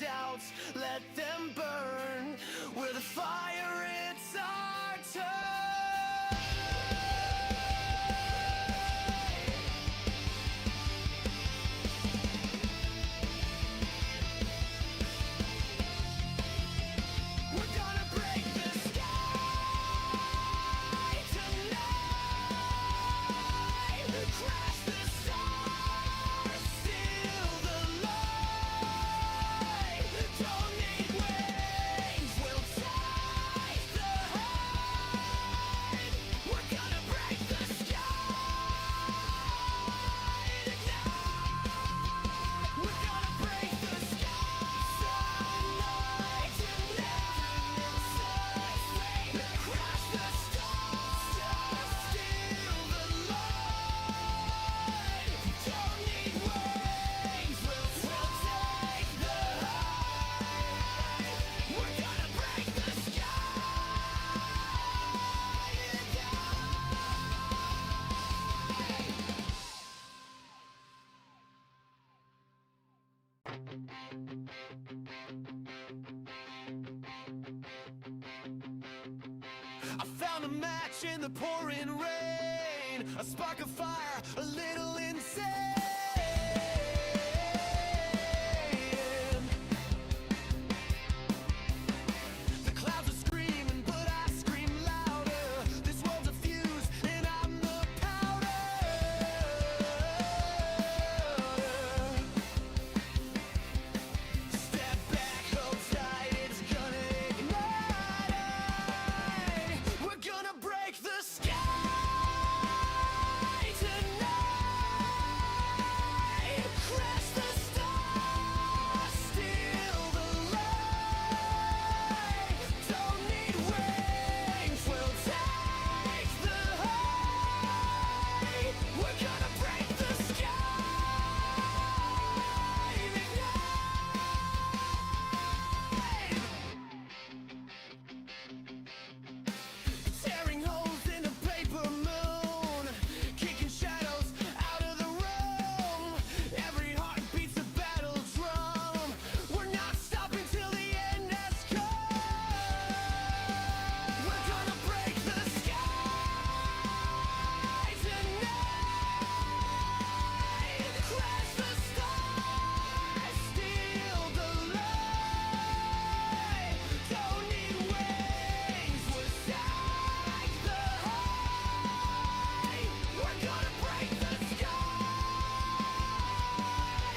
doubts, let them burn. We're the fire, it's our turn. I found a match in the pouring rain, a spark of fire, a little insane. The clouds are screaming, but I scream louder. This world's a fuse, and I'm the powder. Step back, hold tight, it's gonna ignite. We're gonna break the sky tonight. Crash the stars, steal the light. Don't need wings, we'll take the height. We're gonna break the sky and ignite. Tearing holes in a paper moon, kicking shadows out of the room. Every heart beats a battle drum. We're not stopping till the end has come. We're gonna break the sky tonight. Crash the stars, steal the light. Don't need wings, we'll take the height. We're gonna break the sky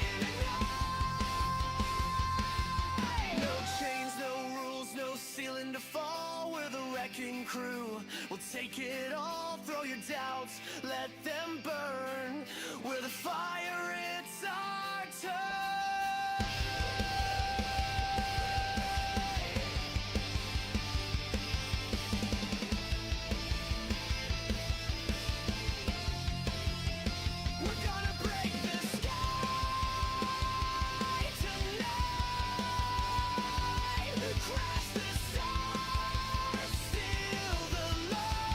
and ignite. No chains, no rules, no ceiling to fall. We're the wrecking crew, we'll take it all. Throw your doubts, let them burn. We're the fire, it's our turn. We're gonna break the sky tonight. Crash the stars, steal the light.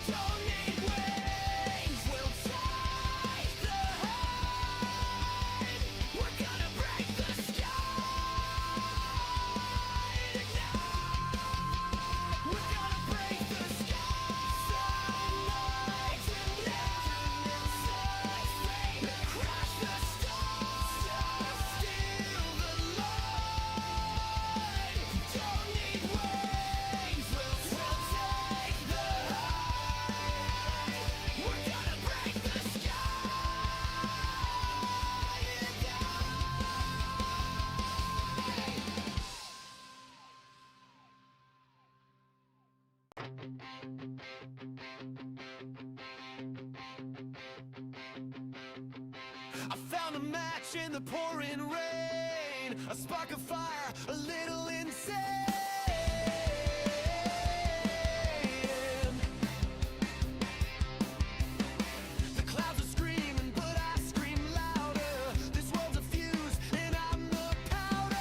Don't need wings, we'll take the height. We're gonna break the sky and ignite. We're gonna break the sky tonight. Crash the stars, steal the light. Don't need wings, we'll take the height. We're gonna break the sky and I found a match in the pouring rain, a spark of fire, a little insane. The clouds are screaming, but I scream louder. This world's a fuse, and I'm the powder.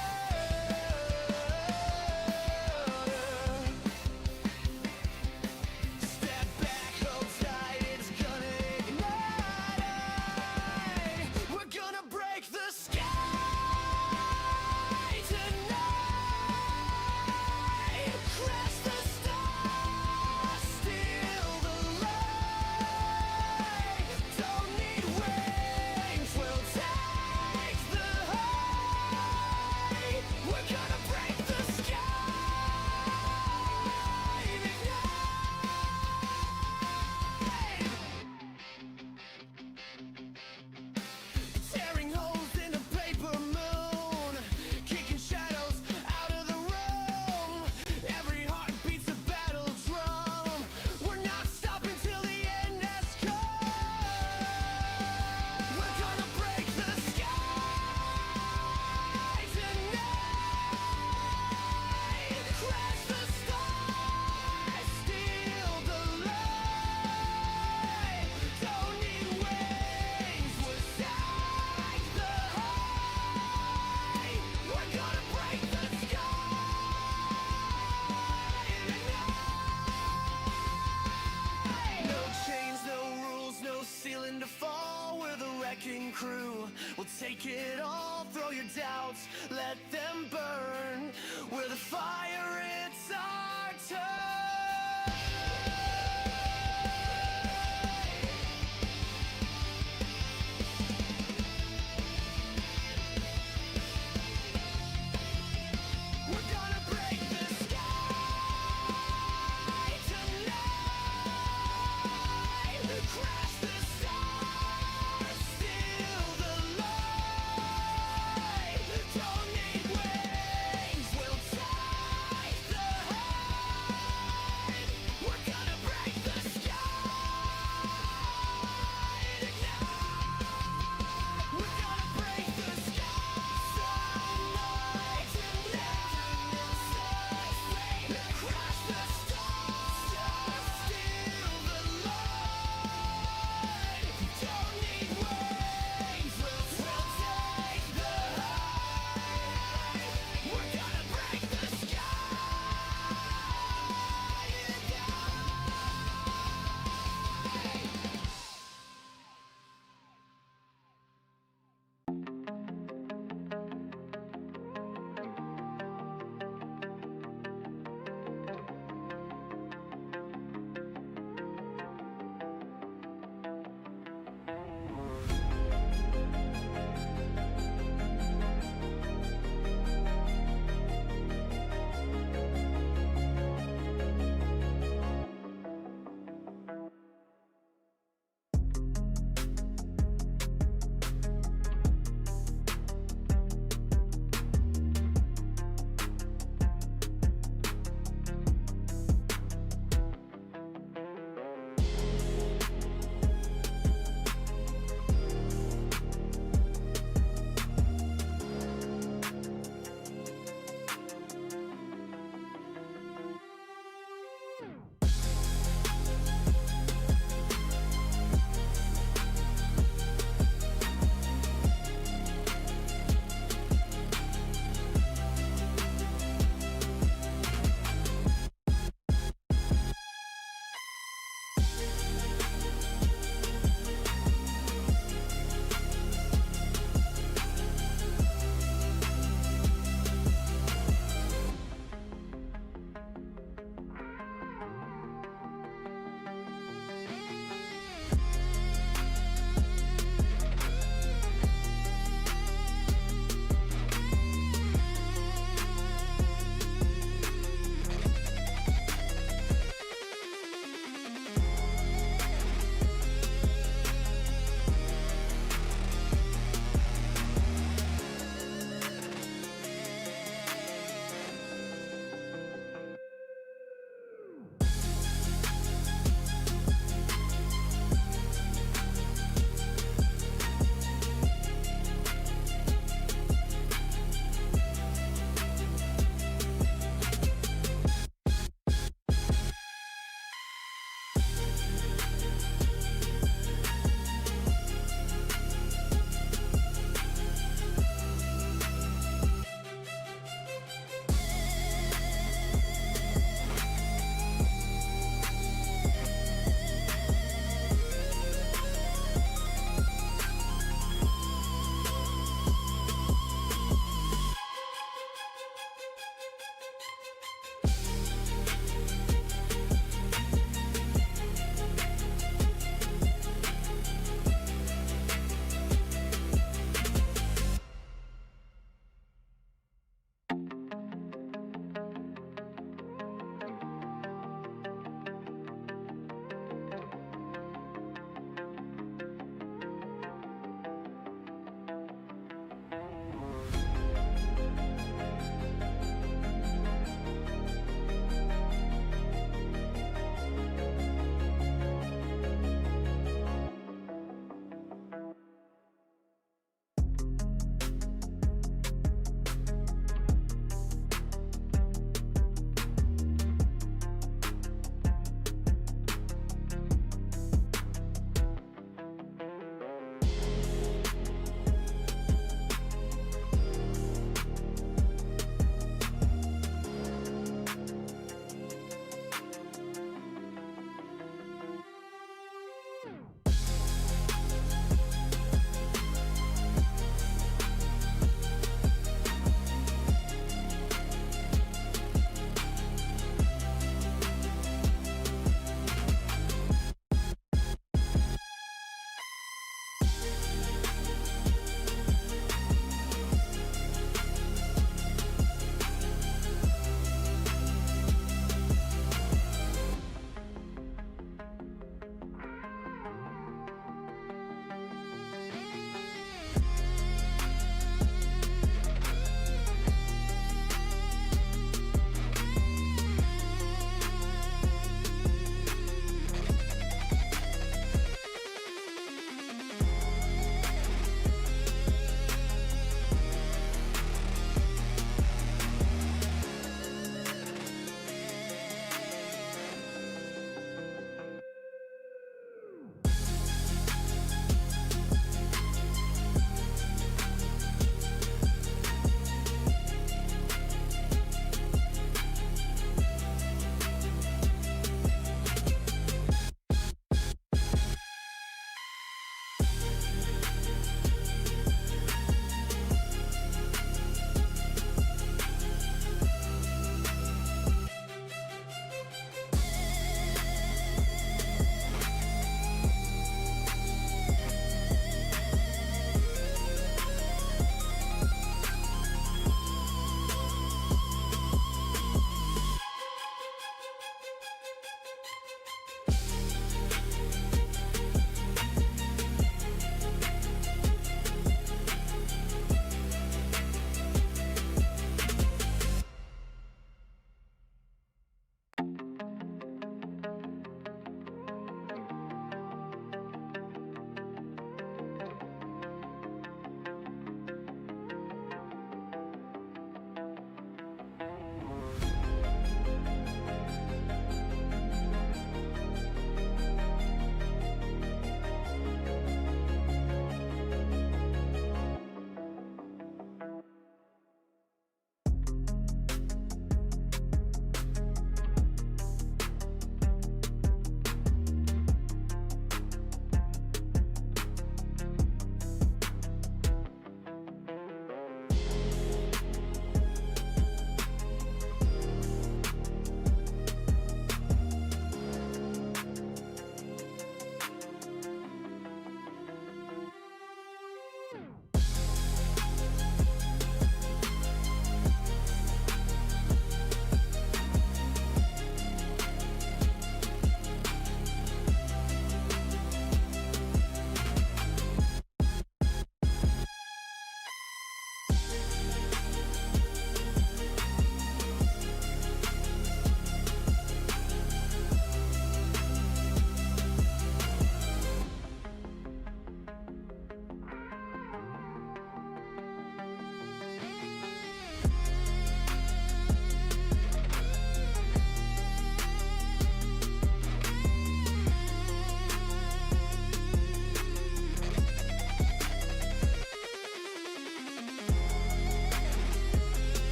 Step back, hold tight, it's gonna ignite. We're gonna break the sky We'll take it all, throw your doubts, let them burn. We're the fire, it's our turn. We're gonna break the sky tonight. Crash the stars, steal the light. Don't need wings, we'll die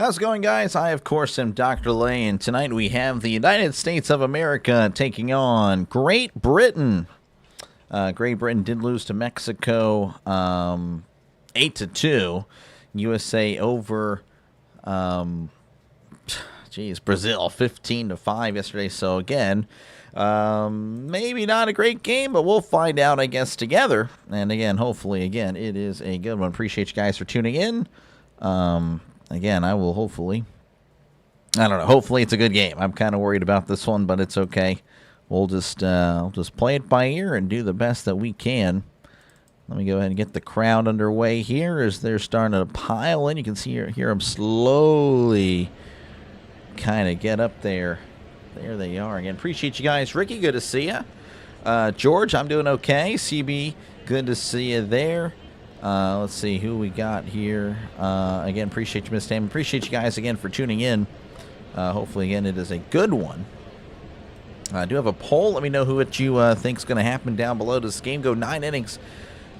How's it going, guys? I, of course, am Dr. Lay, and tonight we have the United States of America taking on Great Britain. Great Britain did lose to Mexico 8-2. USA over, Brazil 15-5 yesterday. So, again, maybe not a great game, but we'll find out, I guess, together. And, again, hopefully, again, it is a good one. Appreciate you guys for tuning in. Again, I will hopefully, I don't know, hopefully it's a good game. I'm kind of worried about this one, but it's okay. We'll just play it by ear and do the best that we can. Let me go ahead and get the crowd underway here as they're starting to pile in. You can hear them slowly kind of get up there. There they are again. Appreciate you guys. Ricky, good to see you. George, I'm doing okay. CB, good to see you there. Let's see who we got here. Again, appreciate you, Miss Tam. Appreciate you guys again for tuning in. Hopefully, again, it is a good one. I do have a poll. Let me know who you think is going to happen down below. Does this game go 9 innings?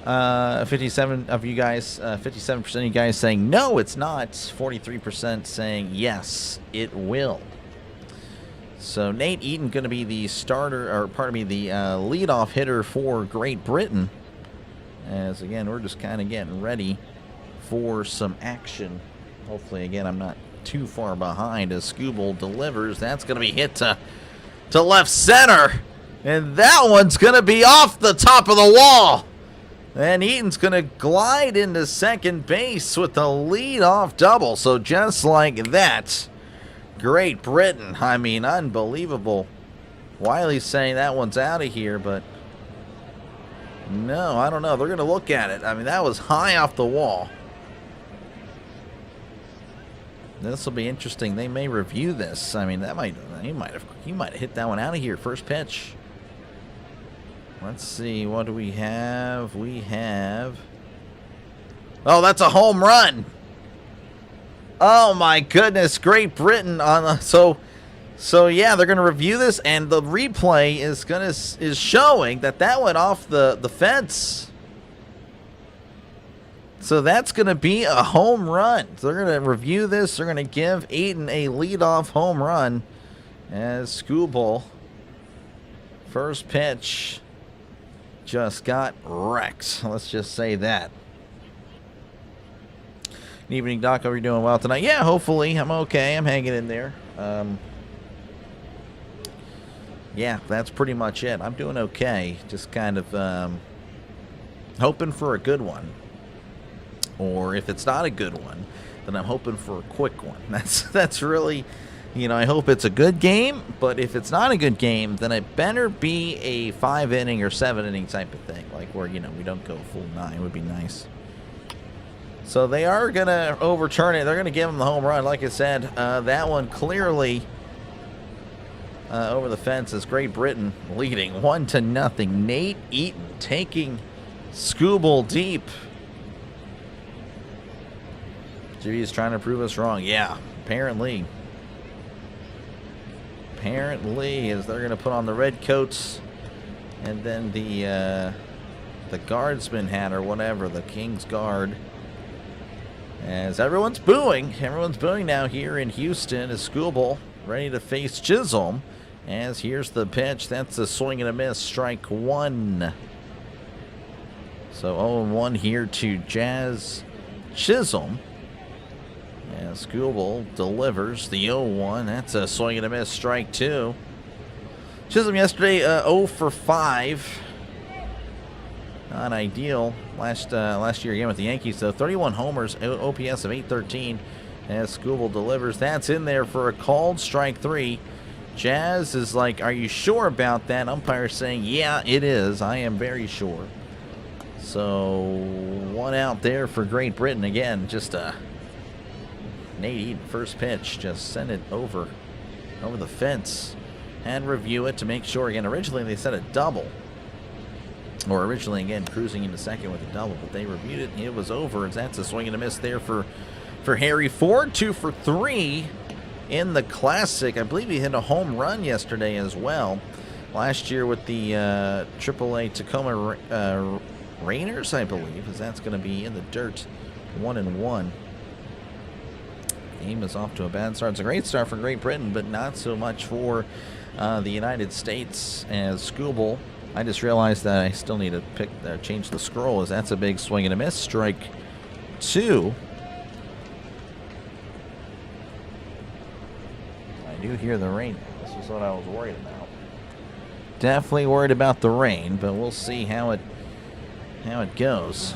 57 of you guys, 57% of you guys saying no, it's not. 43% saying yes, it will. So Nate Eaton going to be the starter, or pardon me, the leadoff hitter for Great Britain. As, again, we're just kind of getting ready for some action. Hopefully, again, I'm not too far behind as Scooble delivers. That's going to be hit to left center. And that one's going to be off the top of the wall. And Eaton's going to glide into second base with the lead-off double. So just like that, Great Britain. I mean, unbelievable. Wiley's saying that one's out of here, but no, I don't know. They're going to look at it. I mean, that was high off the wall. This will be interesting. They may review this. I mean, he might have hit that one out of here. First pitch. Let's see. What do we have? We have, oh, that's a home run. Oh my goodness. Great Britain on So yeah, they're going to review this, and the replay is showing that went off the fence. So that's going to be a home run. So they're going to review this. They're going to give Eaton a leadoff home run as Scooble, first pitch, just got wrecked. Let's just say that. Good evening, Doc. Hope you're doing well tonight. Yeah, hopefully. I'm okay. I'm hanging in there. Yeah, that's pretty much it. I'm doing okay. Just kind of hoping for a good one. Or if it's not a good one, then I'm hoping for a quick one. That's really, I hope it's a good game. But if it's not a good game, then it better be a 5-inning or 7-inning type of thing. Like where, we don't go full 9. Would be nice. So they are going to overturn it. They're going to give him the home run. Like I said, that one clearly over the fence is Great Britain leading 1-0. Nate Eaton taking Scooble deep. Jimmy is trying to prove us wrong. Yeah, apparently. As they're going to put on the red coats, and then the guardsman hat or whatever, the King's Guard. As everyone's booing now here in Houston as Scooble ready to face Chisholm. As here's the pitch. That's a swing and a miss. Strike one. So 0-1 here to Jazz Chisholm. As Scooble delivers the 0-1. That's a swing and a miss. Strike two. Chisholm yesterday 0 for 5. Not ideal. Last year again with the Yankees, though. 31 homers, OPS of 813. As Scooble delivers. That's in there for a called strike 3. Jazz is like, are you sure about that? Umpire saying, yeah, it is. I am very sure. So, one out there for Great Britain. Again, just Nate Eaton, first pitch. Just send it over the fence. And review it to make sure. Again, originally they said a double. Or originally, again, cruising into second with a double. But they reviewed it, and it was over. That's a swing and a miss there for Harry Ford. 2 for 3. In the Classic. I believe he hit a home run yesterday as well. Last year with the AAA Tacoma Rainers, I believe, as that's going to be in the dirt. 1-1. Game is off to a bad start. It's a great start for Great Britain, but not so much for the United States as Skubal. I just realized that I still need to change the scroll, as that's a big swing and a miss. Strike 2. I do hear the rain. This is what I was worried about. Definitely worried about the rain, but we'll see how it goes.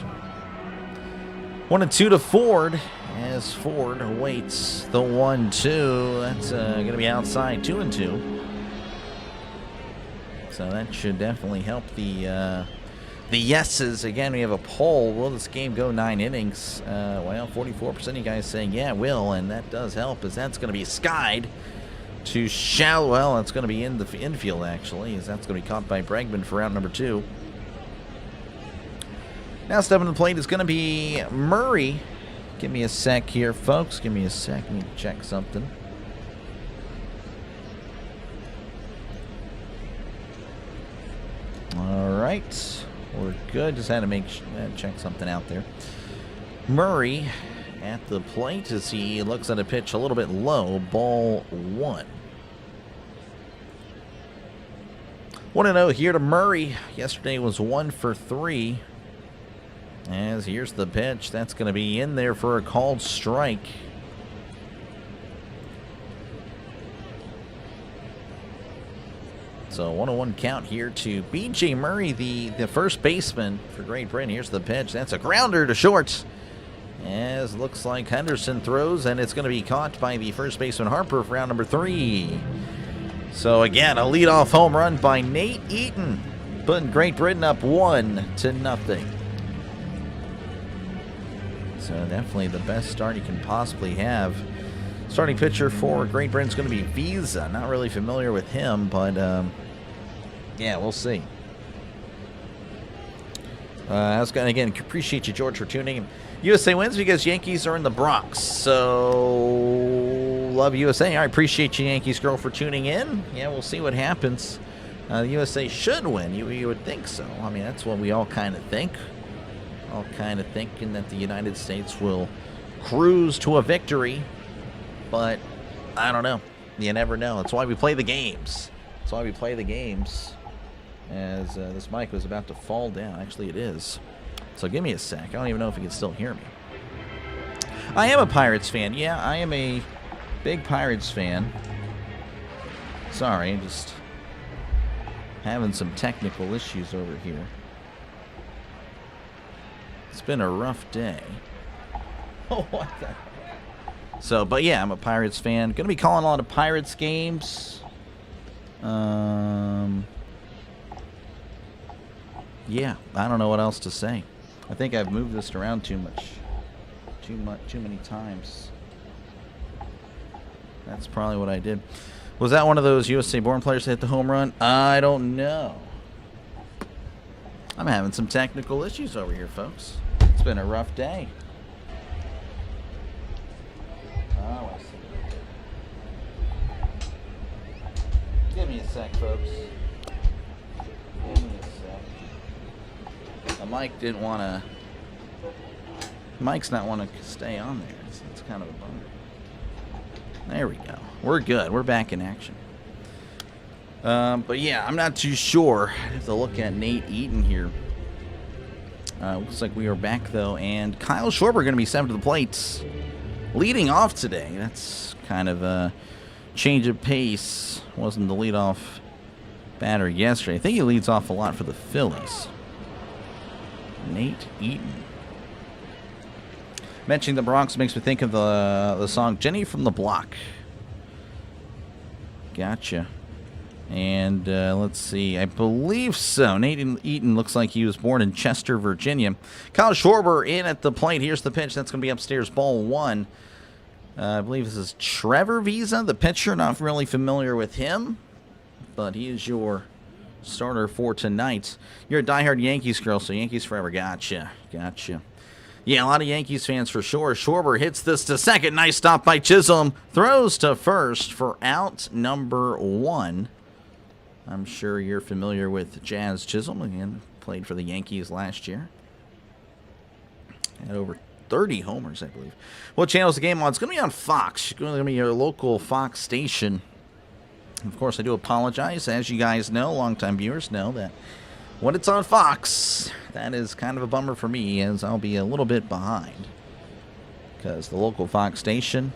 1-2 to Ford, as Ford awaits the 1-2. That's going to be outside, 2-2. So that should definitely help the yeses. Again, we have a poll. Will this game go 9 innings? Well, 44% of you guys saying, yeah, it will, and that does help, as that's going to be skied to shallow. Well, it's going to be in the infield, actually, as that's going to be caught by Bregman for out number 2. Now stepping to the plate is going to be Murray. Give me a sec here, folks. Give me a sec. Let me check something. All right, we're good. Just had to check something out there. Murray at the plate as he looks at a pitch a little bit low. Ball 1. 1-0 here to Murray. Yesterday was 1 for 3. As here's the pitch. That's going to be in there for a called strike. So 1-1 count here to B.J. Murray, the first baseman for Great Britain. Here's the pitch. That's a grounder to short. As looks like Henderson throws, and it's going to be caught by the first baseman Harper for round number 3. So again, a leadoff home run by Nate Eaton, putting Great Britain up 1-0. So definitely the best start you can possibly have. Starting pitcher for Great Britain is going to be Visa. Not really familiar with him, but yeah, we'll see. Again, appreciate you, George, for tuning in. USA wins because Yankees are in the Bronx. So, love USA. I appreciate you, Yankees girl, for tuning in. Yeah, we'll see what happens. The USA should win. You would think so. I mean, that's what we all kind of think. All kind of thinking that the United States will cruise to a victory. But I don't know. You never know. That's why we play the games. That's why we play the games. As this mic was about to fall down. Actually, it is. So give me a sec. I don't even know if you can still hear me. I am a Pirates fan. Yeah, I am a big Pirates fan. Sorry, I'm just having some technical issues over here. It's been a rough day. Oh, what the... So, but yeah, I'm a Pirates fan. Going to be calling a lot of Pirates games. Yeah, I don't know what else to say. I think I've moved this around too many times. That's probably what I did. Was that one of those USA-born players that hit the home run? I don't know. I'm having some technical issues over here, folks. It's been a rough day. Oh, I see. Give me a sec, folks. Give me a sec. The mic didn't want to... Mic's not want to stay on there. It's kind of a bummer. There we go. We're good. We're back in action. But yeah, I'm not too sure. I have to look at Nate Eaton here. Looks like we are back, though. And Kyle Schwarber going to be sent to the plates. Leading off today. That's kind of a change of pace. Wasn't the leadoff batter yesterday. I think he leads off a lot for the Phillies. Nate Eaton. Mentioning the Bronx makes me think of the song Jenny from the Block. Gotcha. And let's see. I believe so. Nate Eaton looks like he was born in Chester, Virginia. Kyle Schwarber in at the plate. Here's the pitch. That's going to be upstairs. Ball 1. I believe this is Trevor Visa, the pitcher. Not really familiar with him, but he is your starter for tonight. You're a diehard Yankees girl, so Yankees forever. Gotcha. Gotcha. Yeah, a lot of Yankees fans for sure. Schwarber hits this to second. Nice stop by Chisholm. Throws to first for out number 1. I'm sure you're familiar with Jazz Chisholm. Again, played for the Yankees last year. Had over 30 homers, I believe. What channel is the game on? It's going to be on Fox. It's going to be your local Fox station. Of course, I do apologize. As you guys know, longtime viewers know that when it's on Fox, that is kind of a bummer for me, as I'll be a little bit behind. Because the local Fox station,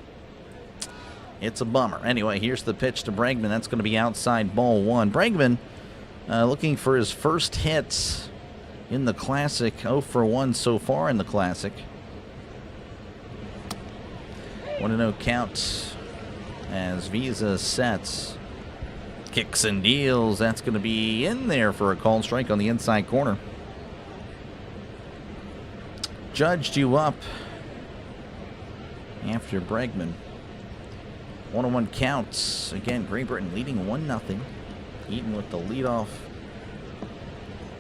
it's a bummer. Anyway, here's the pitch to Bregman. That's going to be outside, ball 1. Bregman looking for his first hit in the Classic. 0 for 1 so far in the Classic. 1-0 count as Visa sets. Kicks and deals. That's going to be in there for a called strike on the inside corner. Judge due up after Bregman. 1-1 counts. Again, Great Britain leading 1-0. Eaton with the leadoff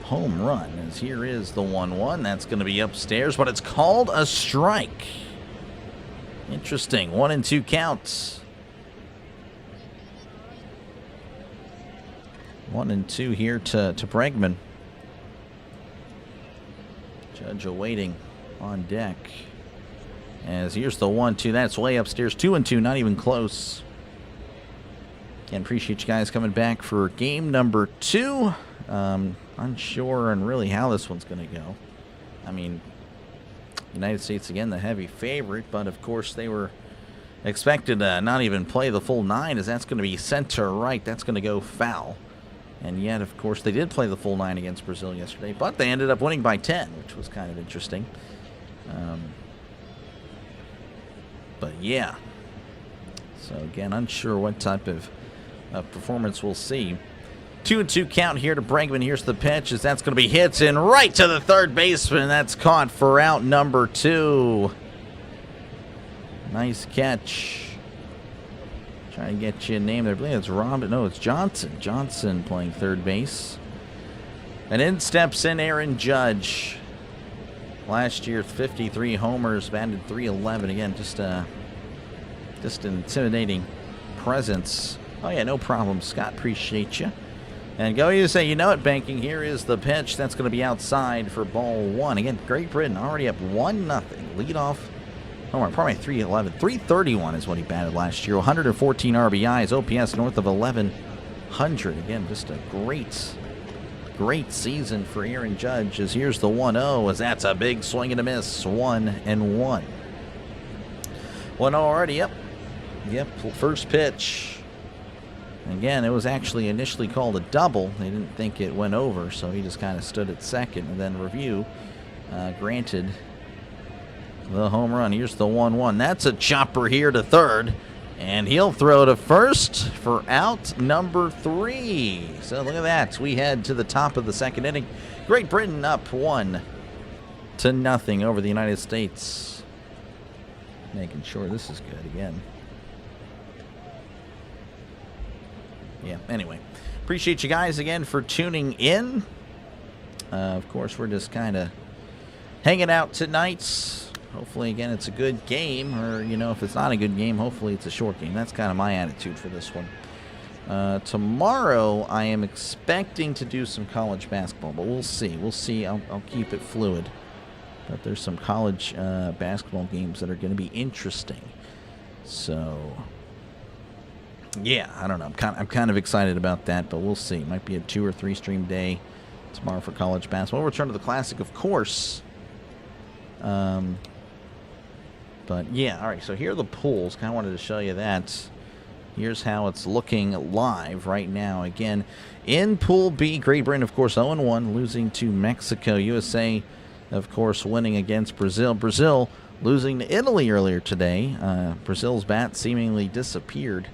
home run. As here is the 1-1. That's going to be upstairs, but it's called a strike. Interesting. 1-2 counts. 1-2 here to Bregman. Judge awaiting on deck. As here's the 1-2. That's way upstairs. 2-2. Not even close. Again, appreciate you guys coming back for game number 2. Unsure on really how this one's going to go. I mean, United States, again, the heavy favorite. But, of course, they were expected to not even play the full 9, as that's going to be center right. That's going to go foul. And yet, of course, they did play the full 9 against Brazil yesterday, but they ended up winning by 10, which was kind of interesting. But yeah. So again, unsure what type of performance we'll see. 2-2 count here to Bregman. Here's the pitch, as that's going to be hit in right to the third baseman. That's caught for out number 2. Nice catch. Trying to get you a name there. I believe it's Robin. No, it's Johnson. Johnson playing third base. And in steps in Aaron Judge. Last year, 53 homers, batted .311. Again, just an intimidating presence. Oh, yeah, no problem, Scott. Appreciate you. And go you say, you know it, banking. Here is the pitch. That's going to be outside for ball 1. Again, Great Britain already up 1-0. Lead off. Oh, probably 311. 331 is what he batted last year. 114 RBIs. OPS north of 1100. Again, just a great season for Aaron Judge. As here's the 1-0, as that's a big swing and a miss. 1-1. 1-0 already up. Yep, first pitch. Again, it was actually initially called a double. They didn't think it went over, so he just kind of stood at second. And then review granted the home run. Here's the 1-1. That's a chopper here to third. And he'll throw to first for out number 3. So look at that. We head to the top of the second inning. Great Britain up 1-0 over the United States. Making sure this is good again. Yeah, anyway. Appreciate you guys again for tuning in. Of course, we're just kind of hanging out tonight. Hopefully, again, it's a good game. Or, you know, if it's not a good game, hopefully it's a short game. That's kind of my attitude for this one. Tomorrow, I am expecting to do some college basketball, but we'll see. We'll see. I'll keep it fluid. But there's some college basketball games that are going to be interesting. So, yeah, I don't know. I'm kind of excited about that, but we'll see. It might be a 2 or 3 stream day tomorrow for college basketball. We'll return to the Classic, of course. But yeah, all right, so here are the pools. Kind of wanted to show you that. Here's how it's looking live right now. Again, in Pool B, Great Britain, of course, 0-1, losing to Mexico. USA, of course, winning against Brazil. Brazil losing to Italy earlier today. Brazil's bat seemingly disappeared.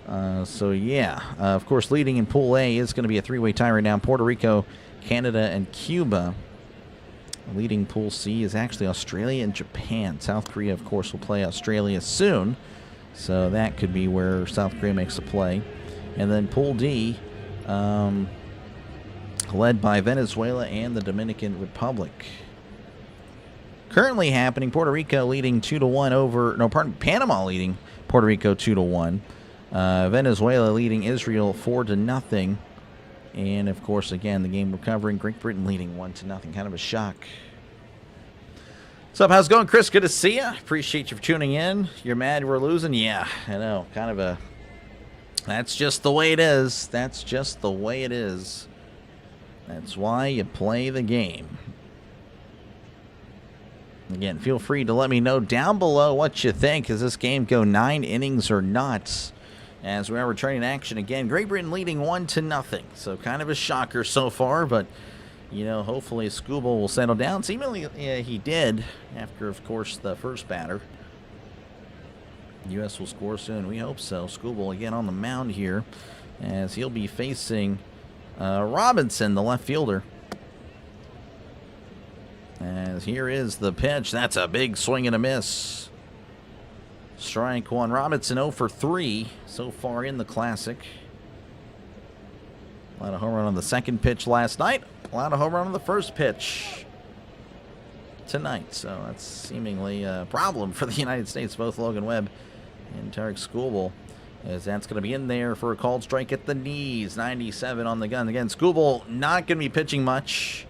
So, yeah, of course, leading in Pool A is going to be a 3-way tie right now. Puerto Rico, Canada, and Cuba. Leading Pool C is actually Australia and Japan. South Korea, of course, will play Australia soon. So that could be where South Korea makes a play. And then Pool D, led by Venezuela and the Dominican Republic. Currently happening, Puerto Rico leading 2-1 over... No, pardon, Panama leading Puerto Rico 2-1. Venezuela leading Israel 4-0. And, of course, again, the game recovering. Great Britain leading 1-0. Kind of a shock What's up? How's it going, Chris? Good to see you. Appreciate you for tuning in. You're mad we're losing? Yeah, I know. Kind of a... That's just the way it is. That's just the way it is. That's why you play the game. Again, feel free to let me know down below what you think. Does this game go 9 innings or not? As we are returning action again. Great Britain leading 1-0. So kind of a shocker so far, but... You know, hopefully Scooble will settle down. Seemingly, yeah, he did after, of course, the first batter. U.S. will score soon. We hope so. Scooble again on the mound here as he'll be facing Robinson, the left fielder. As here is the pitch. That's a big swing and a miss. Strike one. Robinson 0 for 3 so far in the Classic. A lot of home run on the second pitch last night. A lot of home run on the first pitch tonight. So that's seemingly a problem for the United States. Both Logan Webb and Tarek Skubal, as that's going to be in there for a called strike at the knees. 97 on the gun. Again, Skubal not going to be pitching much.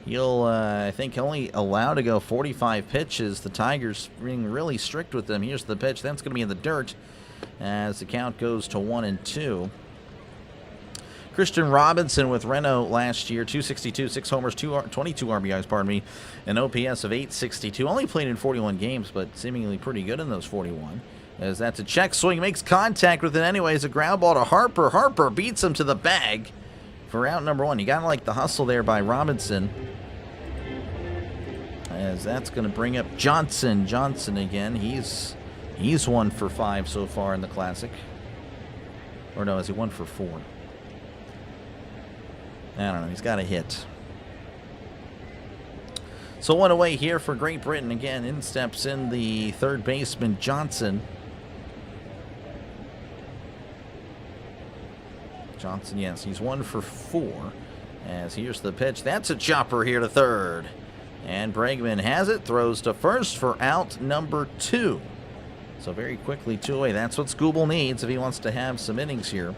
He'll, I think, only allowed to go 45 pitches. The Tigers being really strict with them. Here's the pitch. That's going to be in the dirt as the count goes to 1-2. Christian Robinson with Reno last year, 262, 6 homers, 22 RBIs, pardon me, an OPS of 862. Only played in 41 games, but seemingly pretty good in those 41. As that's a check swing, makes contact with it anyways. A ground ball to Harper. Harper beats him to the bag for out number 1. You got to like the hustle there by Robinson. As that's going to bring up Johnson. Johnson again. He's 1 for 5 so far in the Classic. Or no, is he 1 for 4? I don't know. He's got a hit. So one away here for Great Britain. Again, in steps in the third baseman, Johnson. Johnson, yes, he's 1 for 4. As here's the pitch. That's a chopper here to third. And Bregman has it. Throws to first for out number 2. So very quickly, 2 away. That's what Skubal needs if he wants to have some innings here.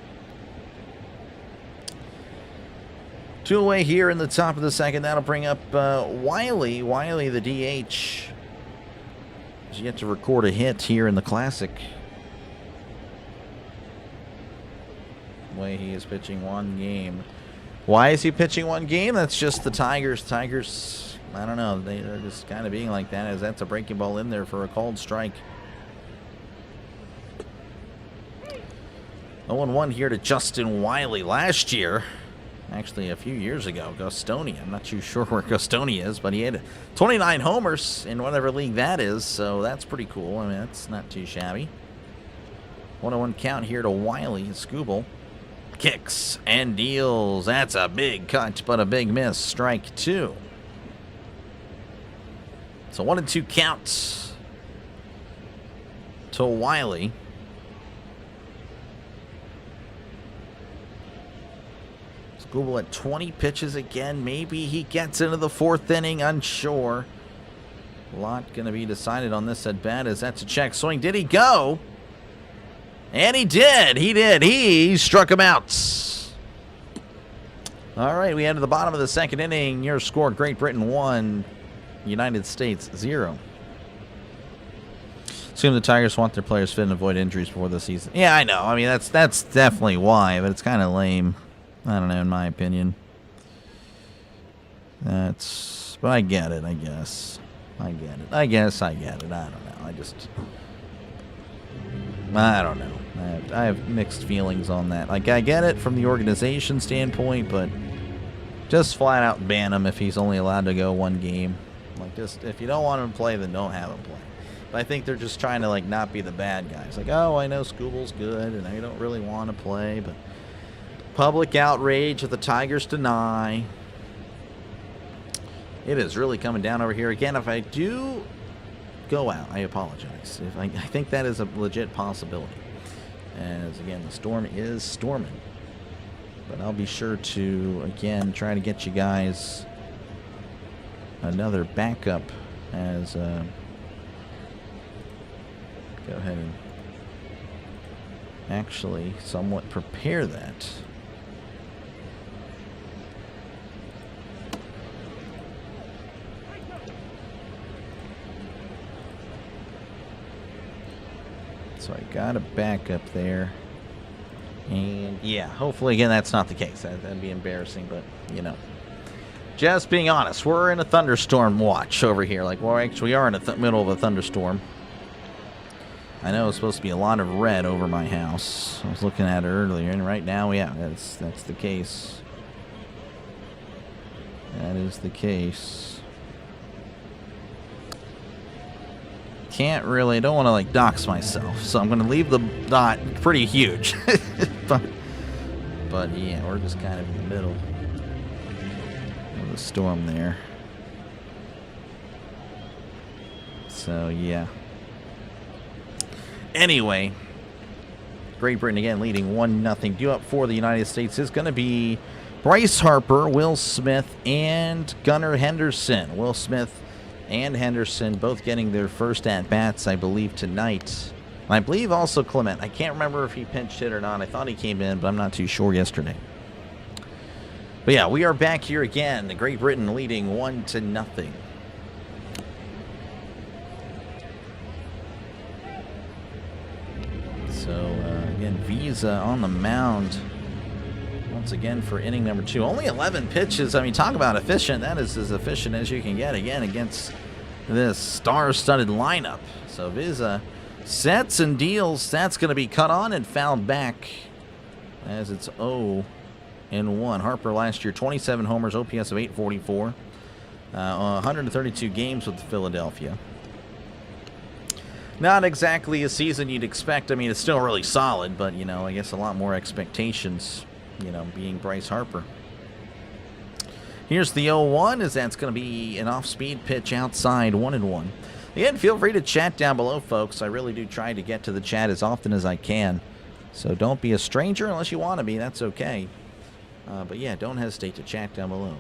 2 away here in the top of the second. That'll bring up Wiley. Wiley, the DH, has yet to record a hit here in the Classic. Way he is pitching 1 game. Why is he pitching 1 game? That's just the Tigers. Tigers, I don't know. They're just kind of being like that, as that's a breaking ball in there for a called strike. 0-1 here to Justin Wiley. Last year, actually a few years ago, Gastonia. I'm not too sure where Gastonia is, but he had 29 homers in whatever league that is, so that's pretty cool. I mean, that's not too shabby. 1-1 count here to Wiley. Skubal kicks and deals. That's a big cut, but a big miss. Strike 2. So 1-2 counts to Wiley. Skubal at 20 pitches again. Maybe he gets into the 4th inning. Unsure. A lot going to be decided on this at bat, as that's a check swing. Did he go? And he did. He did. He struck him out. All right, we head to the bottom of the second inning. Your score: Great Britain 1, United States 0. Assume the Tigers want their players fit and avoid injuries before the season. Yeah, I know. I mean, that's definitely why, but it's kind of lame. I don't know, in my opinion. But I get it, I guess. I get it. I don't know. I don't know. I have mixed feelings on that. Like, I get it from the organization standpoint, but just flat out ban him if he's only allowed to go 1 game. Like, just, if you don't want him to play, then don't have him play. But I think they're just trying to, like, not be the bad guys. Like, oh, I know Skubal's good, and I don't really want to play, but public outrage that the Tigers deny. It is really coming down over here. Again, if I do go out, I apologize. I think that is a legit possibility. As, again, the storm is storming. But I'll be sure to, again, try to get you guys another backup as... go ahead and actually somewhat prepare that. So I got a backup there. And yeah, hopefully again that's not the case. That'd be embarrassing, but you know. Just being honest, we're in a thunderstorm watch over here. Like, well, actually we are in the middle of a thunderstorm. I know it's supposed to be a lot of red over my house. I was looking at it earlier, and right now, yeah, that's the case. That is the case. Can't really, don't want to like dox myself, so I'm going to leave the dot pretty huge. but yeah, we're just kind of in the middle of the storm there. So yeah. Anyway, Great Britain again leading 1-0. Due up for the United States is going to be Bryce Harper, Will Smith, and Gunnar Henderson. Will Smith and Henderson both getting their first at-bats, I believe, tonight. I believe also Clement. I can't remember if he pinch hit or not. I thought he came in, but I'm not too sure yesterday. But yeah, we are back here again. Great Britain leading 1-0. So, again, Visa on the mound once again for inning number 2. Only 11 pitches. I mean, talk about efficient. That is as efficient as you can get, again, against this star-studded lineup. So, Visa sets and deals. That's going to be cut on and fouled back as it's 0-1. Harper last year, 27 homers, OPS of 844. 132 games with Philadelphia. Not exactly a season you'd expect. I mean, it's still really solid, but, you know, I guess a lot more expectations, you know, being Bryce Harper. Here's the 0-1, as that's going to be an off-speed pitch outside, 1-1. Again, feel free to chat down below, folks. I really do try to get to the chat as often as I can. So don't be a stranger unless you want to be. That's okay. But, yeah, don't hesitate to chat down below.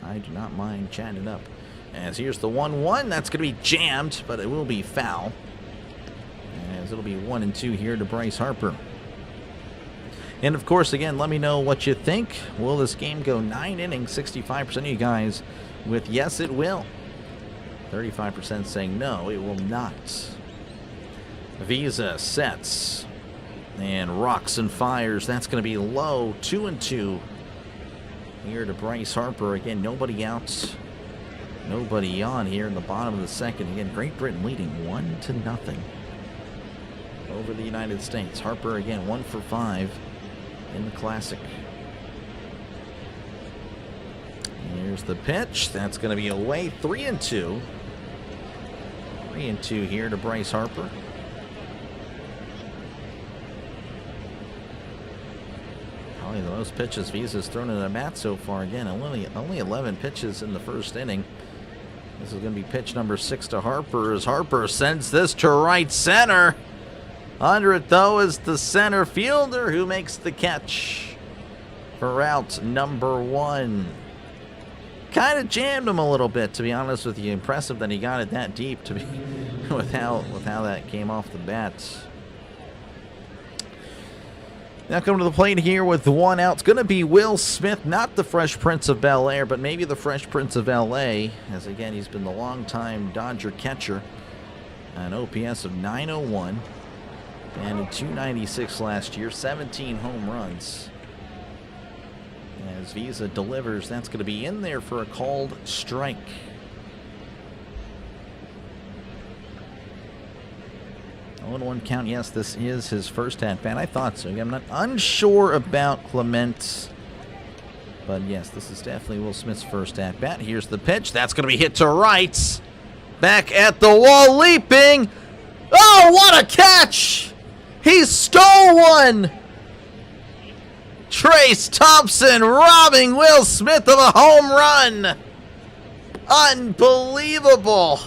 I do not mind chatting it up. As here's the 1-1. That's going to be jammed, but it will be foul. As it'll be 1-2 here to Bryce Harper. And, of course, again, let me know what you think. Will this game go 9 innings? 65% of you guys with yes, it will. 35% saying no, it will not. Visa sets and rocks and fires. That's going to be low. 2-2 here to Bryce Harper. Again, nobody out. Nobody on here in the bottom of the second. Again, Great Britain leading 1-0 over the United States. Harper again 1 for 5 in the Classic. Here's the pitch. That's going to be away. 3-2. 3-2 here to Bryce Harper. Probably the most pitches Visa's thrown in a bat so far. Again, only 11 pitches in the first inning. This is going to be pitch number 6 to Harper, as Harper sends this to right center. Under it, though, is the center fielder who makes the catch for out number 1. Kind of jammed him a little bit, to be honest with you. Impressive that he got it that deep to be with how that came off the bat. Now coming to the plate here with 1 out. It's going to be Will Smith, not the Fresh Prince of Bel-Air, but maybe the Fresh Prince of L.A., as again, he's been the longtime Dodger catcher. An OPS of 901. And in 296 last year, 17 home runs. As Visa delivers, that's going to be in there for a called strike. On 1 count, yes, this is his first at-bat. I thought so. I'm not unsure about Clement. But yes, this is definitely Will Smith's first at-bat. Here's the pitch. That's going to be hit to right. Back at the wall, leaping. Oh, what a catch! He stole one! Trace Thompson robbing Will Smith of a home run. Unbelievable.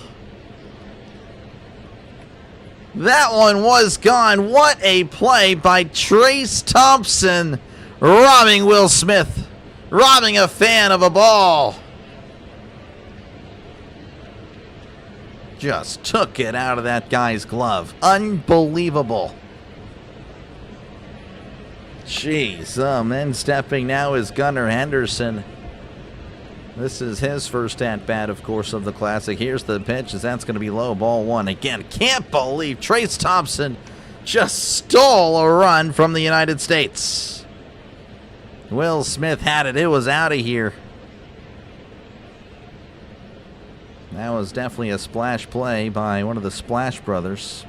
That one was gone. What a play by Trace Thompson, robbing Will Smith, robbing a fan of a ball. Just took it out of that guy's glove. Unbelievable. Jeez. Then stepping now is Gunnar Henderson. This is his first at-bat, of course, of the Classic. Here's the pitch, as that's going to be low, ball 1. Again, can't believe Trace Thompson just stole a run from the United States. Will Smith had it. It was out of here. That was definitely a splash play by one of the Splash Brothers,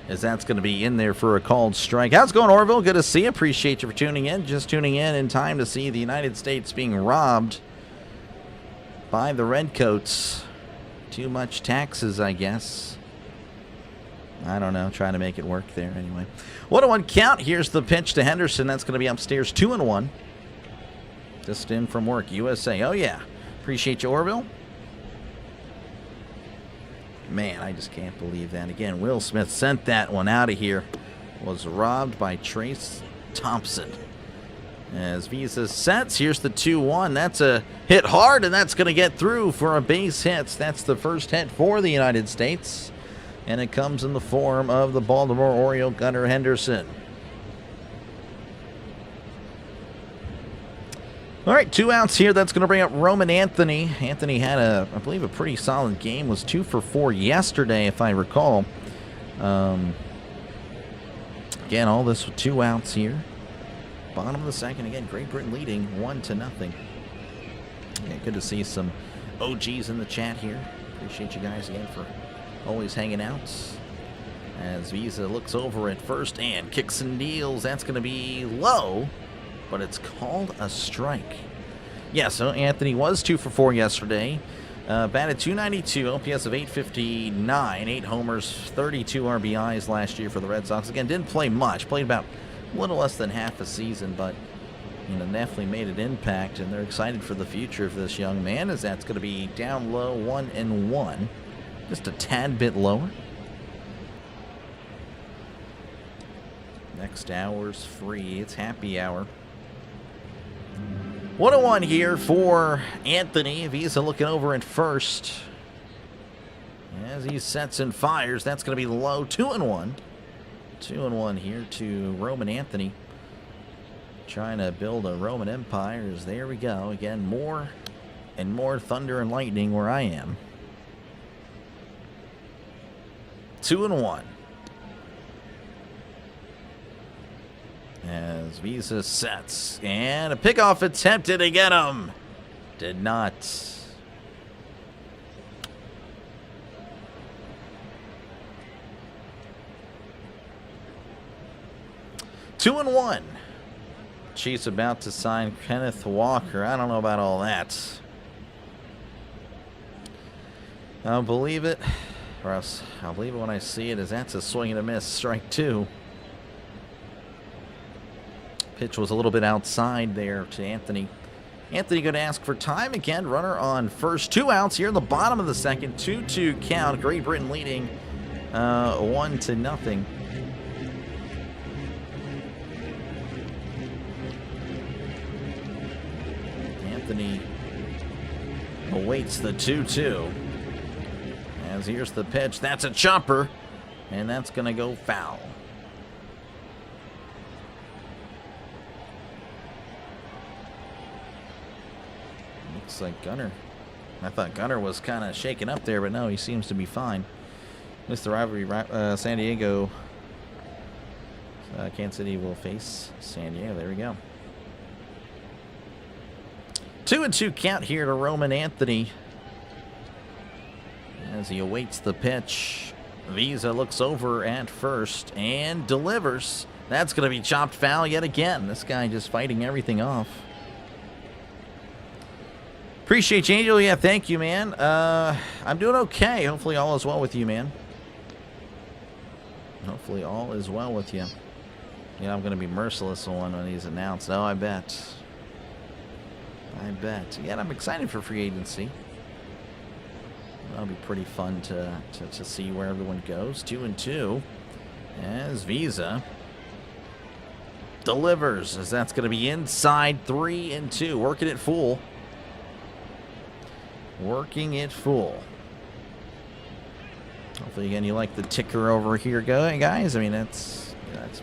as that's going to be in there for a called strike. How's it going, Orville? Good to see you. Appreciate you for tuning in. Just tuning in time to see the United States being robbed by the Redcoats. Too much taxes, I guess. I don't know. Trying to make it work there anyway. 1-1 count. Here's the pitch to Henderson. That's going to be upstairs. 2-1. Just in from work. USA. Oh, yeah. Appreciate you, Orville. Man, I just can't believe that. Again, Will Smith sent that one out of here. Was robbed by Trace Thompson. As Visa sets, here's the 2-1. That's a hit hard, and that's going to get through for a base hit. That's the first hit for the United States. And it comes in the form of the Baltimore Oriole Gunnar Henderson. All right, 2 outs here. That's going to bring up Roman Anthony. Anthony had, I believe, a pretty solid game. Was 2 for 4 yesterday, if I recall. Again, all this with 2 outs here. Bottom of the second. Again, Great Britain leading 1-0. Yeah, good to see some OGs in the chat here. Appreciate you guys again for always hanging out. As Visa looks over at first and kicks and deals. That's going to be low, but it's called a strike. Yeah, so Anthony was 2 for 4 yesterday. Batted .292, OPS of 859, 8 homers, 32 RBIs last year for the Red Sox. Again, didn't play much. Played about a little less than half a season, but definitely made an impact, and they're excited for the future of this young man, as that's going to be down low, 1-1. Just a tad bit lower. Next hour's free. It's happy hour. 1-1 here for Anthony. Visa looking over at first. As he sets and fires, that's going to be low. 2-1. 2-1 here to Roman Anthony. Trying to build a Roman empire. As there we go. Again, more and more thunder and lightning where I am. 2-1. As Visa sets. And a pickoff attempted to get him. Did not. 2-1. Chiefs about to sign Kenneth Walker. I don't know about all that. I'll believe it. Or else I'll believe it when I see it, as that's a swing and a miss. Strike 2. Pitch was a little bit outside there to Anthony. Anthony going to ask for time again. Runner on first. 2 outs here in the bottom of the second. 2-2 count. Great Britain leading 1-0. Anthony awaits the 2-2. As here's the pitch. That's a chopper. And that's going to go foul. Looks like Gunnar. I thought Gunnar was kind of shaken up there, but no, he seems to be fine. Missed the rivalry. San Diego. Kansas City will face San Diego. There we go. 2-2 count here to Roman Anthony. As he awaits the pitch. Visa looks over at first and delivers. That's going to be chopped foul yet again. This guy just fighting everything off. Appreciate you, Angel. Yeah, thank you, man. I'm doing okay. Hopefully all is well with you, man. Hopefully all is well with you. I'm going to be merciless when he's announced. Oh, I bet. I bet. Yeah, I'm excited for free agency. That'll be pretty fun to see where everyone goes. 2-2 as Visa delivers, as that's going to be inside. 3-2. Working it full. Working it full. Hopefully, again, you like the ticker over here, guys. I mean, that's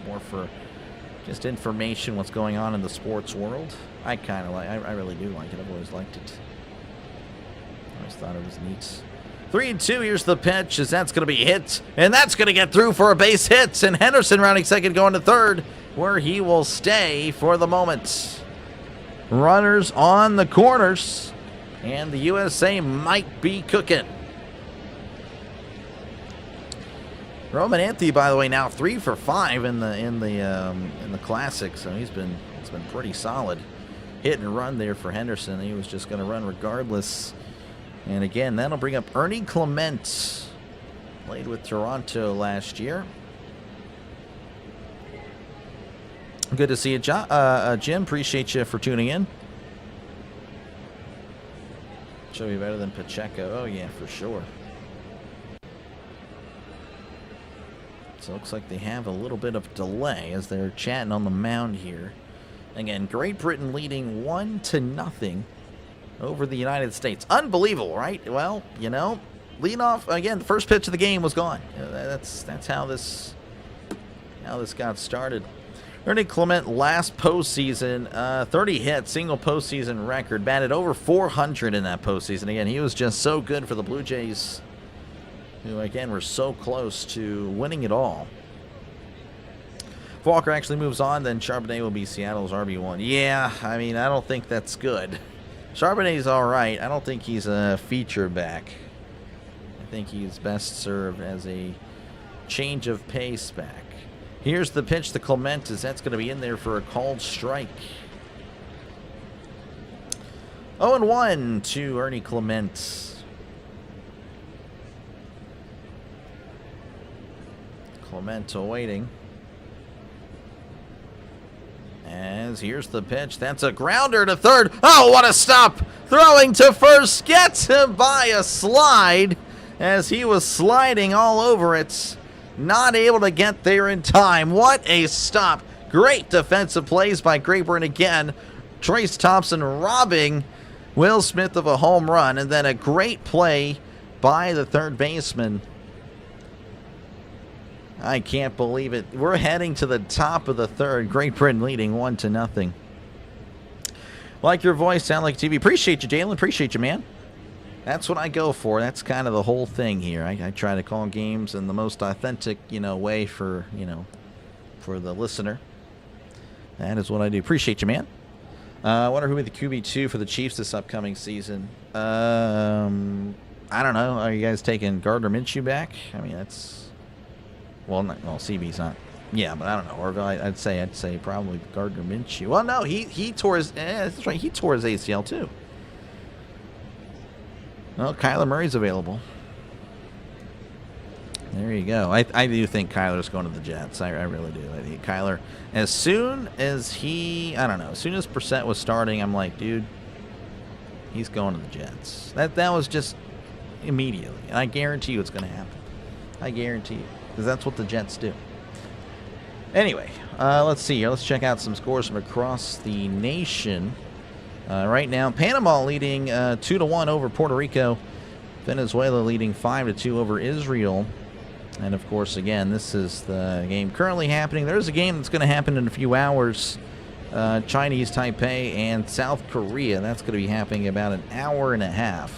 more for just information, what's going on in the sports world. I kind of like. I really do like it. I've always liked it. I always thought it was neat. 3-2, here's the pitch, as that's going to be hit, and that's going to get through for a base hit, and Henderson rounding second, going to third, where he will stay for the moment. Runners on the corners, and the USA might be cooking. Roman Anthony, by the way, now 3 for 5 in the Classic, so it's been pretty solid. Hit and run there for Henderson. He was just going to run regardless. And again, that'll bring up Ernie Clement. Played with Toronto last year. Good to see you, Jim. Appreciate you for tuning in. Should be better than Pacheco. Oh, yeah, for sure. So it looks like they have a little bit of delay as they're chatting on the mound here. Again, Great Britain leading 1-0 over the United States. Unbelievable, right? Well, you know, lead off again. The first pitch of the game was gone. That's how this got started. Ernie Clement last postseason, 30 hits, single postseason record, batted over 400 in that postseason. Again, he was just so good for the Blue Jays, who again were so close to winning it all. If Walker actually moves on, then Charbonnet will be Seattle's RB1. Yeah, I mean, I don't think that's good. Charbonnet's all right. I don't think he's a feature back. I think he's best served as a change of pace back. Here's the pitch to Clement, as that's going to be in there for a called strike. 0-1 to Ernie Clement. Clement awaiting. As here's the pitch. That's a grounder to third. Oh, what a stop! Throwing to first. Gets him by a slide as he was sliding all over it. Not able to get there in time. What a stop. Great defensive plays by Great Britain again. Trace Thompson robbing Will Smith of a home run. And then a great play by the third baseman. I can't believe it. We're heading to the top of the third. Great Britain leading 1-0. Like your voice, sound like TV. Appreciate you, Jalen. Appreciate you, man. That's what I go for. That's kind of the whole thing here. I try to call games in the most authentic, way for, for the listener. That is what I do. Appreciate you, man. I wonder who will be the QB2 for the Chiefs this upcoming season. I don't know. Are you guys taking Gardner Minshew back? I mean, that's... Well, CB's not. Yeah, but I don't know. Or I'd say probably Gardner Minshew. Well, no, he tore his. That's right. He tore his ACL too. Well, Kyler Murray's available. There you go. I do think Kyler's going to the Jets. I really do. I think Kyler, as soon as as soon as Brissett was starting, I'm like, dude, he's going to the Jets. That was just immediately. And I guarantee you it's going to happen. I guarantee you. Because that's what the Jets do. Anyway, let's see here. Let's check out some scores from across the nation. Right now, Panama leading 2-1 over Puerto Rico. Venezuela leading 5-2 over Israel. And, of course, again, this is the game currently happening. There's a game that's going to happen in a few hours. Chinese Taipei and South Korea. That's going to be happening in about an hour and a half.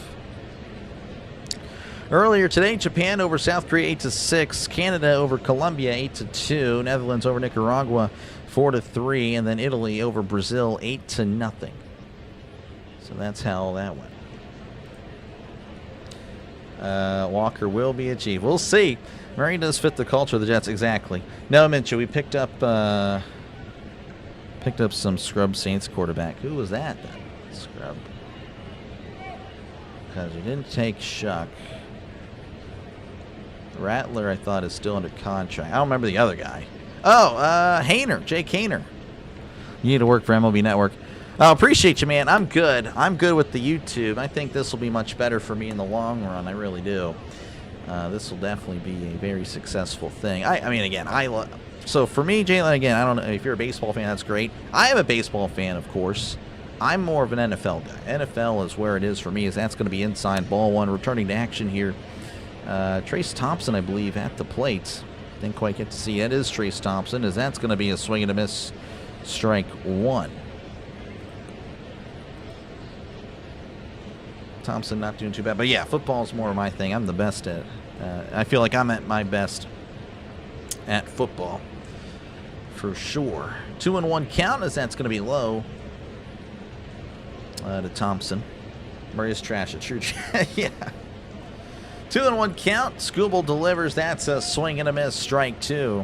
Earlier today, Japan over South Korea 8-6, Canada over Colombia 8-2, Netherlands over Nicaragua 4-3, and then Italy over Brazil 8-0. So that's how that went. Walker will be a Chief. We'll see. Murray does fit the culture of the Jets exactly. No, Minshew, we picked up some scrub Saints quarterback. Who was that then? Scrub. Because we didn't take Shuck. Rattler, I thought, is still under contract. I don't remember the other guy. Oh, Hayner, Jake Hayner. You need to work for MLB Network. Oh, appreciate you, man. I'm good. I'm good with the YouTube. I think this will be much better for me in the long run. I really do. This will definitely be a very successful thing. I mean, again, so for me, Jalen, again, I don't know if you're a baseball fan. That's great. I am a baseball fan, of course. I'm more of an NFL guy. NFL is where it is for me. Is that's going to be inside ball one, returning to action here. Trace Thompson, I believe, at the plate. Didn't quite get to see it. It is Trace Thompson, as that's going to be a swing and a miss, strike one. Thompson not doing too bad. But yeah, football's more my thing. I'm the best at I feel like I'm at my best at football for sure. 2-1 count, as that's going to be low to Thompson. Murray's trash. It's true. Yeah. 2-1 count. Scooble delivers. That's a swing and a miss. Strike 2.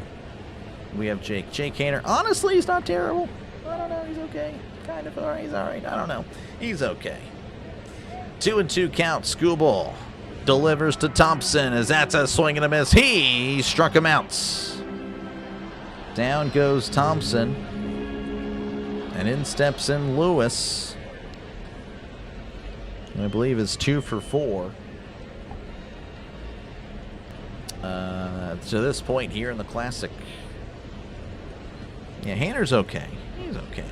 We have Jake. Jake Hainer. Honestly, he's not terrible. I don't know. He's okay. Kind of. All right. He's all right. I don't know. He's okay. 2-2 count. Scooble delivers to Thompson, as that's a swing and a miss. He struck him out. Down goes Thompson. And in steps in Lewis. I believe it's 2 for 4. To this point here in the Classic. Yeah, Haner's okay. He's okay.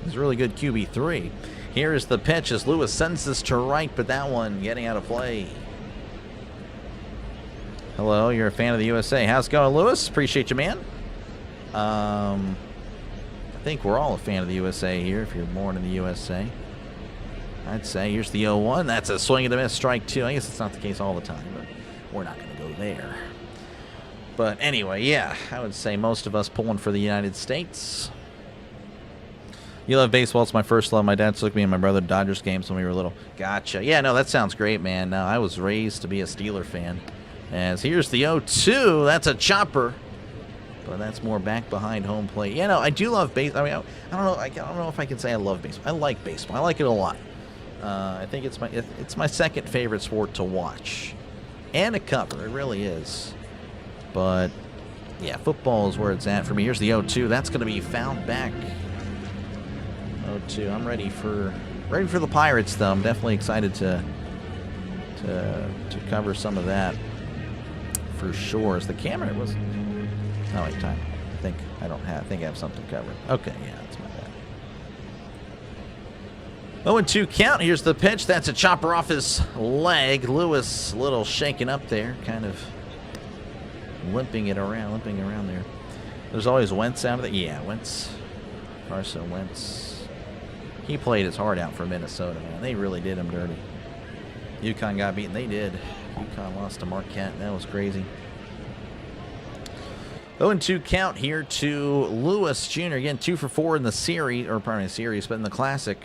He's a really good QB3. Here is the pitch as Lewis sends this to right, but that one getting out of play. Hello, you're a fan of the USA. How's it going, Lewis? Appreciate you, man. I think we're all a fan of the USA here if you're born in the USA. I'd say here's the 0-1. That's a swing and a miss, strike 2. I guess it's not the case all the time, but we're not going to go there. But anyway, yeah, I would say most of us pulling for the United States. You love baseball. It's my first love. My dad took me and my brother to Dodgers games when we were little. Gotcha. Yeah, no, that sounds great, man. No, I was raised to be a Steeler fan. As here's the 0-2. That's a chopper. But that's more back behind home plate. Yeah, no, I do love baseball. I mean, I don't know. I don't know if I can say I love baseball. I like baseball. I like it a lot. I think it's my second favorite sport to watch and to cover. It really is. But yeah, football is where it's at for me. Here's the 0-2. That's going to be fouled back. 0-2. I'm ready for the Pirates, though. I'm definitely excited to cover some of that for sure. As the camera was. Oh wait, time. I think I have something covered. Okay, yeah, that's my bad. 0-2 count. Here's the pitch. That's a chopper off his leg. Lewis, a little shaken up there, kind of limping around there. There's always Wentz out of it. Yeah, Wentz. Carson Wentz. He played his heart out for Minnesota, man. They really did him dirty. UConn got beaten. They did. UConn lost to Marquette. That was crazy. 0-2 count here to Lewis Jr. Again, 2 for 4 in the series, or pardon me, series, but in the Classic.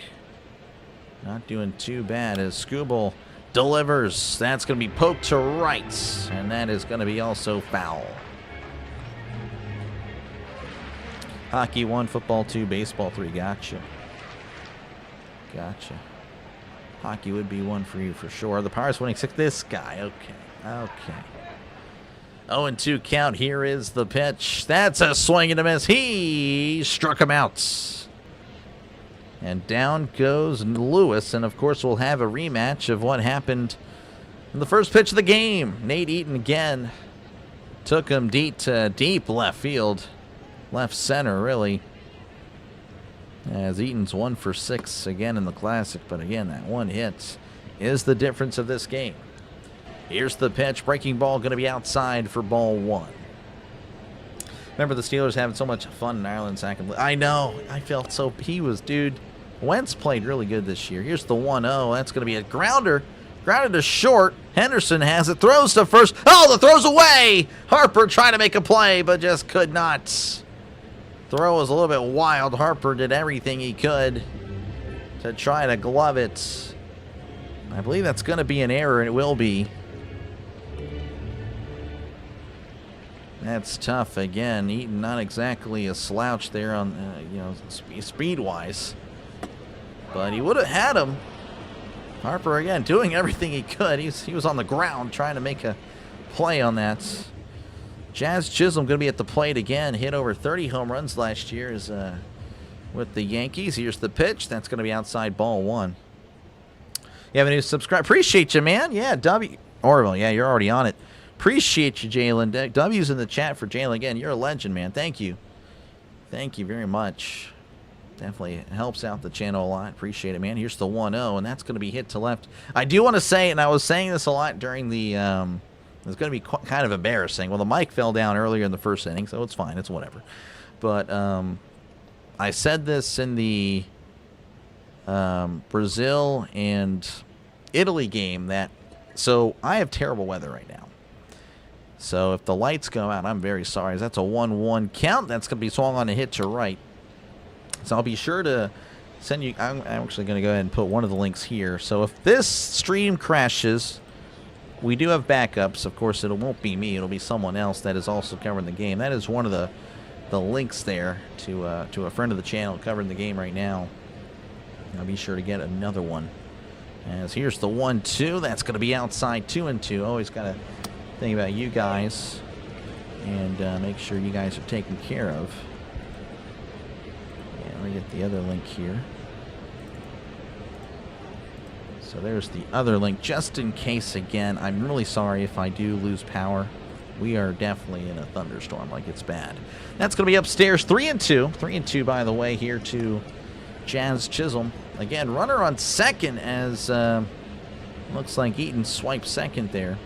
Not doing too bad as Scooble delivers. That's going to be poked to right, and that is going to be also foul. Hockey 1, football 2, baseball 3. Gotcha. Hockey would be 1 for you for sure. The Pirates winning 6. This guy. Okay. 0-2 count. Here is the pitch. That's a swing and a miss. He struck him out. And down goes Lewis. And, of course, we'll have a rematch of what happened in the first pitch of the game. Nate Eaton again took him deep to deep left field. Left center, really. As Eaton's 1 for 6 again in the Classic. But, again, that one hit is the difference of this game. Here's the pitch. Breaking ball going to be outside for ball 1. Remember the Steelers having so much fun in Ireland second. I know. I felt so. Dude. Wentz played really good this year. Here's the 1-0. That's going to be a grounder. Grounded to short. Henderson has it. Throws to first. Oh, the throw's away. Harper trying to make a play, but just could not. Throw was a little bit wild. Harper did everything he could to try to glove it. I believe that's going to be an error, and it will be. That's tough. Again, Eaton not exactly a slouch there on, speed-wise. But he would have had him. Harper, again, doing everything he could. He was on the ground trying to make a play on that. Jazz Chisholm going to be at the plate again. Hit over 30 home runs last year with the Yankees. Here's the pitch. That's going to be outside ball 1. You have a new subscribe. Appreciate you, man. Yeah, Orville, yeah, you're already on it. Appreciate you, Jalen. W's in the chat for Jalen. Again, you're a legend, man. Thank you. Thank you very much. Definitely helps out the channel a lot. Appreciate it, man. Here's the 1-0, and that's going to be hit to left. I do want to say, and I was saying this a lot during the it's going to be kind of embarrassing. Well, the mic fell down earlier in the first inning, so it's fine. It's whatever. But I said this in the Brazil and Italy game so I have terrible weather right now. So if the lights go out, I'm very sorry. That's a 1-1 count. That's going to be swung on a hit to right. So I'll be sure to send you. I'm actually going to go ahead and put one of the links here. So if this stream crashes, we do have backups. Of course, it won't be me. It'll be someone else that is also covering the game. That is one of the links there to a friend of the channel covering the game right now. I'll be sure to get another one. As here's the 1-2. That's going to be outside 2-2. Always got to think about you guys and make sure you guys are taken care of. Yeah, let me get the other link here. So there's the other link, just in case. Again, I'm really sorry if I do lose power. We are definitely in a thunderstorm, like it's bad. That's going to be upstairs, 3-2. 3-2, by the way, here to Jazz Chisholm. Again, runner on second as looks like Eaton swiped second there.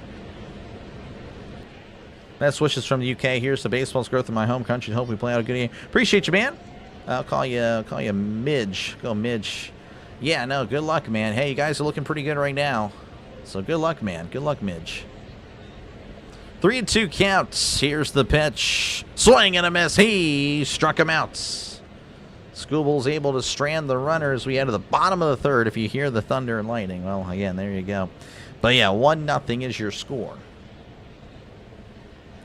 Best wishes from the UK. Here's the baseball's growth in my home country. Hope we play out a good game. Appreciate you, man. I'll call you Midge. Go Midge. Yeah, no, good luck, man. Hey, you guys are looking pretty good right now. So good luck, man. Good luck, Midge. 3-2 counts. Here's the pitch. Swing and a miss. He struck him out. Schoolball's able to strand the runner as we head to the bottom of the third. If you hear the thunder and lightning, well, again, there you go. But yeah, 1-0 is your score.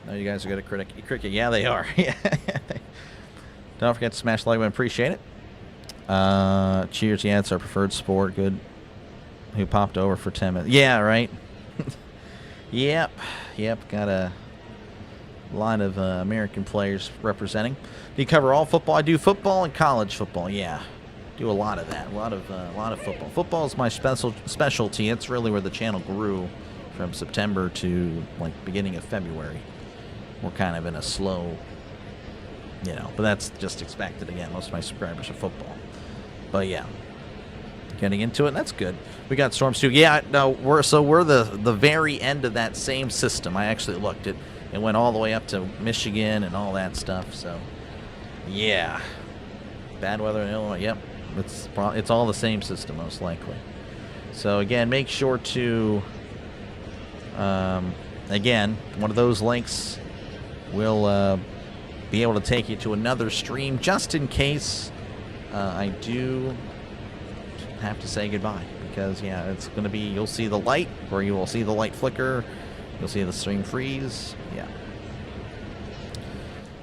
No, you guys are good at cricket. Yeah, they are. Don't forget to smash the like button. Appreciate it. Cheers. Yeah, it's our preferred sport. Good. Who popped over for 10 minutes? Yeah, right. Yep. Got a line of American players representing. Do you cover all football? I do football and college football. Yeah, do a lot of that. A lot of football. Football is my specialty. It's really where the channel grew from September to like beginning of February. We're kind of in a slow, but that's just expected. Again, most of my subscribers are football. But yeah, getting into it, that's good. We got Storms too. Yeah, no, we're the very end of that same system. I actually looked at it, went all the way up to Michigan and all that stuff. So yeah, bad weather in Illinois. Yep, it's all the same system most likely. So again, make sure to again, one of those links will be able to take you to another stream just in case I do have to say goodbye, because yeah, it's going to be, you'll see the light, or you will see the light flicker, you'll see the stream freeze. Yeah,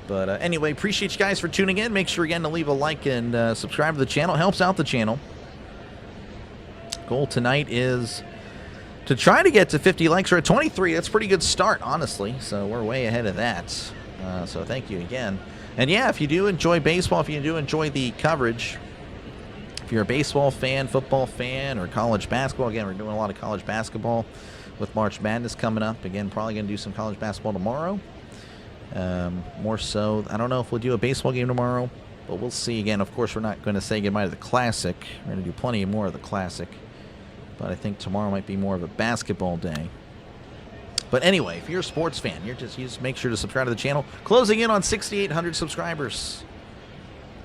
but anyway, appreciate you guys for tuning in. Make sure again to leave a like and subscribe to the channel. Helps out the channel. Goal tonight is to try to get to 50 likes. We're at 23. That's a pretty good start, honestly, so we're way ahead of that. So thank you again. And yeah, if you do enjoy baseball, if you do enjoy the coverage, if you're a baseball fan, football fan, or college basketball, again, we're doing a lot of college basketball with March Madness coming up. Again, probably going to do some college basketball tomorrow. More so, I don't know if we'll do a baseball game tomorrow, but we'll see. Again, of course, we're not going to say goodbye to the Classic. We're going to do plenty more of the Classic. But I think tomorrow might be more of a basketball day. But anyway, if you're a sports fan, you just make sure to subscribe to the channel. Closing in on 6,800 subscribers.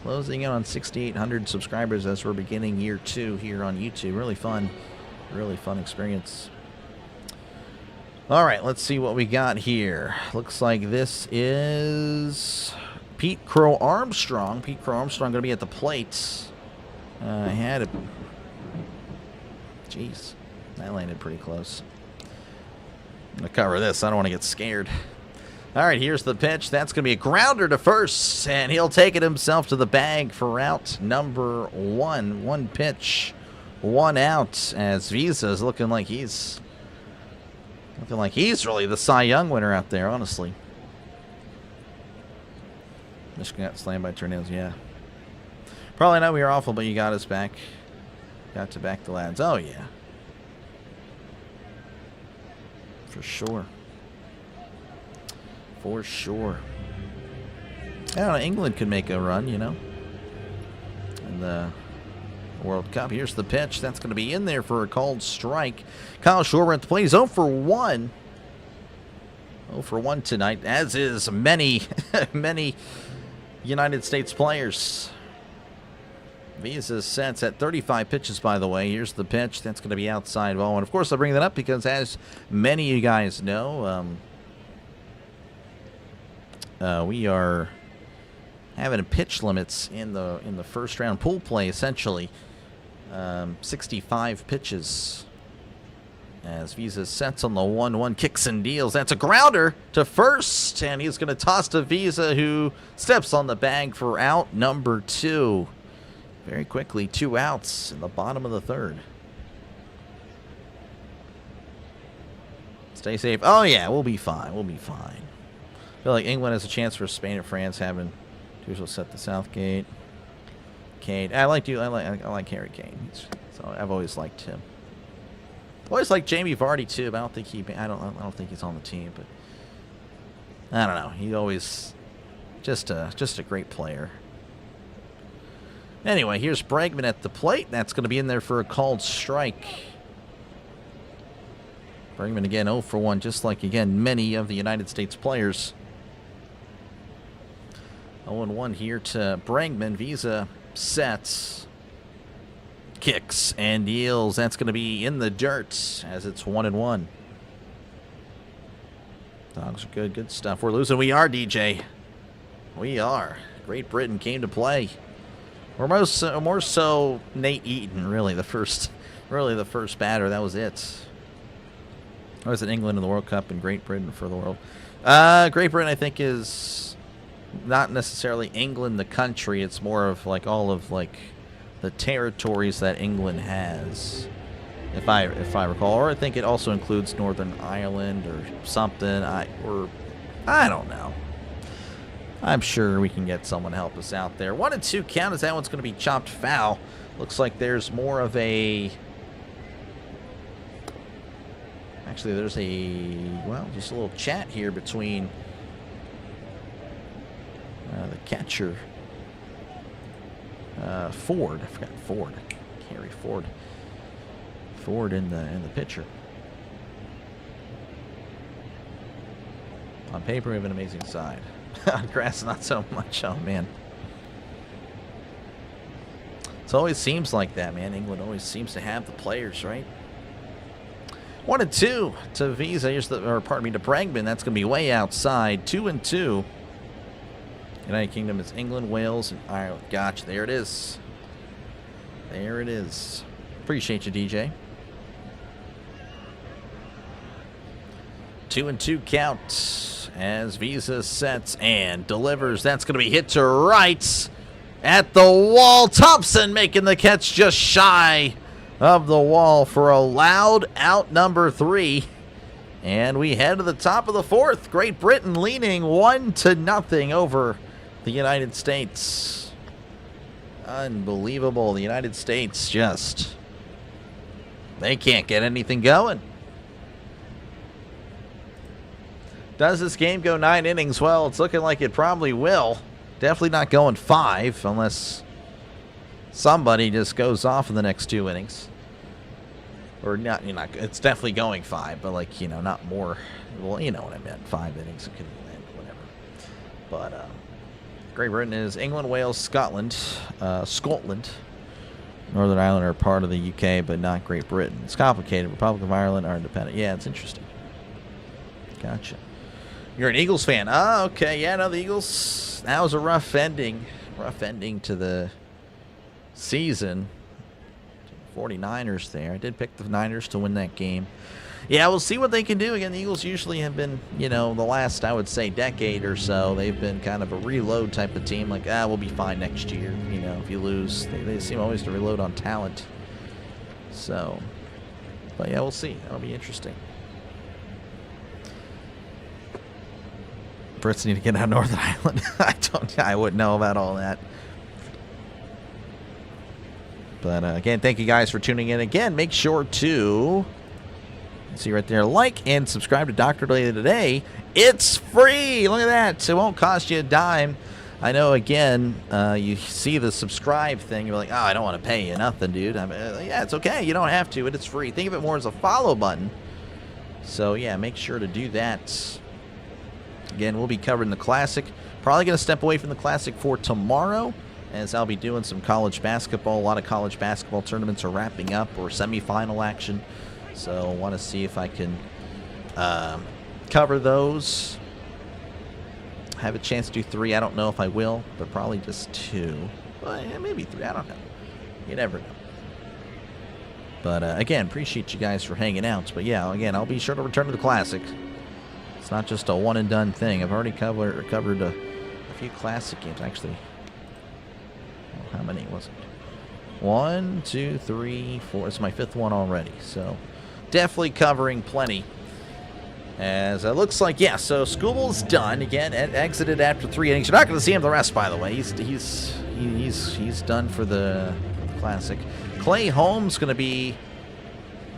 Closing in on 6,800 subscribers as we're beginning year 2 here on YouTube. Really fun experience. All right, let's see what we got here. Looks like this is Pete Crow Armstrong. Pete Crow Armstrong going to be at the plate. I had it. Jeez, that landed pretty close. I'm going to cover this. I don't want to get scared. All right, here's the pitch. That's going to be a grounder to first, and he'll take it himself to the bag for out number 1. 1 pitch, 1 out, as Visa is looking like he's really the Cy Young winner out there, honestly. Michigan got slammed by tornadoes, yeah. Probably not we were awful, but you got us back. Got to back the lads. Oh, yeah. For sure. For sure. I don't know, England could make a run, in the World Cup. Here's the pitch. That's going to be in there for a called strike. Kyle Schwarber at the plate. He's 0 for 1. 0 for 1 tonight, as is many, many United States players. Visa sets at 35 pitches, by the way. Here's the pitch. That's going to be outside ball. And, of course, I bring that up because, as many of you guys know, we are having pitch limits in the first round pool play, essentially. 65 pitches. As Visa sets on the 1-1, kicks and deals. That's a grounder to first, and he's going to toss to Visa, who steps on the bag for out number 2. Very quickly, 2 outs in the bottom of the third. Stay safe. Oh, yeah, we'll be fine. We'll be fine. I feel like England has a chance for Spain and France having to set the Southgate. Kane. I like Harry Kane. So I've always liked him. Always like Jamie Vardy too, but I don't think he's on the team. But I don't know. He always just a great player. Anyway, here's Bregman at the plate. That's going to be in there for a called strike. Bregman again 0 for 1, just like again many of the United States players. 0-1 here to Bregman. Visa sets. Kicks and deals. That's going to be in the dirt as it's 1-1. Dogs are good. Good stuff. We're losing. We are, DJ. We are. Great Britain came to play. We're more so Nate Eaton, really, the first batter. That was it. I was in England in the World Cup and Great Britain for the world. Great Britain, I think, is not necessarily England, the country. It's more of like all of like the territories that England has, if I recall, or I think it also includes Northern Ireland or something. I don't know. I'm sure we can get someone to help us out there. 1-2 count as that one's going to be chopped foul. Looks like there's more of a. Actually, there's just a little chat here between the catcher. Ford. I forgot Ford. Carey Ford. Ford in the pitcher. On paper, we have an amazing side. On grass, not so much. Oh, man. It always seems like that, man. England always seems to have the players, right? 1-2 to Visa. To Bregman. That's going to be way outside. 2-2. United Kingdom is England, Wales, and Ireland. Gotcha. There it is. There it is. Appreciate you, DJ. 2-2 count as Visa sets and delivers. That's going to be hit to right at the wall. Thompson making the catch just shy of the wall for a loud out number 3. And we head to the top of the 4th. Great Britain leaning 1-0 over the United States. Unbelievable. The United States they can't get anything going. Does this game go 9 innings? Well, it's looking like it probably will. Definitely not going 5 unless somebody just goes off in the next 2 innings. Or not, it's definitely going 5, but not more. Well, you know what I meant. 5 innings, it could end, whatever. But, Great Britain is England, Wales, Scotland. Northern Ireland are part of the UK, but not Great Britain. It's complicated. Republic of Ireland are independent. Yeah, it's interesting. Gotcha. You're an Eagles fan. Oh, okay. Yeah, no, the Eagles. That was a rough ending. Rough ending to the season. 49ers there. I did pick the Niners to win that game. Yeah, we'll see what they can do. Again, the Eagles usually have been, the last, I would say, decade or so, they've been kind of a reload type of team. Like, we'll be fine next year. If you lose, they seem always to reload on talent. So, but yeah, we'll see. That'll be interesting. Brits need to get out of Northern Ireland. I wouldn't know about all that. But again, thank you guys for tuning in. Again, make sure to see right there, like and subscribe to Dr. Daily Today. It's free. Look at that. It won't cost you a dime. I know, again, you see the subscribe thing. You're like, I don't want to pay you nothing, dude. Yeah, it's okay. You don't have to, but it's free. Think of it more as a follow button. So, yeah, make sure to do that. Again, we'll be covering the Classic. Probably going to step away from the Classic for tomorrow. as I'll be doing some college basketball. A lot of college basketball tournaments are wrapping up or semifinal action. So I want to see if I can cover those. Have a chance to do 3. I don't know if I will, but probably just 2. Well, yeah, maybe 3. I don't know. You never know. But again, appreciate you guys for hanging out. But yeah, again, I'll be sure to return to the Classic. It's not just a one and done thing. I've already covered a few Classic games. Actually, well, how many was it? 1, 2, 3, 4. It's my 5th one already. So definitely covering plenty. As it looks like, yeah, so School's done again and exited after 3 innings. You're not going to see him the rest, by the way. He's done for the Classic. Clay Holmes going to be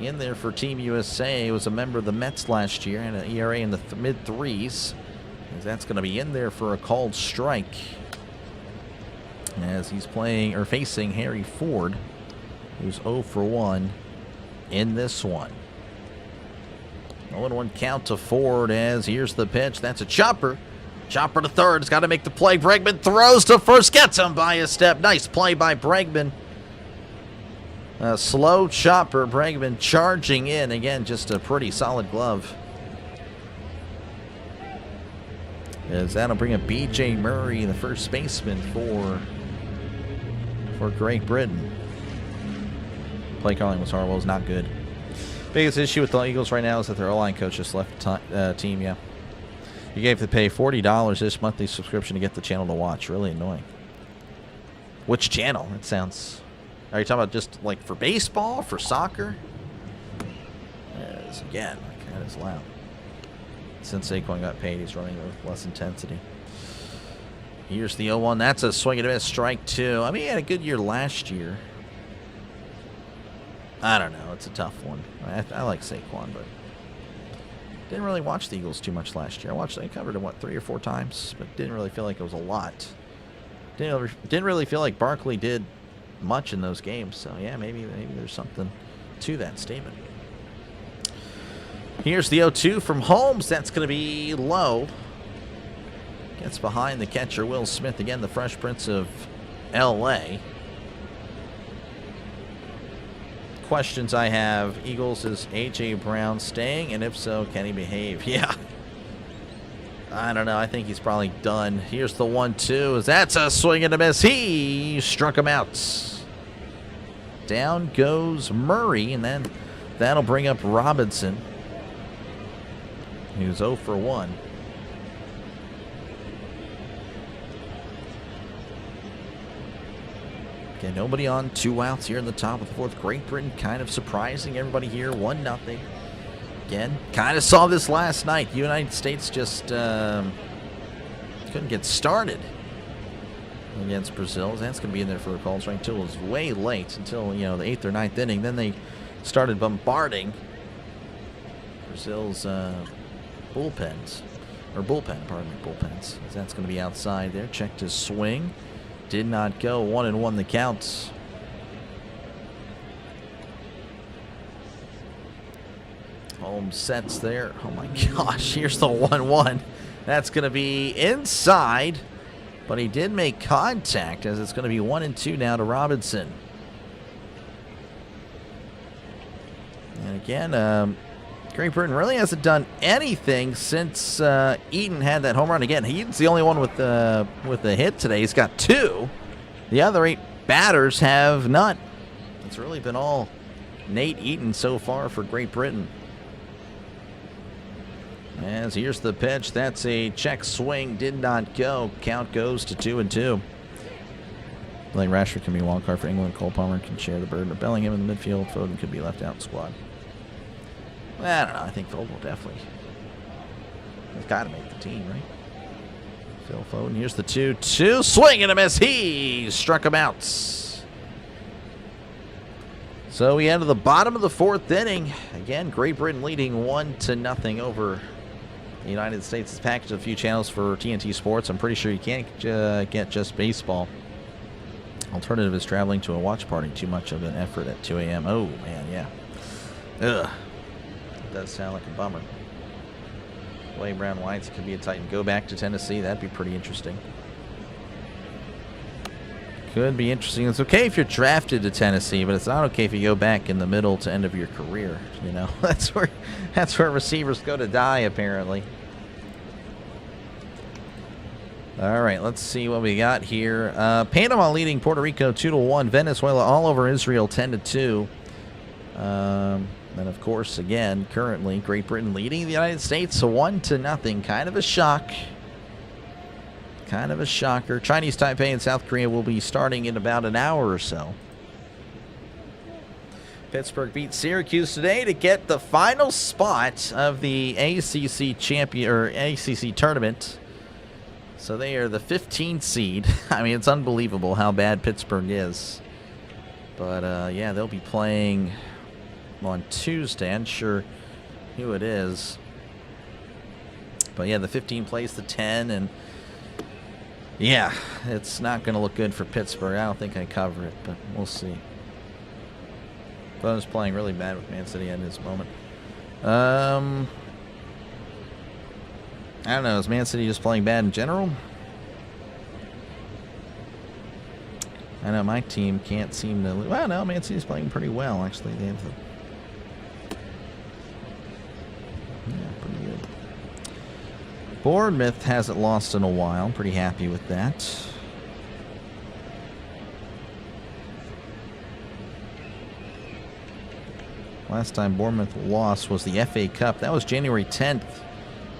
in there for Team USA. He was a member of the Mets last year and an ERA in the mid 3s. That's going to be in there for a called strike as he's playing or facing Harry Ford, who's 0 for 1 in this one. 0-1 count to Ford as here's the pitch. That's a chopper. Chopper to third. Has got to make the play. Bregman throws to first. Gets him by a step. Nice play by Bregman. A slow chopper. Bregman charging in. Again, just a pretty solid glove. As that'll bring up B.J. Murray, the first baseman for Great Britain. Play calling was horrible. It was not good. Biggest issue with the Eagles right now is that their O-line coach just left the team, yeah. You gave to pay $40 this monthly subscription to get the channel to watch. Really annoying. Which channel? It sounds... Are you talking about just like for baseball, for soccer? Yes, again, like that is loud. Since Saquon got paid, he's running with less intensity. Here's the 0-1. That's a swing and a miss, strike 2. I mean, he had a good year last year. I don't know. It's a tough one. I like Saquon, but didn't really watch the Eagles too much last year. I covered them, 3 or 4 times, but didn't really feel like it was a lot. Didn't really feel like Barkley did much in those games. So, yeah, maybe there's something to that statement. Here's the 0-2 from Holmes. That's going to be low. Gets behind the catcher, Will Smith. Again, the Fresh Prince of L.A., questions I have. Eagles, is A.J. Brown staying? And if so, can he behave? Yeah. I don't know. I think he's probably done. Here's the 1-2. That's a swing and a miss. He struck him out. Down goes Murray, and then that'll bring up Robinson, who's 0 for 1. Okay, nobody on, 2 outs here in the top of the 4th. Great Britain kind of surprising everybody here, 1-0. Again, kind of saw this last night. United States just couldn't get started against Brazil. That's going to be in there for a call strike until it was way late, until, the 8th or 9th inning. Then they started bombarding Brazil's bullpens. That's going to be outside there. Checked his swing. Did not go. 1-1 the counts. Holmes sets there. Oh my gosh. Here's the 1-1. That's going to be inside. But he did make contact, as it's going to be 1-2 now to Robinson. And again, Great Britain really hasn't done anything since Eaton had that home run. Again, Eaton's the only one with the hit today. He's got 2. The other 8 batters have none. It's really been all Nate Eaton so far for Great Britain. As here's the pitch. That's a check swing. Did not go. Count goes to 2-2. Like Rashford can be wild card for England. Cole Palmer can share the burden of Bellingham in the midfield. Foden could be left out in the squad. I don't know. I think Foden will definitely. He's got to make the team, right? Phil Foden. Here's the 2-2. Swing and a miss. He struck him out. So we enter the bottom of the 4th inning. Again, Great Britain leading 1-0 over the United States. It's packaged a few channels for TNT Sports. I'm pretty sure you can't get just baseball. Alternative is traveling to a watch party. Too much of an effort at 2 a.m. Oh, man, yeah. Ugh. That does sound like a bummer. Way Brown Whites could be a Titan. Go back to Tennessee. That'd be pretty interesting. Could be interesting. It's okay if you're drafted to Tennessee, but it's not okay if you go back in the middle to end of your career. You know, that's where receivers go to die, apparently. All right, let's see what we got here. Panama leading Puerto Rico 2-1. Venezuela all over Israel 10-2. And of course, again, currently Great Britain leading the United States 1-0. Kind of a shock. Kind of a shocker. Chinese Taipei and South Korea will be starting in about an hour or so. Pittsburgh beat Syracuse today to get the final spot of the ACC champion or ACC tournament. So they are the 15th seed. I mean, it's unbelievable how bad Pittsburgh is. But yeah, they'll be playing on Tuesday. I'm sure who it is. But yeah, the 15 plays the 10, and yeah, it's not going to look good for Pittsburgh. I don't think I cover it, but we'll see. Bo's playing really bad with Man City at this moment. I don't know. Is Man City just playing bad in general? I know my team can't seem to... Well, no, Man City's playing pretty well, actually. They have the... Yeah, pretty good. Bournemouth hasn't lost in a while. I'm pretty happy with that. Last time Bournemouth lost was the FA Cup. That was January 10th.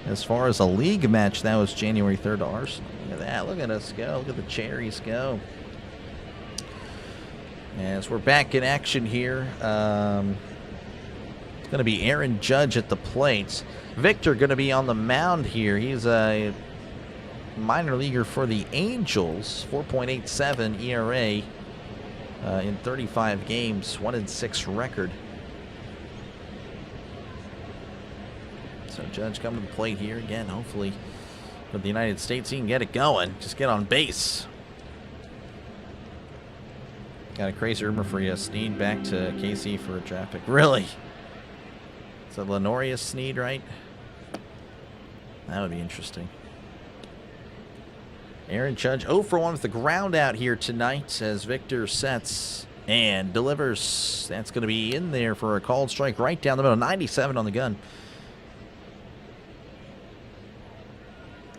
As far as a league match, that was January 3rd to Arsenal. Look at that. Look at us go. Look at the Cherries go. As we're back in action here, it's going to be Aaron Judge at the plate. Victor going to be on the mound here. He's a minor leaguer for the Angels. 4.87 ERA in 35 games. 1-6 record. So Judge coming to the plate here again. Hopefully for the United States, he can get it going. Just get on base. Got a crazy rumor for you. Snead back to KC for a draft pick. Really? Is it Lenorius Snead, right? That would be interesting. Aaron Judge 0 for 1 with the ground out here tonight as Victor sets and delivers. That's going to be in there for a called strike right down the middle. 97 on the gun.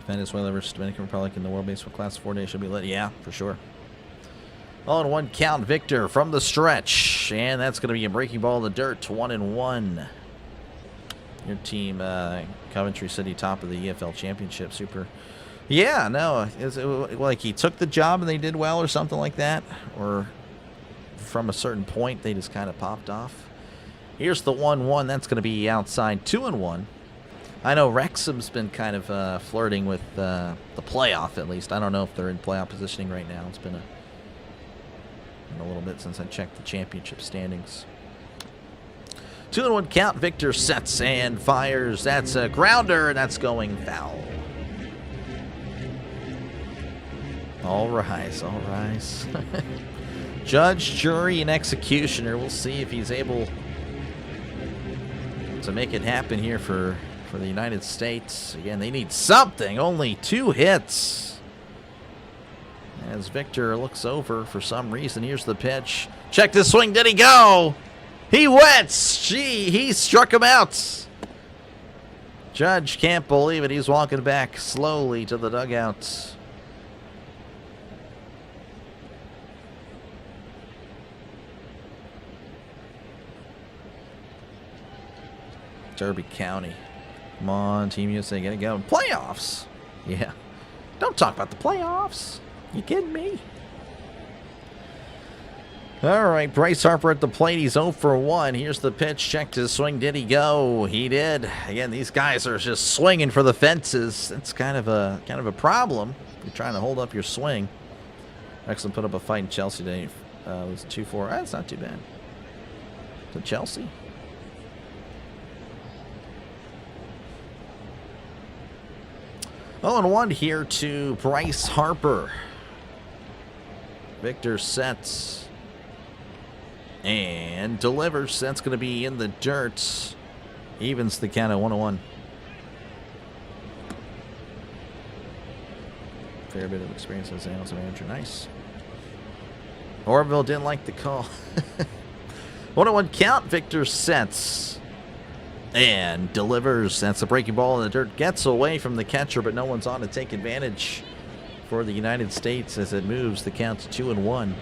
Venezuela versus Dominican Republic in the World Baseball Class 4 days should be lit. Yeah, for sure. 0-1 count, Victor from the stretch. And that's going to be a breaking ball in the dirt. 1-1. Your team, Coventry City, top of the EFL Championship. Super. Yeah, no. Is it like he took the job and they did well or something like that? Or from a certain point, they just kind of popped off? Here's the 1-1. That's going to be outside. 2-1. I know Wrexham's been kind of flirting with the playoff, at least. I don't know if they're in playoff positioning right now. It's been a little bit since I checked the championship standings. 2-1 count. Victor sets and fires. That's a grounder, and that's going foul. All rise, all rise. Judge, jury, and executioner. We'll see if he's able to make it happen here for the United States. Again, they need something. Only 2 hits. As Victor looks over for some reason. Here's the pitch. Check the swing. Did he go? He went. Gee, he struck him out. Judge can't believe it. He's walking back slowly to the dugout. Derby County. Come on, Team USA, get it going. Playoffs! Yeah. Don't talk about the playoffs. You kidding me? All right, Bryce Harper at the plate. He's 0 for 1. Here's the pitch. Checked his swing. Did he go? He did. Again, these guys are just swinging for the fences. That's kind of a problem. You're trying to hold up your swing. Excellent put up a fight in Chelsea today. It was 2-4. That's not too bad. To Chelsea? Oh, and 1 here to Bryce Harper. Victor sets and delivers. That's going to be in the dirt. Evens the count at 1-1. Fair bit of experience as an analyst manager. Nice. Orville didn't like the call. 1-1 count. Victor sets and delivers. That's a breaking ball in the dirt. Gets away from the catcher, but no one's on to take advantage for the United States as it moves the count to 2-1.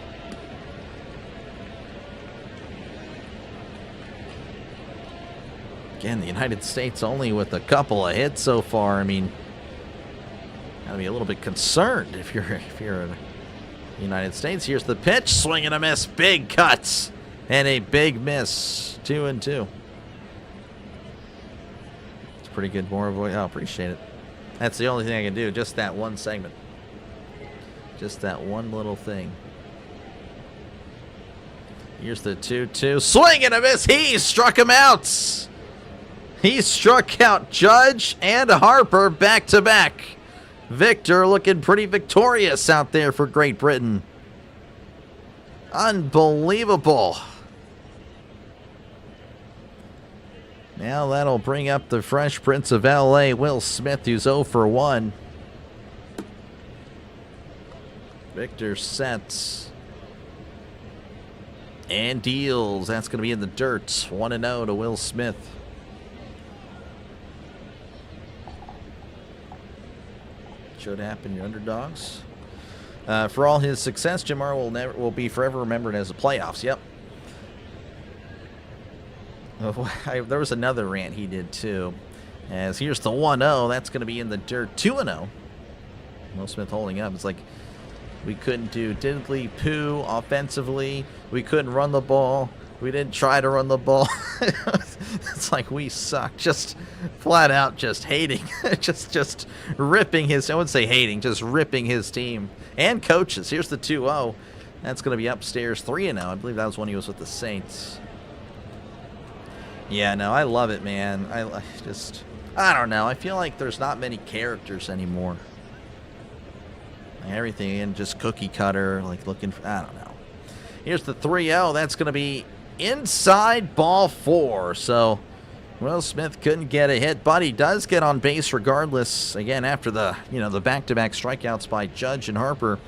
Again, the United States only with a couple of hits so far. I mean, gotta be a little bit concerned if you're in the United States. Here's the pitch, swing and a miss, big cuts, and a big miss. 2-2. It's pretty good, more voice. Oh, appreciate it. That's the only thing I can do. Just that one segment. Just that one little thing. Here's the 2-2, swing and a miss. He struck him out. He struck out Judge and Harper back to back. Victor looking pretty victorious out there for Great Britain. Unbelievable. Now that'll bring up the Fresh Prince of LA, Will Smith, who's 0 for 1. Victor sets and deals. That's going to be in the dirt. 1-0 to Will Smith. Should happen, your underdogs. For all his success, Jamar will be forever remembered as the playoffs. Yep. There was another rant he did too. As here's the 1-0. That's going to be in the dirt. 2-0. Will Smith holding up. It's like we couldn't do diddly poo offensively. We couldn't run the ball. We didn't try to run the ball. It's like we suck. Just flat out just hating. just ripping his, I wouldn't say hating, just ripping his team and coaches. Here's the 2-0. That's going to be upstairs. 3-0. I believe that was when he was with the Saints. Yeah, no, I love it, man. I don't know. I feel like there's not many characters anymore. Everything in just cookie cutter, like looking for, I don't know. Here's the 3-0. That's going to be inside, ball 4. So Will Smith couldn't get a hit, but he does get on base regardless. Again, after the back-to-back strikeouts by Judge and Harper.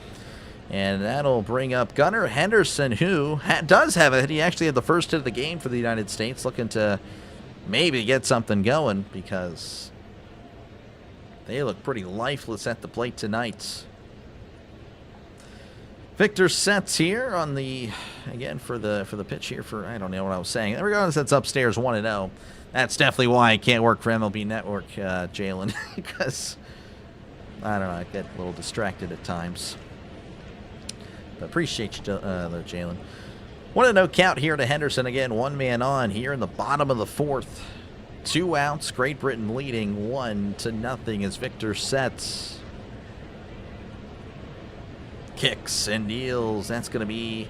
And that'll bring up Gunnar Henderson, who does have a hit. He actually had the first hit of the game for the United States, looking to maybe get something going because they look pretty lifeless at the plate tonight. Victor sets here on the, again, for the pitch here for, I don't know what I was saying. Regardless, that's upstairs 1-0. That's definitely why I can't work for MLB Network, Jalen, because, I don't know, I get a little distracted at times. But appreciate you, though, Jalen. 1-0 count here to Henderson. Again, one man on here in the bottom of the 4th. 2 outs. Great Britain leading 1-0 as Victor sets. Kicks and deals. That's going to be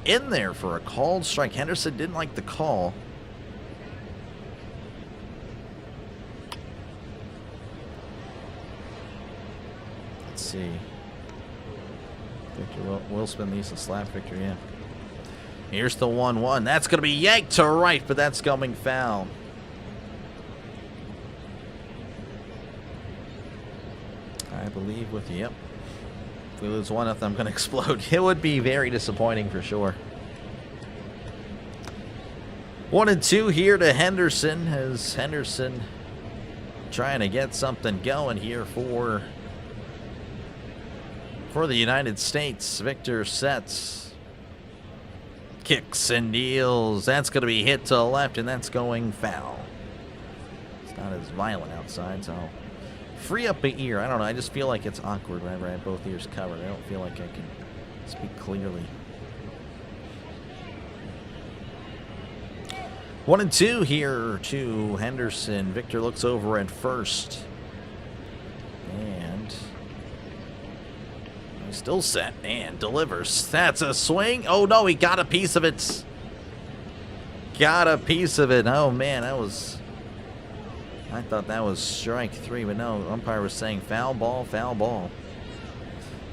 in there for a called strike. Henderson didn't like the call. Let's see. Victor Will Smith needs to slap Victor, yeah. Here's the 1-1. That's going to be yanked to right, but that's going foul. I believe with you, yep. If we lose 1-0, I'm going to explode. It would be very disappointing for sure. 1-2 here to Henderson, as Henderson trying to get something going here for the United States. Victor sets, kicks and deals. That's going to be hit to the left, and that's going foul. It's not as violent outside, so I'll free up an ear. I don't know. I just feel like it's awkward whenever I have both ears covered. I don't feel like I can speak clearly. 1-2 here to Henderson. Victor looks over at first. And he's still set and delivers. That's a swing. Oh, no, he got a piece of it. Got a piece of it. Oh, man, that was... I thought that was strike 3, but no, umpire was saying foul ball, foul ball.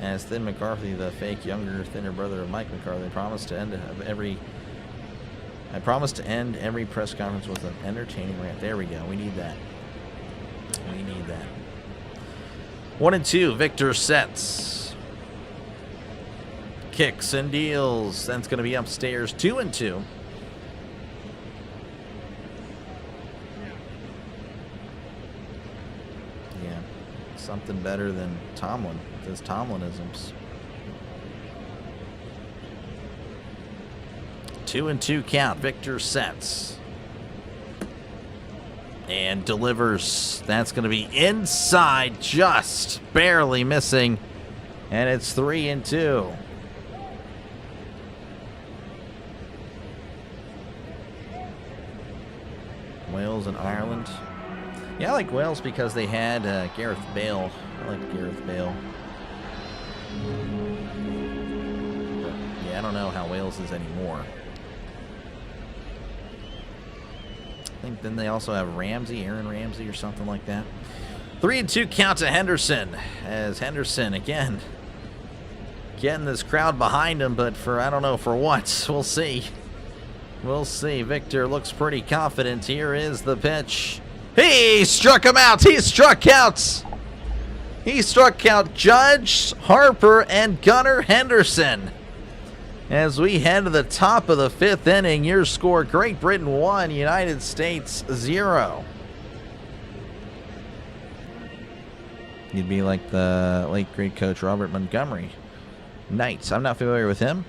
As Thin McCarthy, the fake younger, thinner brother of Mike McCarthy, promised to end every press conference with an entertaining rant. There we go. We need that. We need that. 1-2. Victor sets. kicks and deals. That's going to be upstairs 2-2. Yeah, something better than Tomlin with his Tomlinisms. 2-2 count. Victor sets and delivers. That's going to be inside, just barely missing, and it's 3-2. Wales and Ireland. Yeah, I like Wales because they had Gareth Bale. I like Gareth Bale. But, yeah, I don't know how Wales is anymore. I think then they also have Ramsey, Aaron Ramsey or something like that. 3-2 count to Henderson, as Henderson again getting this crowd behind him, but for I don't know for what. We'll see. We'll see. Victor looks pretty confident. Here is the pitch. He struck him out. He struck out. He struck out Judge, Harper, and Gunnar Henderson. As we head to the top of the 5th inning, your score: Great Britain 1, United States 0. You'd be like the late great coach Robert Montgomery. Knights. I'm not familiar with him.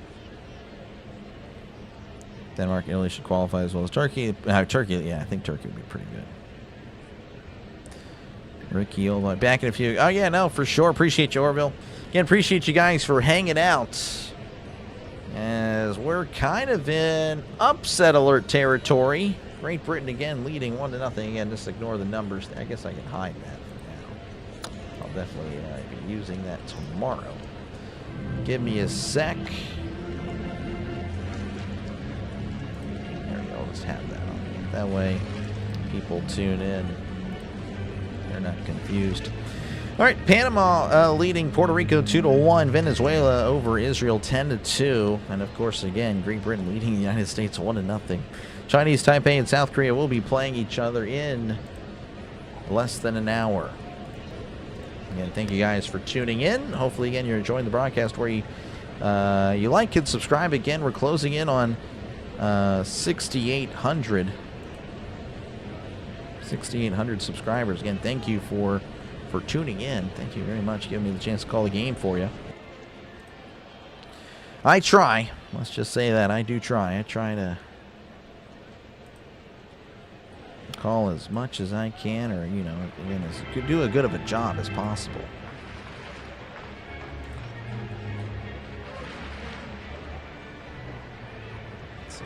Denmark and Italy should qualify as well as Turkey. Turkey, yeah, I think Turkey would be pretty good. Ricky Olva back in a few. Oh, yeah, no, for sure. Appreciate you, Orville. Again, appreciate you guys for hanging out, as we're kind of in upset alert territory. Great Britain again leading 1-0. Again, just ignore the numbers. I guess I can hide that for now. I'll definitely be using that tomorrow. Give me a sec. There we go. I'll just have that on. That way people tune in. They're not confused. All right, Panama leading Puerto Rico 2-1. Venezuela over Israel 10-2. And of course, again, Great Britain leading the United States 1-0. Chinese Taipei and South Korea will be playing each other in less than an hour. Again, thank you guys for tuning in. Hopefully, again, you're enjoying the broadcast where you like and subscribe. Again, we're closing in on 6,800 subscribers. Again, thank you for tuning in. Thank you very much. Giving me the chance to call the game for you. I try. Let's just say that. I do try. I try to call as much as I can, or, you know, again, do as good of a job as possible. Let's see.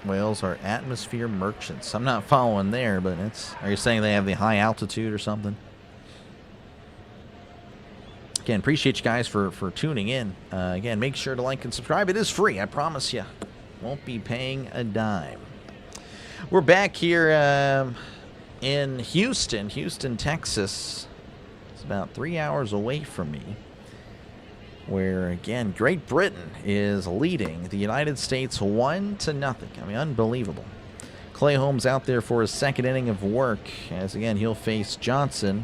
Whales are atmosphere merchants. I'm not following there, but it's. Are you saying they have the high altitude or something? Again, appreciate you guys for tuning in. Again, make sure to like and subscribe. It is free, I promise you. Won't be paying a dime. We're back here in Houston, Texas. It's about 3 hours away from me, where, again, Great Britain is leading the United States 1-0. I mean, unbelievable. Clay Holmes out there for his second inning of work, as, again, he'll face Johnson,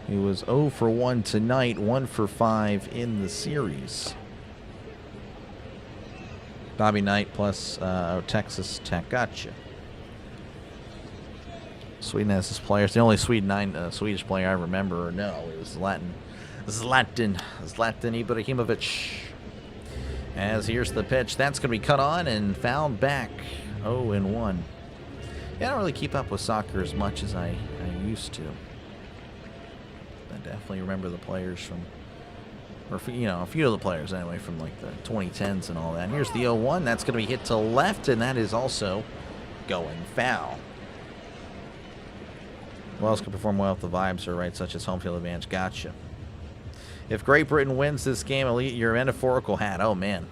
who was 0 for 1 tonight, 1 for 5 in the series. Bobby Knight plus Texas Tech. Gotcha. Sweden has his players. The only Swedish player I remember or know is Zlatan Ibrahimovic. As here's the pitch. That's going to be cut on and fouled back. 0-1. Yeah, I don't really keep up with soccer as much as I used to. I definitely remember the players from, or, you know, a few of the players anyway, from like the 2010s and all that. And here's the 0-1. That's going to be hit to left, and that is also going foul. Wales can perform well if the vibes are right, such as home field advantage. Gotcha. If Great Britain wins this game, elite your metaphorical hat. Oh, man.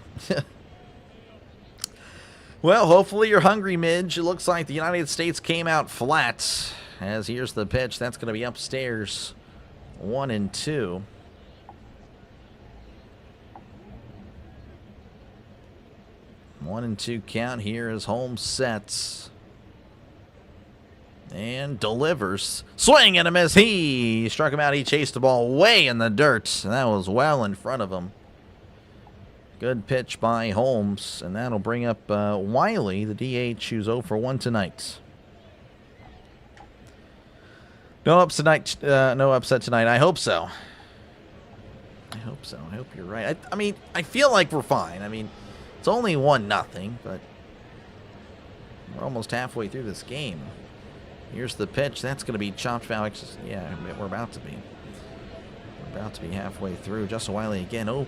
Well, hopefully you're hungry, Midge. It looks like the United States came out flat. As here's the pitch. That's going to be upstairs. 1-2. One and two count here as Holmes sets. And delivers. Swing and a miss. He struck him out. He chased the ball way in the dirt. And that was well in front of him. Good pitch by Holmes. And that'll bring up Wiley, the DH, who's 0 for 1 tonight. No upset tonight. I hope so. I hope so. I hope you're right. I mean, I feel like we're fine. I mean, it's only 1-0, but we're almost halfway through this game. Here's the pitch. That's going to be chopped foul. Yeah, we're about to be. We're about to be halfway through. Justin Wiley again. 0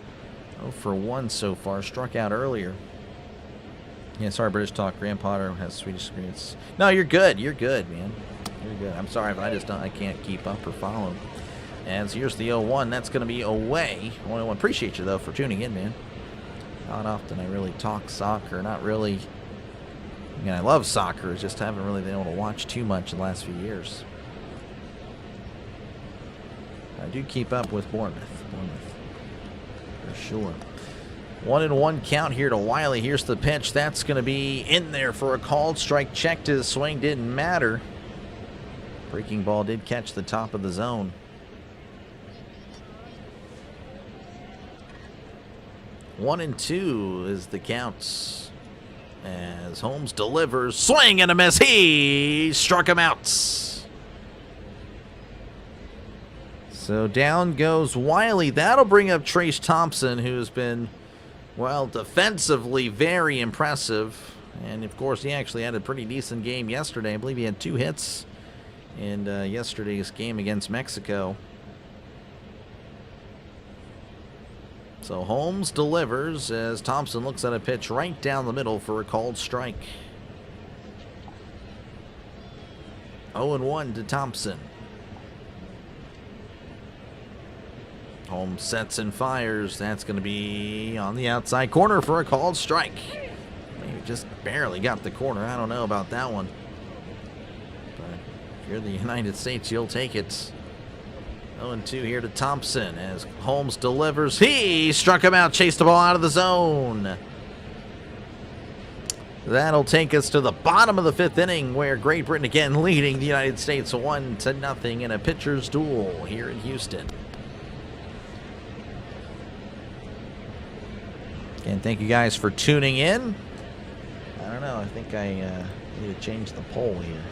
for 1 so far. Struck out earlier. Yeah, sorry, British talk. Graham Potter has Swedish experience. No, you're good. You're good, man. You're good. I'm sorry if I can't keep up or follow. And so here's the 0-1. That's going to be away. 1-1. Appreciate you, though, for tuning in, man. Not often I really talk soccer. Not really. I mean, I love soccer. Just haven't really been able to watch too much in the last few years. I do keep up with Bournemouth. For sure. 1-1 count here to Wiley. Here's the pitch. That's going to be in there for a called strike. Checked his swing. Didn't matter. Breaking ball did catch the top of the zone. 1-2 is the counts. As Holmes delivers. Swing and a miss. He struck him out. So down goes Wiley. That'll bring up Trace Thompson, who's been, well, defensively very impressive. And, of course, he actually had a pretty decent game yesterday. I believe he had 2 hits in yesterday's game against Mexico. So Holmes delivers as Thompson looks at a pitch right down the middle for a called strike. 0-1 to Thompson. Holmes sets and fires. That's going to be on the outside corner for a called strike. Maybe just barely got the corner. I don't know about that one. But if you're the United States, you'll take it. 0-2 here to Thompson as Holmes delivers. He struck him out, chased the ball out of the zone. That'll take us to the bottom of the 5th inning, where Great Britain again leading the United States 1-0 in a pitcher's duel here in Houston. Again, thank you guys for tuning in. I don't know. I think I need to change the poll here.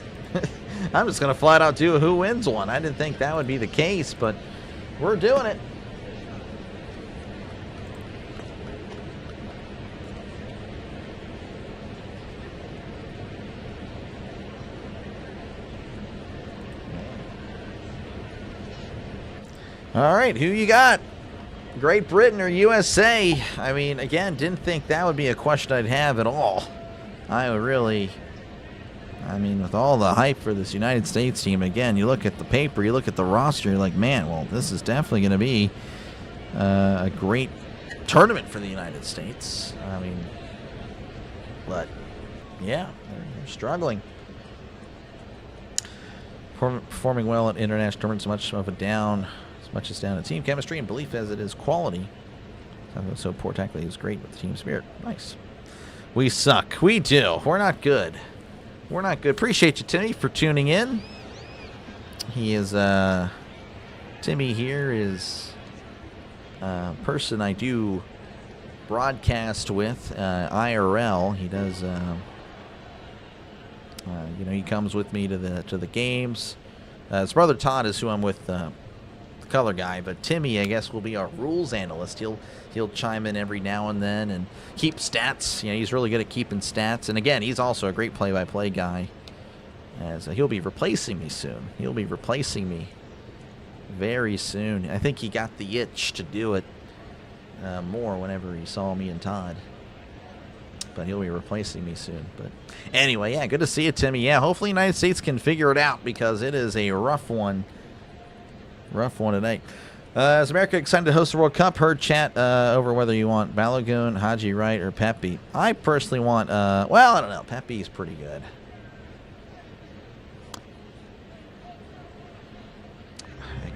I'm just going to flat out do a who wins one. I didn't think that would be the case, but we're doing it. All right, who you got? Great Britain or USA? I mean, again, didn't think that would be a question I'd have at all. I mean, with all the hype for this United States team, again, you look at the paper, you look at the roster, you're like, man, well, this is definitely going to be a great tournament for the United States. I mean, but, yeah, they're struggling. Performing well at international tournaments, much of a down, as much as down in team chemistry and belief as it is quality. So poor tactically is great with the team spirit. Nice. We suck. We do. We're not good. We're not good. Appreciate you, Timmy, for tuning in. He is, Timmy here is a person I do broadcast with, IRL. He does, you know, he comes with me to the games. His brother Todd is who I'm with, the color guy, but Timmy, I guess, will be our rules analyst. He'll chime in every now and then and keep stats. You know, he's really good at keeping stats. And again, he's also a great play-by-play guy. As he'll be replacing me soon. He'll be replacing me very soon. I think he got the itch to do it more whenever he saw me and Todd. But he'll be replacing me soon. But anyway, yeah, good to see you, Timmy. Yeah, hopefully the United States can figure it out because it is a rough one. Rough one tonight. Is America excited to host the World Cup? Heard chat over whether you want Balogun, Haji Wright, or Pepe. I personally want, well, I don't know. Pepe's pretty good.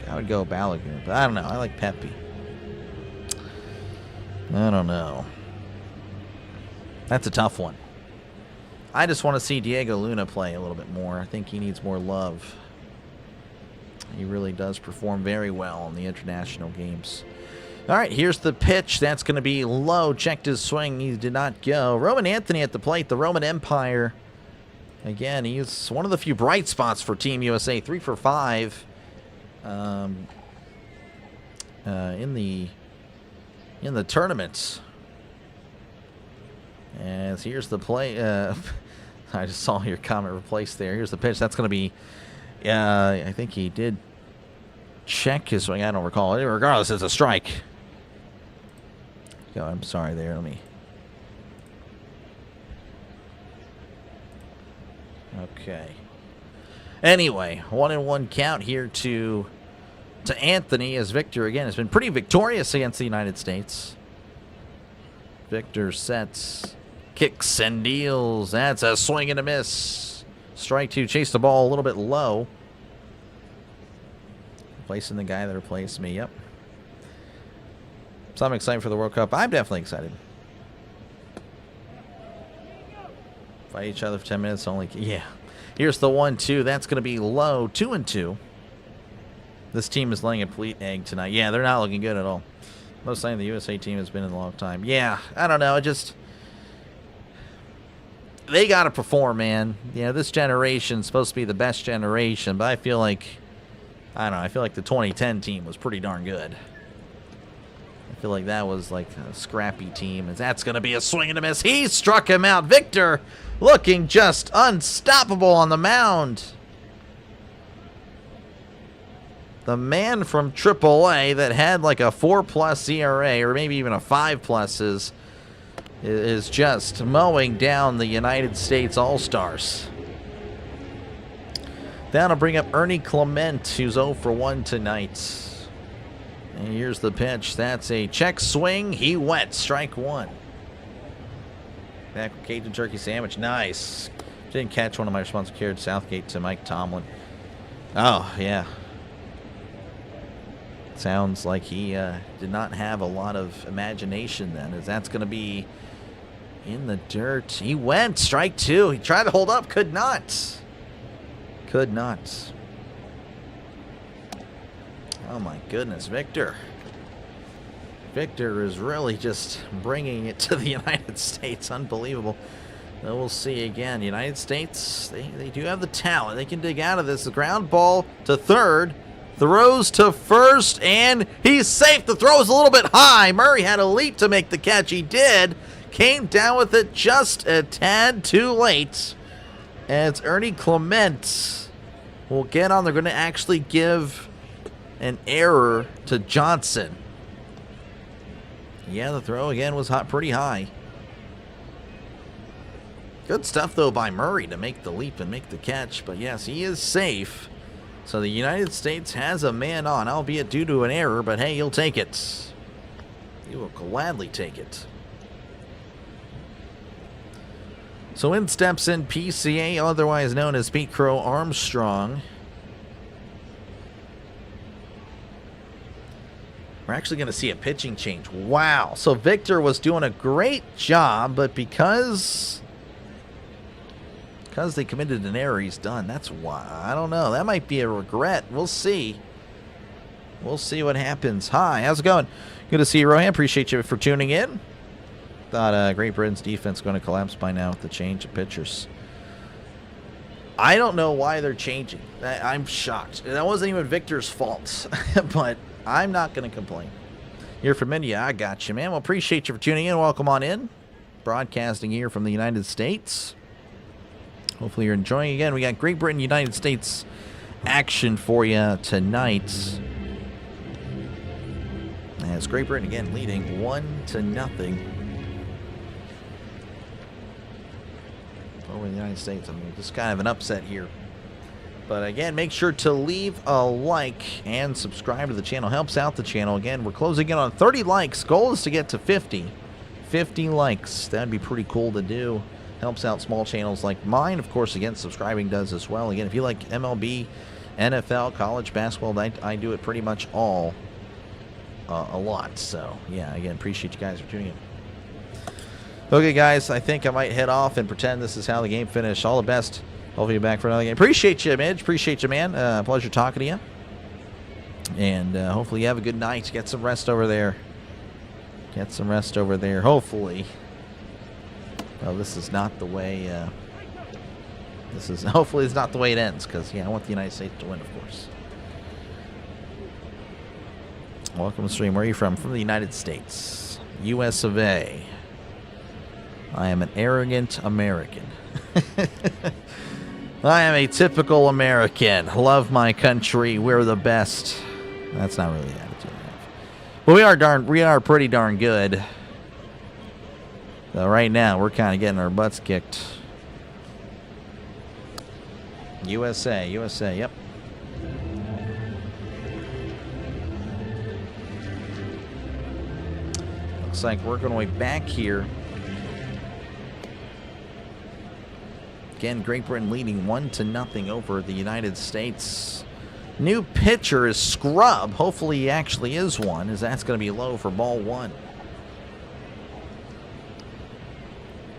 I would go Balogun, but I don't know. I like Pepe. I don't know. That's a tough one. I just want to see Diego Luna play a little bit more. I think he needs more love. He really does perform very well in the international games. All right, here's the pitch. That's going to be low. Checked his swing. He did not go. Roman Anthony at the plate. The Roman Empire. Again, he's one of the few bright spots for Team USA. 3 for 5 in the tournament. As here's the play. I just saw your comment replaced there. Here's the pitch. That's going to be. I think he did check his swing. I don't recall. Regardless, it's a strike. Go. I'm sorry there. Let me. Okay. Anyway, 1-1 count here to Anthony, as Victor again has been pretty victorious against the United States. Victor sets, kicks and deals. That's a swing and a miss. Strike 2. Chase the ball a little bit low. Replacing the guy that replaced me. Yep. So I'm excited for the World Cup. I'm definitely excited. Fight each other for 10 minutes only. Yeah. Here's the 1-2. That's going to be low. 2-2. This team is laying a complete egg tonight. Yeah, they're not looking good at all. Most saying the USA team has been in a long time. Yeah, I don't know. They got to perform, man. Yeah, this generation's supposed to be the best generation, but I feel like, I don't know, I feel like the 2010 team was pretty darn good. I feel like that was like a scrappy team. And that's going to be a swing and a miss. He struck him out. Victor looking just unstoppable on the mound. The man from AAA that had like a 4+ ERA or maybe even a 5+ is just mowing down the United States All-Stars. That'll bring up Ernie Clement, who's 0 for 1 tonight. And here's the pitch. That's a check swing. He went. Strike 1. Back with Cajun turkey sandwich. Nice. Didn't catch one of my responses. Carried Southgate to Mike Tomlin. Oh, yeah. Sounds like he did not have a lot of imagination then, as that's going to be in the dirt. He went. Strike 2. He tried to hold up. Could not. Could not. Oh my goodness, Victor. Victor is really just bringing it to the United States. Unbelievable. But we'll see again. United States, they do have the talent. They can dig out of this. The ground ball to third. Throws to first, and he's safe. The throw is a little bit high. Murray had a leap to make the catch. He did. Came down with it just a tad too late. And it's Ernie Clement will get on. They're going to actually give an error to Johnson. Yeah, the throw again was pretty high. Good stuff, though, by Murray to make the leap and make the catch. But yes, he is safe. So the United States has a man on, albeit due to an error, but hey, he'll take it. He will gladly take it. So in steps in PCA, otherwise known as Pete Crow Armstrong. We're actually going to see a pitching change. Wow. So Victor was doing a great job, but because they committed an error, he's done. That's why. I don't know. That might be a regret. We'll see. We'll see what happens. Hi, how's it going? Good to see you, Rohan. Appreciate you for tuning in. Thought Great Britain's defense going to collapse by now with the change of pitchers. I don't know why they're changing. I'm shocked. That wasn't even Victor's fault, but I'm not going to complain. You're from India. I got you, man. Well, appreciate you for tuning in. Welcome on in. Broadcasting here from the United States. Hopefully you're enjoying. Again, we got Great Britain, United States action for you tonight. As Great Britain again leading 1-0 over the United States. I mean, just kind of an upset here. But again, make sure to leave a like and subscribe to the channel. Helps out the channel. Again, we're closing in on 30 likes. Goal is to get to 50. 50 likes. That'd be pretty cool to do. Helps out small channels like mine. Of course, again, subscribing does as well. Again, if you like MLB, NFL, college basketball, I do it pretty much all a lot. So, yeah, again, appreciate you guys for tuning in. Okay, guys, I think I might head off and pretend this is how the game finished. All the best. Hopefully you're back for another game. Appreciate you, Midge. Appreciate you, man. Pleasure talking to you. And hopefully you have a good night. Get some rest over there. Get some rest over there. Hopefully. Well, this is not the way... hopefully it's not the way it ends. Because, yeah, I want the United States to win, of course. Welcome to the stream. Where are you from? From the United States. US of A. I am an arrogant American. I am a typical American. Love my country. We're the best. That's not really the attitude I have. But we are pretty darn good. So right now we're kind of getting our butts kicked. USA, yep. Looks like we're going way back here. Again, Great Britain leading 1-0 over the United States. New pitcher is Scrub. Hopefully he actually is one, as that's going to be low for ball one.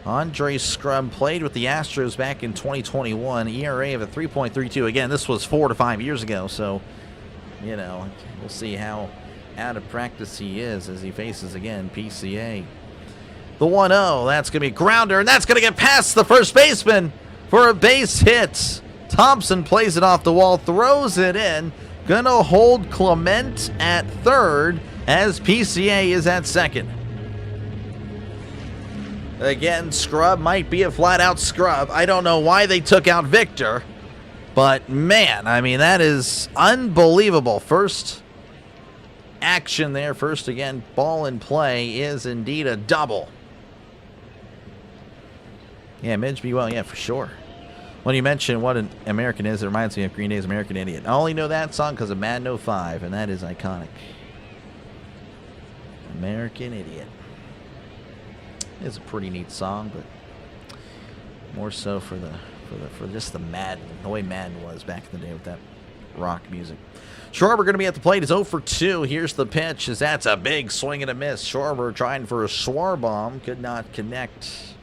Andre Scrub played with the Astros back in 2021. ERA of a 3.32. Again, this was 4 to 5 years ago, so, you know, we'll see how out of practice he is as he faces, again, PCA. The 1-0, that's going to be a grounder, and that's going to get past the first baseman for a base hit. Thompson plays it off the wall, throws it in. Gonna hold Clement at third as PCA is at second. Again, Scrub might be a flat-out scrub. I don't know why they took out Victor, but man, I mean, that is unbelievable. First action there, first again, ball in play is indeed a double. Yeah, Midge be well, yeah, for sure. When you mention what an American is, it reminds me of Green Day's American Idiot. I only know that song because of Madden 05, and that is iconic. American Idiot. It's a pretty neat song, but more so for just the Madden, the way Madden was back in the day with that rock music. Schwarber going to be at the plate. Is 0 for 2. Here's the pitch, as that's a big swing and a miss. Schwarber trying for a Schwar bomb, could not connect.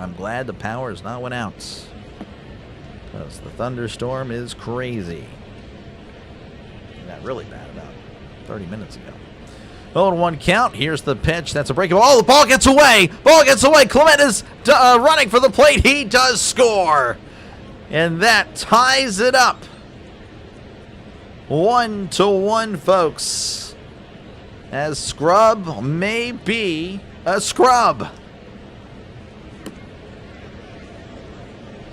I'm glad the power has not went out, because the thunderstorm is crazy. It got really bad about 30 minutes ago. 0-1 count. Here's the pitch. That's a breakable. Oh, the ball gets away. Ball gets away. Clement is running for the plate. He does score. And that ties it up. 1-1, folks. As Scrub may be a scrub.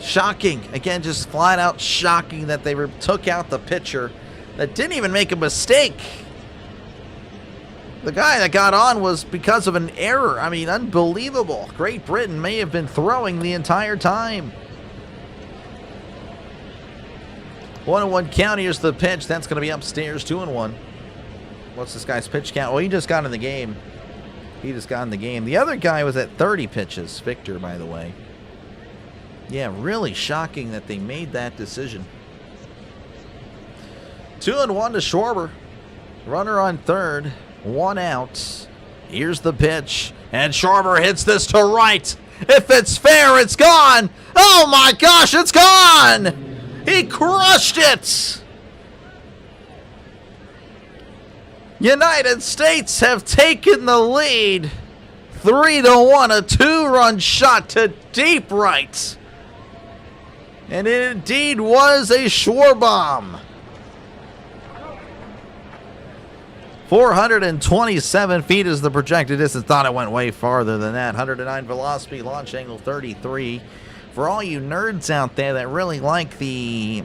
Shocking. Again, just flat out shocking that they took out the pitcher that didn't even make a mistake. The guy that got on was because of an error. I mean, unbelievable. Great Britain may have been throwing the entire time. 1-1 count. Here's the pitch. That's going to be upstairs. 2-1. What's this guy's pitch count? Well, he just got in the game. The other guy was at 30 pitches. Victor, by the way. Yeah, really shocking that they made that decision. 2-1 to Schwarber. Runner on third. 1 out. Here's the pitch. And Schwarber hits this to right. If it's fair, it's gone. Oh my gosh, it's gone. He crushed it. United States have taken the lead. 3-1. A 2-run shot to deep right. And it indeed was a Schwar bomb. 427 feet is the projected distance. Thought it went way farther than that. 109 velocity, launch angle 33. For all you nerds out there that really like the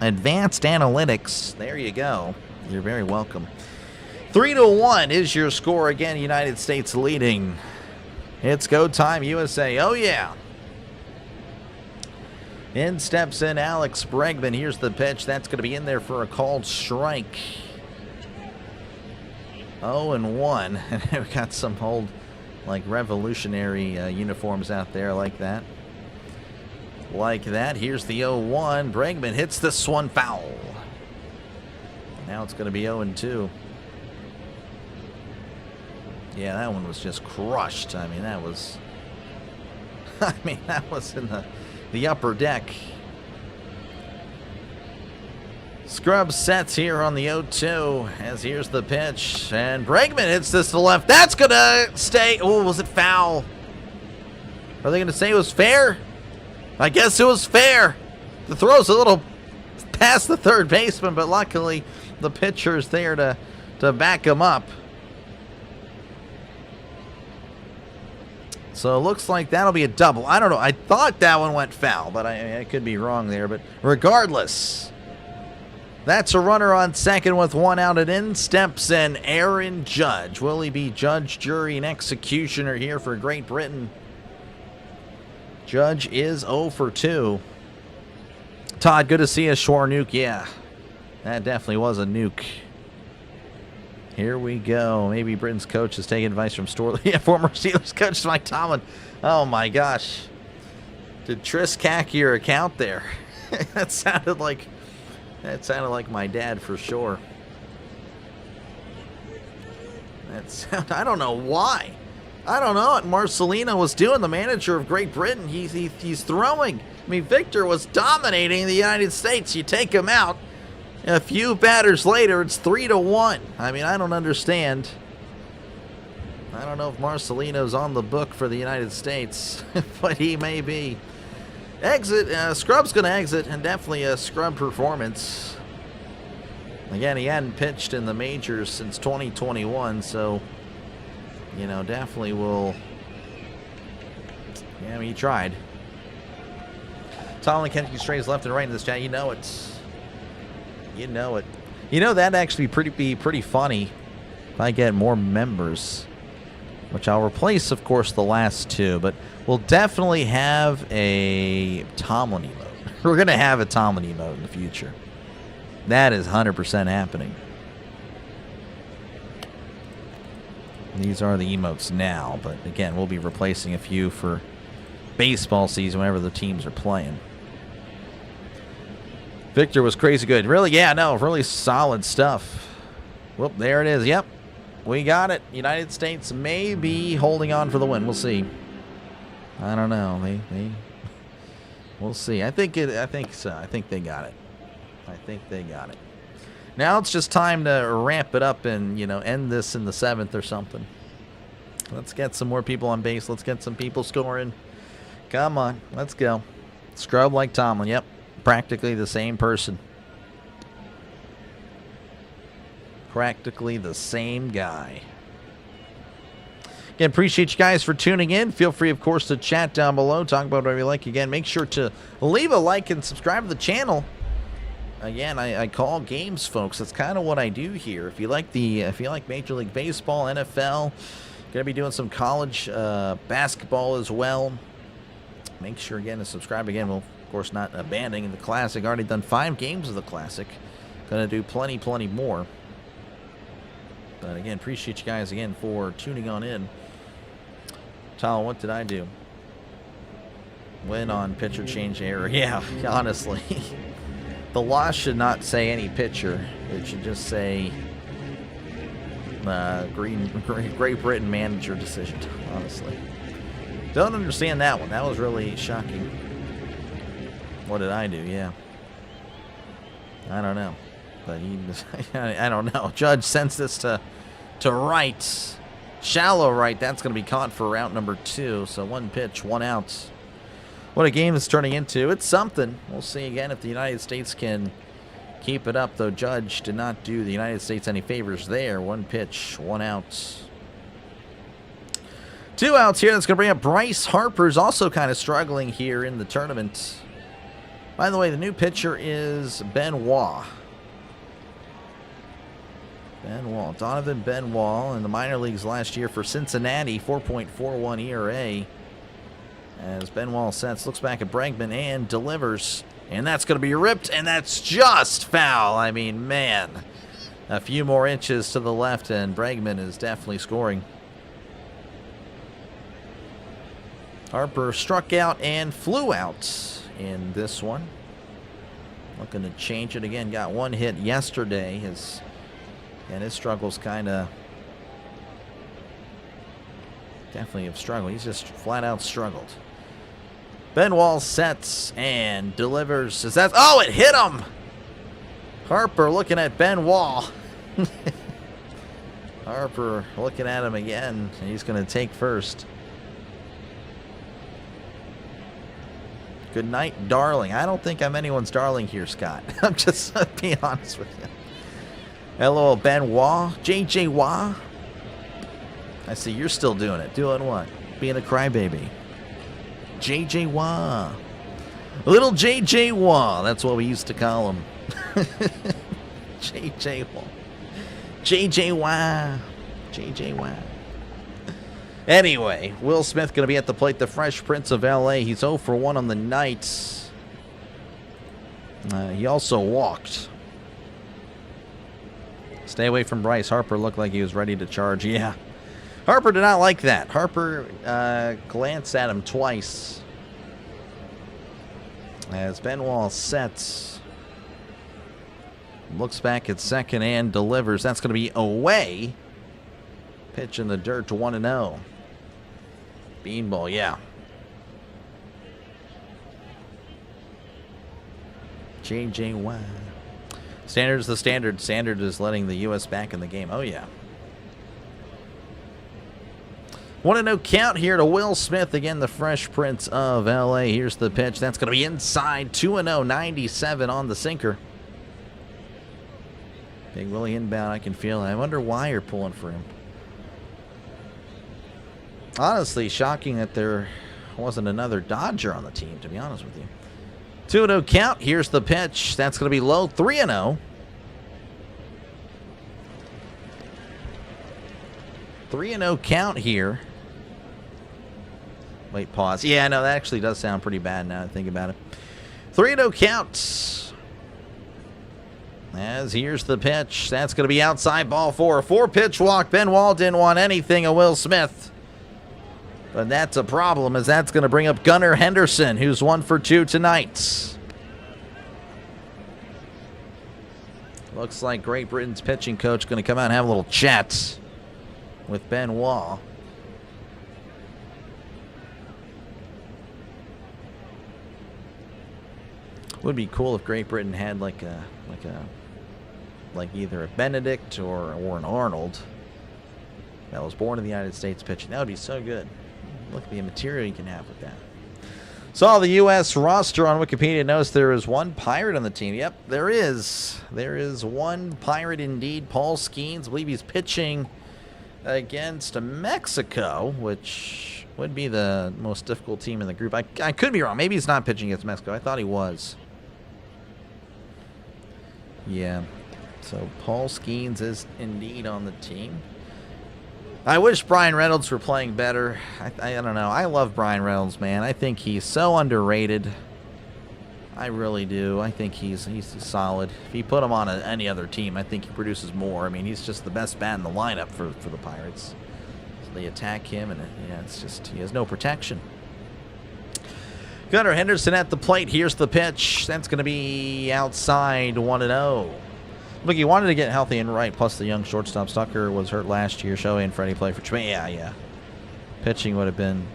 advanced analytics, there you go. You're very welcome. 3-1 is your score. Again, United States leading. It's go time, USA. Oh, yeah. In steps in Alex Bregman. Here's the pitch. That's going to be in there for a called strike. 0-1. And we've got some old, like, revolutionary uniforms out there like that. Here's the 0-1. Bregman hits this one foul. Now it's going to be 0-2. Yeah, that one was just crushed. I mean, that was... that was in the upper deck. Scrub sets here on the 0-2 as here's the pitch. And Bregman hits this to the left. That's going to stay. Oh, was it foul? Are they going to say it was fair? I guess it was fair. The throw's a little past the third baseman, but luckily the pitcher's there to back him up. So it looks like that'll be a double. I don't know. I thought that one went foul, but I could be wrong there. But regardless, that's a runner on second with one out and in. Steps in Aaron Judge. Will he be judge, jury, and executioner here for Great Britain? Judge is 0 for 2. Todd, good to see you. Schwarnuke. Yeah, that definitely was a nuke. Here we go. Maybe Britain's coach is taking advice from Storley. Yeah, former Steelers coach Mike Tomlin. Oh my gosh. Did Tris hack your account there? That sounded like my dad for sure. I don't know why. I don't know what Marcelino was doing, the manager of Great Britain. He's throwing. I mean, Victor was dominating the United States. You take him out. A few batters later, it's 3-1. I mean, I don't understand. I don't know if Marcelino's on the book for the United States, but he may be. Exit. Scrub's going to exit, and definitely a scrub performance. Again, he hadn't pitched in the majors since 2021, so, you know, definitely will. Yeah, I mean, he tried. Tomlin Kentucky strays left and right in this chat. You know it. You know it. You know, that'd actually be pretty funny if I get more members, which I'll replace, of course, the last two, but we'll definitely have a Tomlin emote. We're going to have a Tomlin emote in the future. That is 100% happening. These are the emotes now, but again, we'll be replacing a few for baseball season whenever the teams are playing. Victor was crazy good. Really, yeah, no, really solid stuff. Whoop, there it is. Yep, we got it. United States may be holding on for the win. We'll see. I don't know. We'll see. I think so. I think they got it. I think they got it. Now it's just time to ramp it up and, you know, end this in the 7th or something. Let's get some more people on base. Let's get some people scoring. Come on, let's go. Scrub like Tomlin. Yep. Practically the same person. Practically the same guy. Again, appreciate you guys for tuning in. Feel free, of course, to chat down below. Talk about whatever you like. Again, make sure to leave a like and subscribe to the channel. Again, I call games, folks. That's kind of what I do here. If you like Major League Baseball, NFL, gonna be doing some college basketball as well. Make sure again to subscribe. Again, we'll of course not abandoning the Classic. Already done 5 games of the Classic. Gonna do plenty more. But again, appreciate you guys again for tuning on in. Tal, what did I do? Win on pitcher change error. Yeah, honestly. The loss should not say any pitcher. It should just say Great Britain manager decision, honestly. Don't understand that one. That was really shocking. What did I do? Yeah. I don't know. But I don't know. Judge sends this to right. Shallow right. That's going to be caught for route number 2. So 1 pitch, 1 out. What a game it's turning into. It's something. We'll see again if the United States can keep it up, though Judge did not do the United States any favors there. 1 pitch, 1 out. 2 outs here. That's going to bring up Bryce Harper's also kind of struggling here in the tournament. By the way, the new pitcher is Benoit. Donovan Benoit in the minor leagues last year for Cincinnati, 4.41 ERA. As Benoit sets, looks back at Bregman and delivers. And that's going to be ripped, and that's just foul. I mean, man. A few more inches to the left, and Bregman is definitely scoring. Harper struck out and flew out in this one. Looking to change it again. Got 1 hit yesterday. His struggles kind of definitely have struggled. He's just flat out struggled. Ben Wall sets and delivers. Oh, it hit him! Harper looking at Ben Wall. Harper looking at him again. He's going to take first. Good night, darling. I don't think I'm anyone's darling here, Scott. I'm just being honest with you. Hello, Ben Wall. JJ Wah. I see you're still doing it. Doing what? Being a crybaby. JJ Wah. Little JJ Wah. That's what we used to call him. JJ Wah. JJ Wah. JJ Wah. Anyway, Will Smith going to be at the plate. The Fresh Prince of L.A. He's 0 for 1 on the night. He also walked. Stay away from Bryce. Harper looked like he was ready to charge. Yeah. Harper did not like that. Harper glanced at him twice. As Ben Wall sets. Looks back at second and delivers. That's going to be away. Pitch in the dirt to 1-0. Beanball, yeah. JJ Watt. Standard's the standard. Standard is letting the U.S. back in the game. Oh, yeah. 1-0 count here to Will Smith. Again, the Fresh Prince of L.A. Here's the pitch. That's going to be inside. 2-0, 97 on the sinker. Big Willie inbound. I can feel it. I wonder why you're pulling for him. Honestly, shocking that there wasn't another Dodger on the team, to be honest with you. 2-0 count. Here's the pitch. That's going to be low. 3-0. 3-0 count here. Wait, pause. Yeah, no, that actually does sound pretty bad now that I think about it. 3-0 count. As here's the pitch. That's going to be outside, ball 4. 4-pitch walk. Ben Wall didn't want anything of Will Smith. But that's a problem, as that's going to bring up Gunnar Henderson, who's 1 for 2 tonight. Looks like Great Britain's pitching coach going to come out and have a little chat with Ben Wall. Would be cool if Great Britain had like either a Benedict or an Arnold that was born in the United States pitching. That would be so good. Look at the material you can have with that. Saw the U.S. roster on Wikipedia. Notice there is one Pirate on the team. Yep, there is. There is one Pirate indeed. Paul Skeens. I believe he's pitching against Mexico, which would be the most difficult team in the group. I could be wrong. Maybe he's not pitching against Mexico. I thought he was. Yeah. So Paul Skeens is indeed on the team. I wish Brian Reynolds were playing better. I don't know. I love Brian Reynolds, man. I think he's so underrated. I really do. I think he's solid. If you put him on any other team, I think he produces more. I mean, he's just the best bat in the lineup for the Pirates. So they attack him, and yeah, it's just he has no protection. Gunnar Henderson at the plate. Here's the pitch. That's going to be outside, 1-0. Look, he wanted to get healthy and right, plus the young shortstop. Stucker was hurt last year. Shohei and Freddie play for Japan. Yeah. Pitching would have been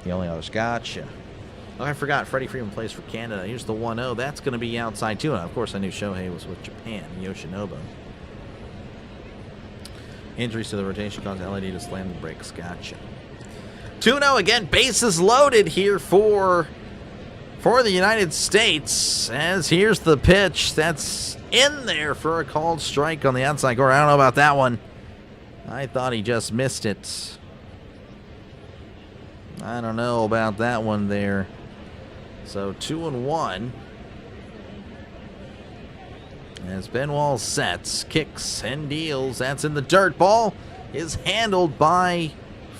the only other. Gotcha. Oh, I forgot. Freddie Freeman plays for Canada. Here's the 1-0. That's going to be outside, 2-0. Of course, I knew Shohei was with Japan. Yoshinobu. Injuries to the rotation caused LAD to slam the brakes. Gotcha. 2-0 again. Bases loaded here for the United States. As here's the pitch. That's in there for a called strike on the outside corner. I don't know about that one. I thought he just missed it. I don't know about that one there. So 2-1. As Ben Wall sets, kicks, and deals. That's in the dirt. Ball is handled by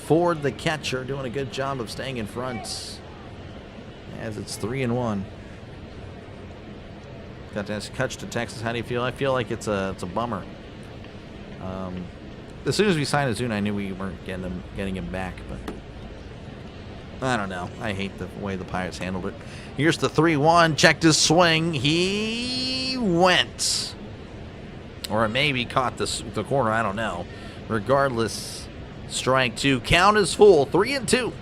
Ford, the catcher, doing a good job of staying in front. As it's 3-1. Got to ask Kutch to Texas. How do you feel? I feel like it's a bummer. As soon as we signed Ozuna, I knew we weren't getting him back, but I don't know. I hate the way the Pirates handled it. Here's the 3-1. Checked his swing. He went, or maybe caught the corner. I don't know. Regardless, Strike 2. Count is full. 3-2.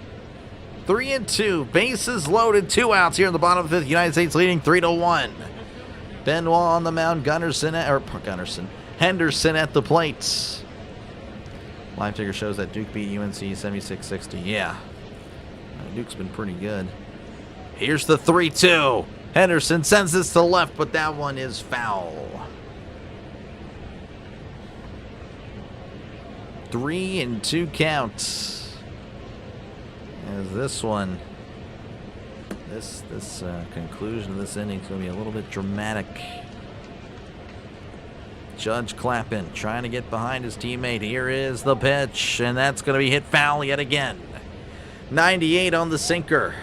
3-2. Bases loaded. 2 outs here in the bottom of the 5th. United States leading 3-1. Benoit on the mound. Henderson at the plate. Live ticker shows that Duke beat UNC 76-60. Yeah. Duke's been pretty good. Here's the 3-2. Henderson sends this to the left, but that one is foul. 3-2 count. As this one, this conclusion of this inning is going to be a little bit dramatic. Judge Clappin trying to get behind his teammate. Here is the pitch, and that's going to be hit foul yet again. 98 on the sinker.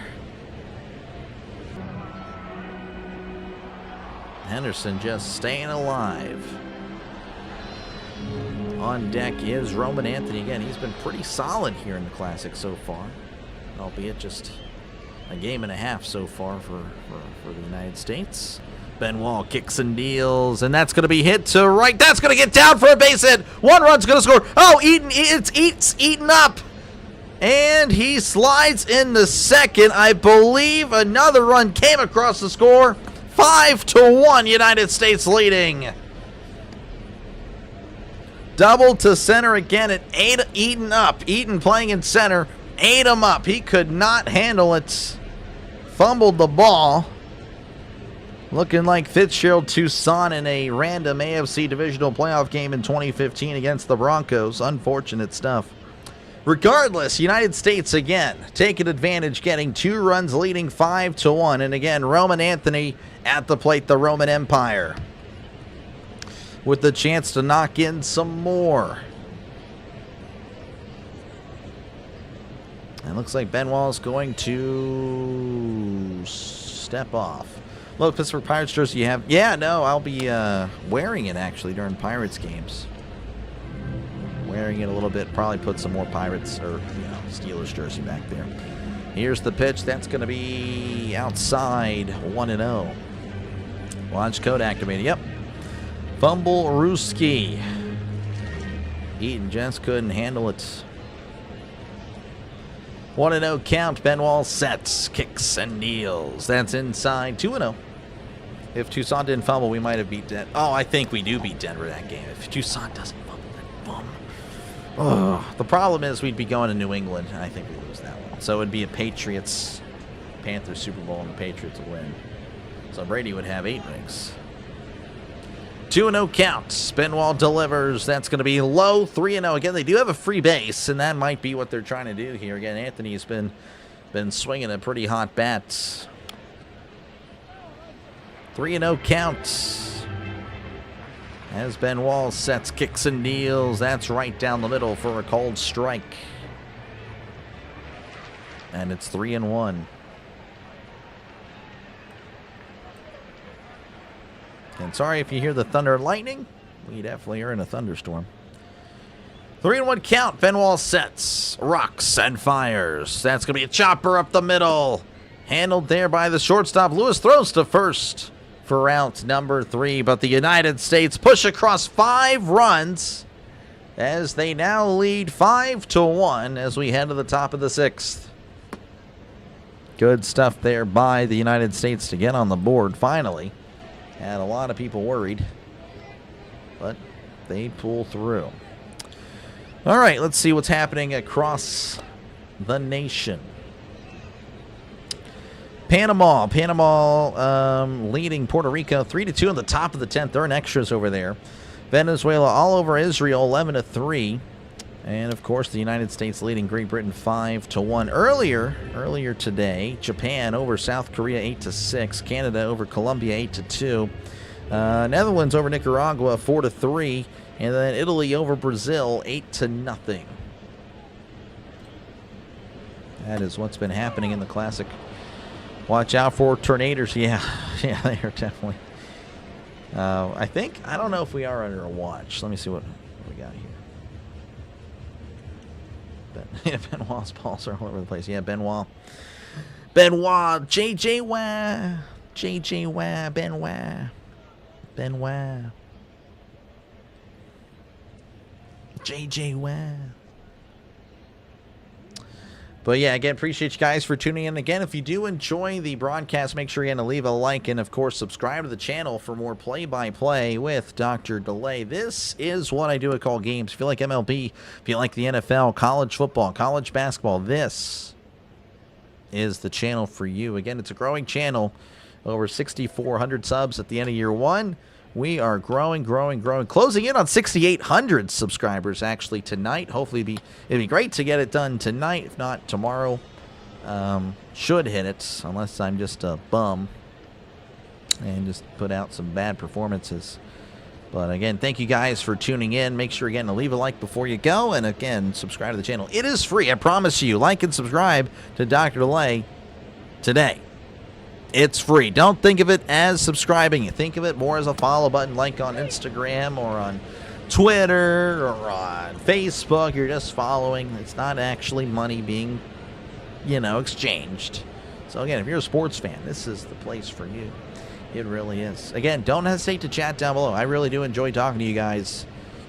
Henderson just staying alive. On deck is Roman Anthony again. He's been pretty solid here in the Classic so far, albeit just a game and a half so far for the United States. Benoit kicks and deals, and that's going to be hit to right. That's going to get down for a base hit. 1 run's going to score. Oh, it's eaten up. And he slides into second. I believe another run came across the score. 5-1, United States leading. Double to center again at Eaton up. Eaton playing in center. Ate him up. He could not handle it. Fumbled the ball. Looking like Fitzgerald Toussaint in a random AFC divisional playoff game in 2015 against the Broncos. Unfortunate stuff. Regardless, United States again taking advantage, getting 2 runs, leading 5-1. And again, Roman Anthony at the plate, the Roman Empire, with the chance to knock in some more. And it looks like Benoit's going to step off. Look, Pittsburgh Pirates jersey you have? Yeah, no, I'll be wearing it actually during Pirates games. Wearing it a little bit, probably put some more Pirates or Steelers jersey back there. Here's the pitch. That's going to be outside. 1-0. Launch code activated. Yep. Fumble Ruski. Eaton just couldn't handle it. 1-0 count. Benoit sets, kicks, and deals. That's inside. 2-0. If Toussaint didn't fumble, we might have beat Denver. Oh, I think we do beat Denver that game. If Toussaint doesn't fumble, then bum. Oh, the problem is we'd be going to New England, and I think we lose that one. So it would be a Patriots-Panthers Super Bowl, and the Patriots would win. So Brady would have 8 rings. 2-0 count. Benoit delivers. That's going to be low. 3-0. Again, they do have a free base, and that might be what they're trying to do here. Again, Anthony's been swinging a pretty hot bat. 3-0 count. As Benoit sets, kicks, and deals. That's right down the middle for a cold strike. And it's 3-1. And sorry if you hear the thunder and lightning. We definitely are in a thunderstorm. 3-1 count. Benoit sets, rocks, and fires. That's going to be a chopper up the middle. Handled there by the shortstop. Lewis throws to first for out number 3. But the United States push across 5 runs as they now lead 5-1 as we head to the top of the 6th. Good stuff there by the United States to get on the board finally. Had a lot of people worried, but they pull through. All right, let's see what's happening across the nation. Panama leading Puerto Rico 3-2 in the top of the 10th. They're in extras over there. Venezuela all over Israel 11-3. And of course, the United States leading Great Britain 5-1. Earlier today, Japan over South Korea 8-6. Canada over Colombia 8-2. Netherlands over Nicaragua 4-3. And then Italy over Brazil 8-0. That is what's been happening in the Classic. Watch out for tornadoes. Yeah, they are definitely. I don't know if we are under a watch. Let me see what we got here. Benoit's balls are all over the place. Yeah, Benoit. JJ Wah. Benoit. JJ Wah. But yeah, again, appreciate you guys for tuning in. Again, if you do enjoy the broadcast, make sure you leave a like and, of course, subscribe to the channel for more play-by-play with Dr. Delay. This is what I do at Call Games. If you like MLB, if you like the NFL, college football, college basketball, this is the channel for you. Again, it's a growing channel. Over 6,400 subs at the end of year one. We are growing. Closing in on 6,800 subscribers actually tonight. Hopefully it'd be great to get it done tonight. If not, tomorrow should hit it, unless I'm just a bum and just put out some bad performances. But again, thank you guys for tuning in. Make sure, again, to leave a like before you go. And again, subscribe to the channel. It is free, I promise you. Like and subscribe to Dr. Delay today. It's free. Don't think of it as subscribing. Think of it more as a follow button, like on Instagram or on Twitter or on Facebook. You're just following. It's not actually money being, exchanged. So again, if you're a sports fan, this is the place for you. It really is. Again, don't hesitate to chat down below. I really do enjoy talking to you guys.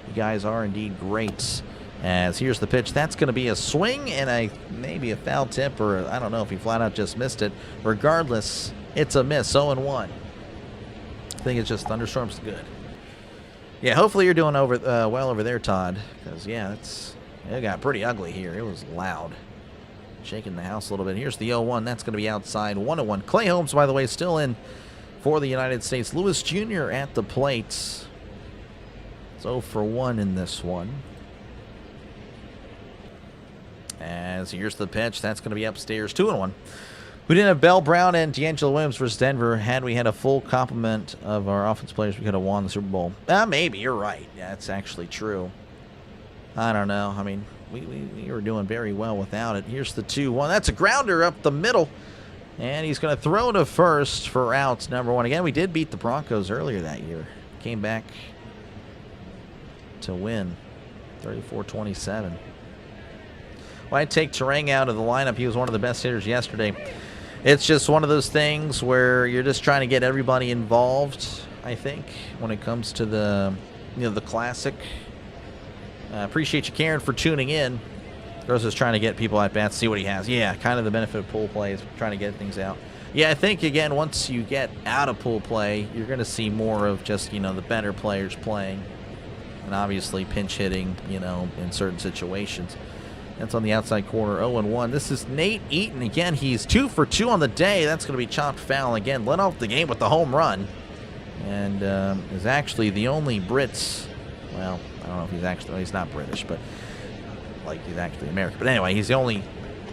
You guys are indeed great. As here's the pitch. That's going to be a swing and maybe a foul tip, or I don't know if he flat out just missed it. Regardless, it's a miss. 0-1. I think it's just thunderstorms good. Yeah, hopefully you're doing well over there, Todd. Because, yeah, it got pretty ugly here. It was loud. Shaking the house a little bit. Here's the 0-1. That's going to be outside. 1-1. Clay Holmes, by the way, still in for the United States. Lewis Jr. at the plate. It's 0-1 in this one. As here's the pitch. That's going to be upstairs. 2-1. We didn't have Bell Brown and D'Angelo Williams versus Denver. Had we had a full complement of our offense players, we could have won the Super Bowl. Maybe. You're right. Yeah, that's actually true. I don't know. I mean, we were doing very well without it. Here's the 2-1. That's a grounder up the middle. And he's going to throw to first for out number 1. Again, we did beat the Broncos earlier that year. Came back to win 34-27. Well, I'd take Terang out of the lineup. He was one of the best hitters yesterday. It's just one of those things where you're just trying to get everybody involved, I think, when it comes to the classic. Appreciate you, Karen, for tuning in. Gross is trying to get people at bats, see what he has. Yeah, kind of the benefit of pool play is trying to get things out. Yeah, I think, again, once you get out of pool play, you're going to see more of just, the better players playing. And obviously pinch hitting, in certain situations. That's on the outside corner, 0-1. This is Nate Eaton. Again, he's 2 for 2 on the day. That's going to be chopped foul. Again, led off the game with the home run. And is actually the only Brits. Well, I don't know if he's not British, but he's actually American. But anyway, he's the only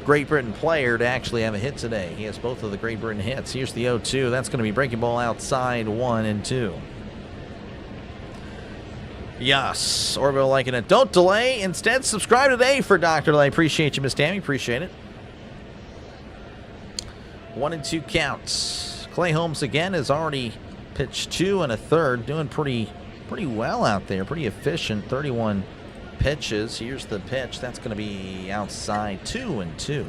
Great Britain player to actually have a hit today. He has both of the Great Britain hits. Here's the 0-2. That's going to be breaking ball outside, 1-2. Yes, Orville liking it. Don't delay. Instead, subscribe today for Dr. Delay. Appreciate you, Miss Tammy. Appreciate it. 1-2 counts. Clay Holmes again has already pitched 2 1/3. Doing pretty well out there. Pretty efficient. 31 pitches. Here's the pitch. That's going to be outside, 2-2.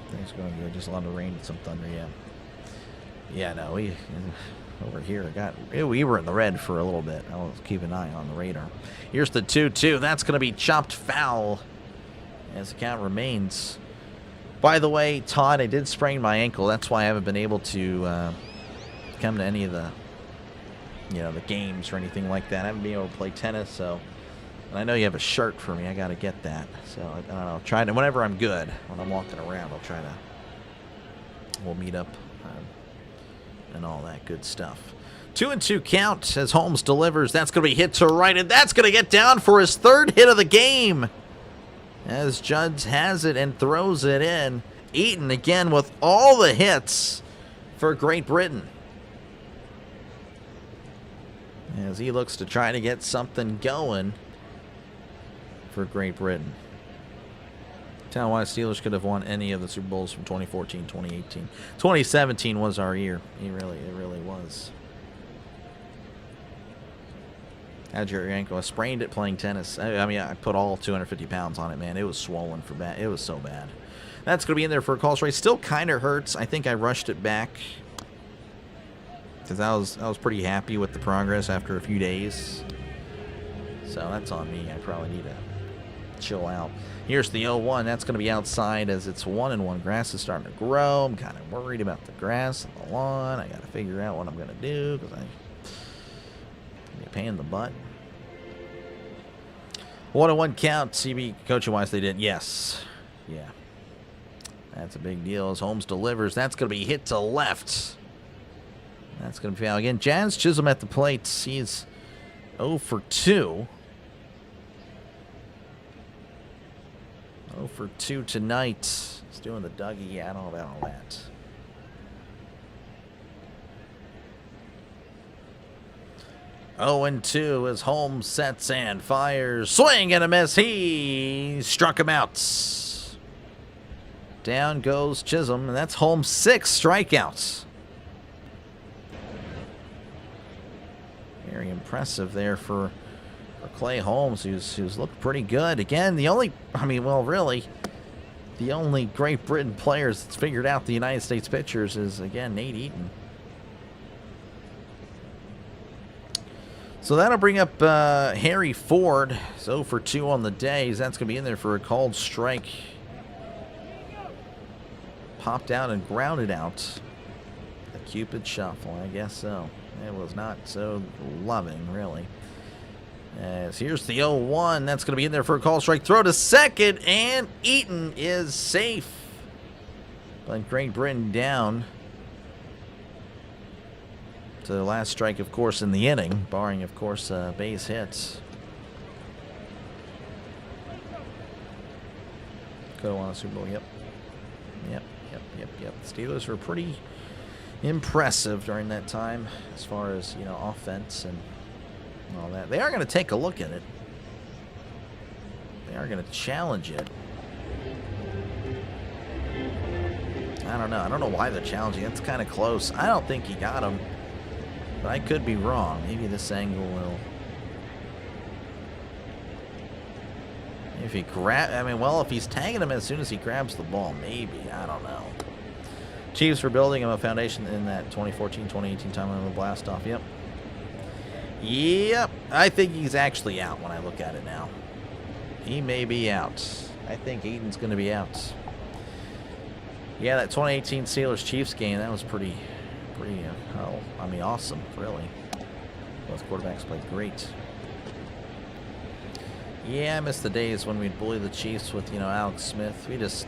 Things going good. Just a lot of rain and some thunder. Yeah. Yeah. No, we. Over here, we were in the red for a little bit. I'll keep an eye on the radar. Here's the 2-2. That's going to be chopped foul as the count remains. By the way, Todd, I did sprain my ankle. That's why I haven't been able to come to any of the, the games or anything like that. I haven't been able to play tennis, so. And I know you have a shirt for me. I got to get that. So I don't know. Try to whenever I'm good, when I'm walking around, we'll meet up. And all that good stuff. 2-2 count as Holmes delivers. That's going to be hit to right, and that's going to get down for his 3rd hit of the game. As Judds has it and throws it in. Eaton again with all the hits for Great Britain. As he looks to try to get something going for Great Britain. Tell why Steelers could have won any of the Super Bowls from 2014, 2018. 2017 was our year. It really was. How'd your ankle? I sprained it playing tennis. I mean, I put all 250 pounds on it, man. It was swollen for bad. It was so bad. That's going to be in there for a call strike. Still kind of hurts. I think I rushed it back because I was pretty happy with the progress after a few days. So that's on me. I probably need to chill out. Here's the 0-1. That's going to be outside as it's 1-1. Grass is starting to grow. I'm kind of worried about the grass and the lawn. I got to figure out what I'm going to do because I'm a pain in the butt. 1-1 count. CB coaching-wise, they did. Yes. Yeah. That's a big deal as Holmes delivers. That's going to be hit to left. That's going to be foul again. Jazz Chisholm at the plate. He's 0 for 2. 0 for 2 tonight. He's doing the Dougie. Yeah, I don't know about all that. Oh and 2 as Holmes sets and fires. Swing and a miss. He struck him out. Down goes Chisholm, and that's Holmes' 6 strikeouts. Very impressive there for Clay Holmes, who's looked pretty good. Again, the only Great Britain players that's figured out the United States pitchers is, again, Nate Eaton. So that'll bring up Harry Ford. He's 0 for 2 on the day. That's going to be in there for a called strike. Popped out and grounded out. The Cupid shuffle, I guess so. It was not so loving, really. As here's the 0-1. That's going to be in there for a call strike. Throw to second, and Eaton is safe. But Great Britain down to the last strike, of course, in the inning, barring, of course, base hits. Could have won a Super Bowl. Yep. The Steelers were pretty impressive during that time as far as, offense and all that. They are going to take a look at it. They are going to challenge it. I don't know. I don't know why they're challenging. It's kind of close. I don't think he got him, but I could be wrong. Maybe this angle will. If he if he's tagging him as soon as he grabs the ball, maybe. I don't know. Chiefs were building him a foundation in that 2014-2018 time on the blast off. Yep. I think he's actually out when I look at it now. He may be out. I think Eaton's going to be out. Yeah, that 2018 Steelers-Chiefs game, that was pretty awesome, really. Both quarterbacks played great. Yeah, I miss the days when we'd bully the Chiefs with, Alex Smith. We just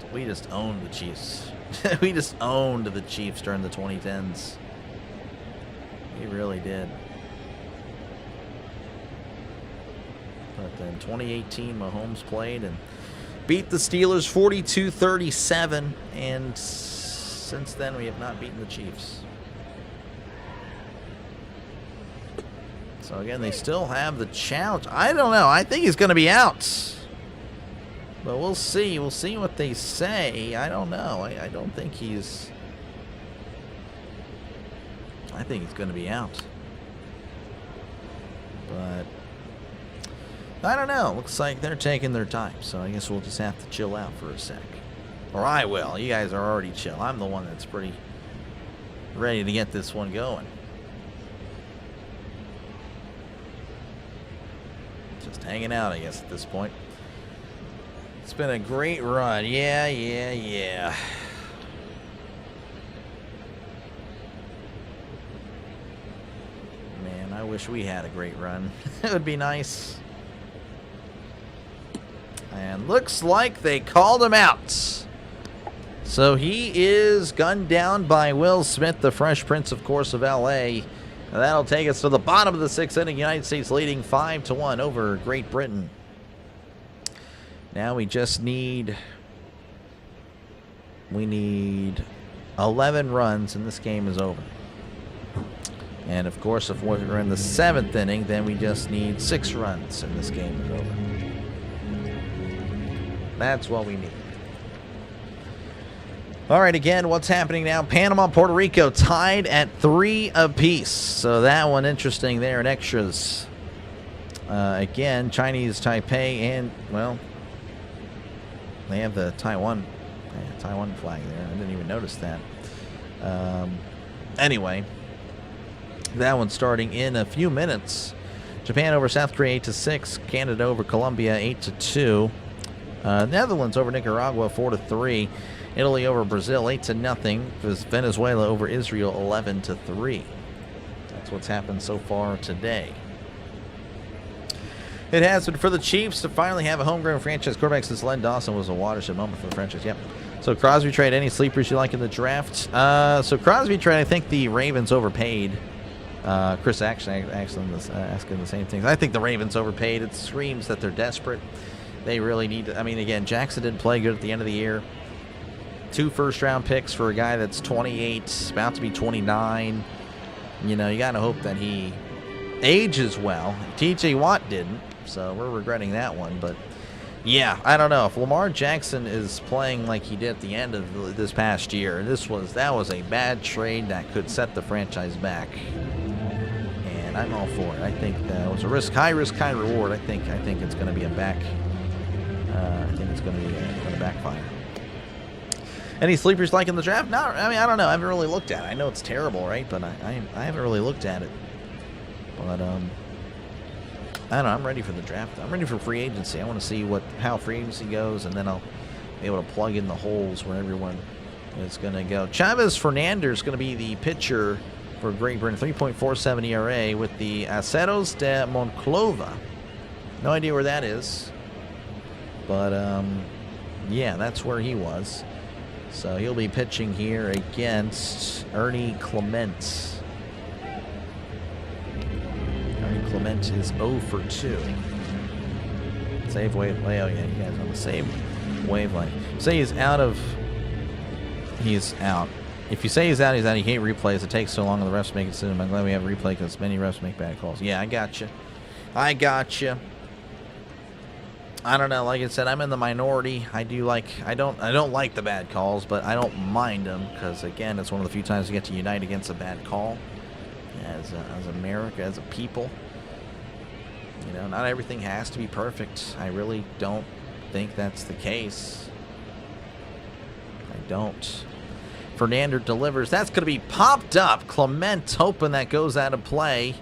owned the Chiefs. We just owned the Chiefs during the 2010s. We really did. But then 2018, Mahomes played and beat the Steelers 42-37, and since then we have not beaten the Chiefs. So again, they still have the challenge. I don't know. I think he's going to be out. But we'll see. We'll see what they say. I don't know. I don't think he's... I think he's going to be out. But I don't know. Looks like they're taking their time. So I guess we'll just have to chill out for a sec. Or I will. You guys are already chill. I'm the one that's pretty ready to get this one going. Just hanging out, I guess, at this point. It's been a great run. Yeah. Man, I wish we had a great run. It would be nice. And looks like they called him out. So he is gunned down by Will Smith, the Fresh Prince, of course, of L.A. And that'll take us to the bottom of the 6th inning. United States leading 5-1 over Great Britain. Now we just need 11 runs, and this game is over. And, of course, if we're in the 7th inning, then we just need 6 runs, and this game is over. That's what we need. All right, again, what's happening now? Panama, Puerto Rico tied at 3 apiece. So that one interesting there in extras. Again, Chinese Taipei and, well, they have the Taiwan flag there. I didn't even notice that. Anyway, that one starting in a few minutes. Japan over South Korea 8-6. Canada over Colombia 8-2. Netherlands over Nicaragua 4-3. Italy over Brazil 8-0. Venezuela over Israel 11-3. That's what's happened so far today. It has been for the Chiefs to finally have a homegrown franchise quarterback since Len Dawson was a watershed moment for the franchise. Yep. So Crosby trade, any sleepers you like in the draft? So Crosby trade, I think the Ravens overpaid. Chris actually asking the same things. I think the Ravens overpaid. It screams that they're desperate. They really need to. I mean, again, Jackson didn't play good at the end of the year. 2 first-round picks for a guy that's 28, about to be 29. You know, you got to hope that he ages well. T.J. Watt didn't, so we're regretting that one. But, yeah, I don't know. If Lamar Jackson is playing like he did at the end of this past year, that was a bad trade that could set the franchise back. And I'm all for it. I think that was a high risk, high reward. I think it's going to be I think it's going to backfire. Any sleepers like in the draft? No, I mean, I don't know. I haven't really looked at it. I know it's terrible, right? But I haven't really looked at it. But I don't know. I'm ready for the draft. I'm ready for free agency. I want to see how free agency goes, and then I'll be able to plug in the holes where everyone is going to go. Chavez Fernandez is going to be the pitcher for Great Britain. 3.47 ERA with the Aceros de Monclova. No idea where that is. But, yeah, that's where he was. So he'll be pitching here against Ernie Clement. Ernie Clement is 0 for 2. Save wavelength. Oh, yeah, you guys on the same wavelength. Say he's out. If you say he's out, you hate replays. It takes so long and the refs make it soon. I'm glad we have a replay because many refs make bad calls. Yeah, I got you. I don't know. Like I said, I'm in the minority. I don't like the bad calls, but I don't mind them because, again, it's one of the few times we get to unite against a bad call as America, as a people. You know, not everything has to be perfect. I really don't think that's the case. I don't. Fernandez delivers. That's going to be popped up. Clement hoping that goes out of play.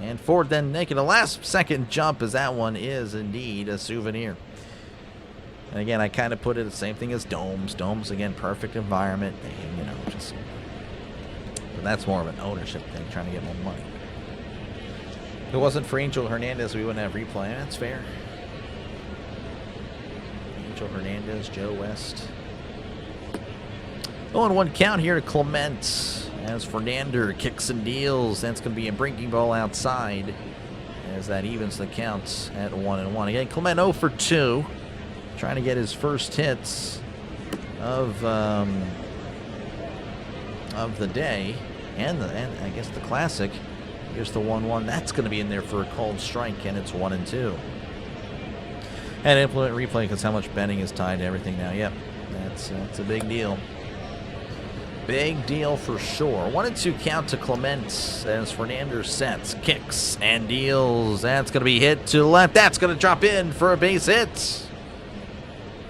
And Ford then making a last-second jump, as that one is indeed a souvenir. And again, I kind of put it the same thing as Domes. Domes, again, perfect environment. And, you know, but that's more of an ownership thing, trying to get more money. If it wasn't for Angel Hernandez, we wouldn't have replay. That's fair. Angel Hernandez, Joe West. 0-1 count here to Clement. As Fernandez kicks and deals, that's going to be a breaking ball outside as that evens the counts at 1-1. Again, Clement 0 for 2, trying to get his first hits of the day and I guess the classic. Here's the 1-1. That's going to be in there for a called strike, and it's 1-2. And implement replay because how much betting is tied to everything now. Yep, that's a big deal. Big deal for sure. 1-2 count to Clement as Fernandez sets, kicks, and deals. That's going to be hit to left. That's going to drop in for a base hit.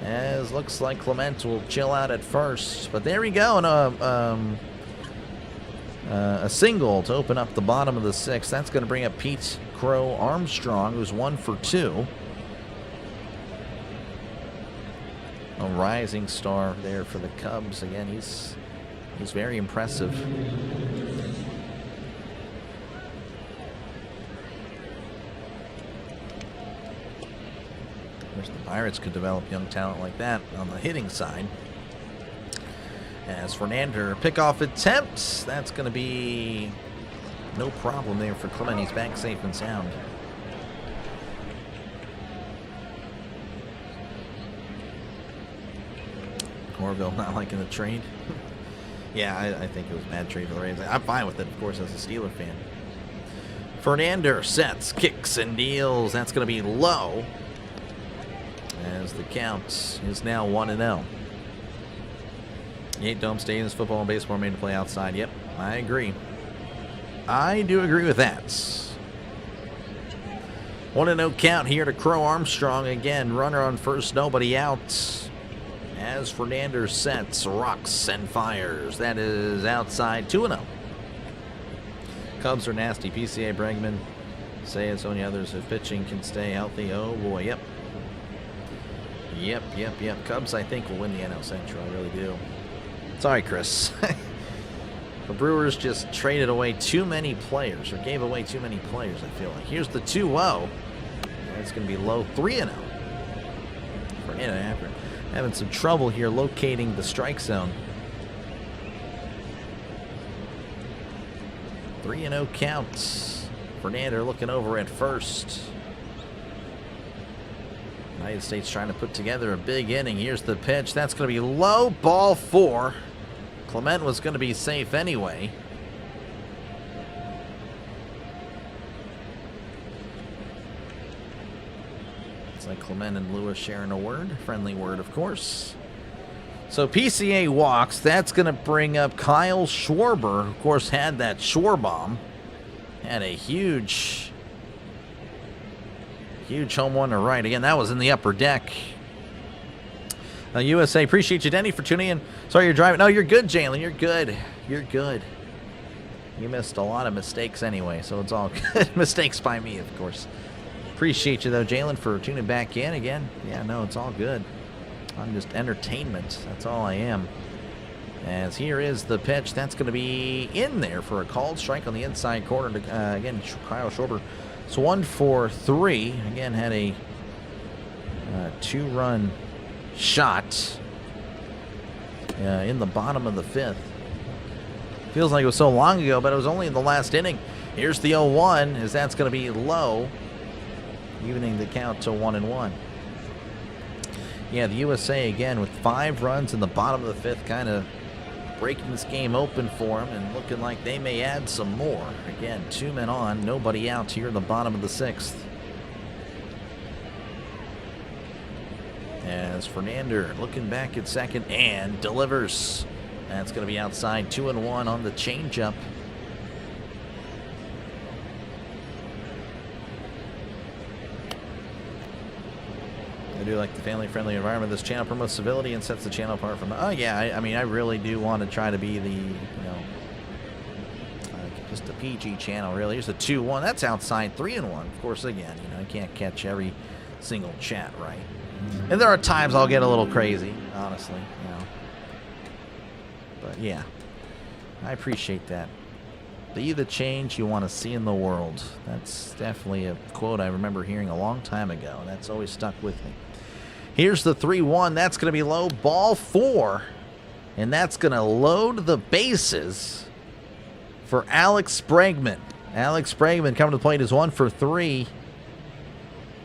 As looks like Clement will chill out at first. But there we go. And a single to open up the bottom of the 6th. That's going to bring up Pete Crow Armstrong, who's 1 for 2. A rising star there for the Cubs. Again, he's very impressive. Wish the Pirates could develop young talent like that on the hitting side. As Fernandez pickoff attempts, that's going to be no problem there for Clement. He's back safe and sound. Corville not liking the trade. Yeah, I think it was a bad trade for the Rays. I'm fine with it, of course, as a Steeler fan. Fernandez sets, kicks, and deals. That's going to be low. As the count is now 1-0. 8 dome stadiums, football and baseball made to play outside. Yep, I agree. I do agree with that. 1-0 count here to Crow Armstrong. Again, runner on first, nobody out. As Fernandez sets, rocks, and fires. That is outside 2-0. Cubs are nasty. PCA, Bregman, say it's only others if pitching can stay healthy. Oh boy, yep. Yep. Cubs, I think, will win the NL Central. I really do. Sorry, Chris. The Brewers just traded away too many players, or gave away too many players, I feel like. Here's the 2-0. It's going to be low 3-0. Fernando having some trouble here locating the strike zone. 3-0 count. Fernando looking over at first. United States trying to put together a big inning. Here's the pitch. That's going to be low, ball 4. Clement was going to be safe anyway. It's like Clement and Lewis sharing a word. Friendly word, of course. So PCA walks. That's going to bring up Kyle Schwarber. Of course, had that Schwar bomb. Had a huge home run to right. Again, that was in the upper deck. USA, appreciate you, Denny, for tuning in. Sorry you're driving. No, you're good, Jalen. You're good. You're good. You missed a lot of mistakes anyway, so it's all good. Mistakes by me, of course. Appreciate you, though, Jalen, for tuning back in again. Yeah, no, it's all good. I'm just entertainment. That's all I am. As here is the pitch. That's going to be in there for a called strike on the inside corner. Again, Kyle Schwarber. It's 1-for-3. Again, had a 2-run shot in the bottom of the 5th. Feels like it was so long ago, but it was only in the last inning. Here's the 0-1, as that's going to be low, evening the count to 1-1. Yeah, the USA again with 5 runs in the bottom of the 5th, kind of breaking this game open for them and looking like they may add some more. Again, 2 men on, nobody out here in the bottom of the 6th. As Fernando looking back at second and delivers. That's going to be outside, 2-1 on the changeup. I do like the family-friendly environment. This channel promotes civility and sets the channel apart from. Oh yeah, I mean, I really do want to try to be the, just a PG channel. Really, here's a 2-1. That's outside, 3-1. Of course, again, I can't catch every single chat right. And there are times I'll get a little crazy, honestly, But yeah, I appreciate that. Be the change you want to see in the world. That's definitely a quote I remember hearing a long time ago. That's always stuck with me. Here's the 3-1. That's going to be low, ball 4. And that's going to load the bases for Alex Bregman. Alex Bregman coming to the plate is 1-for-3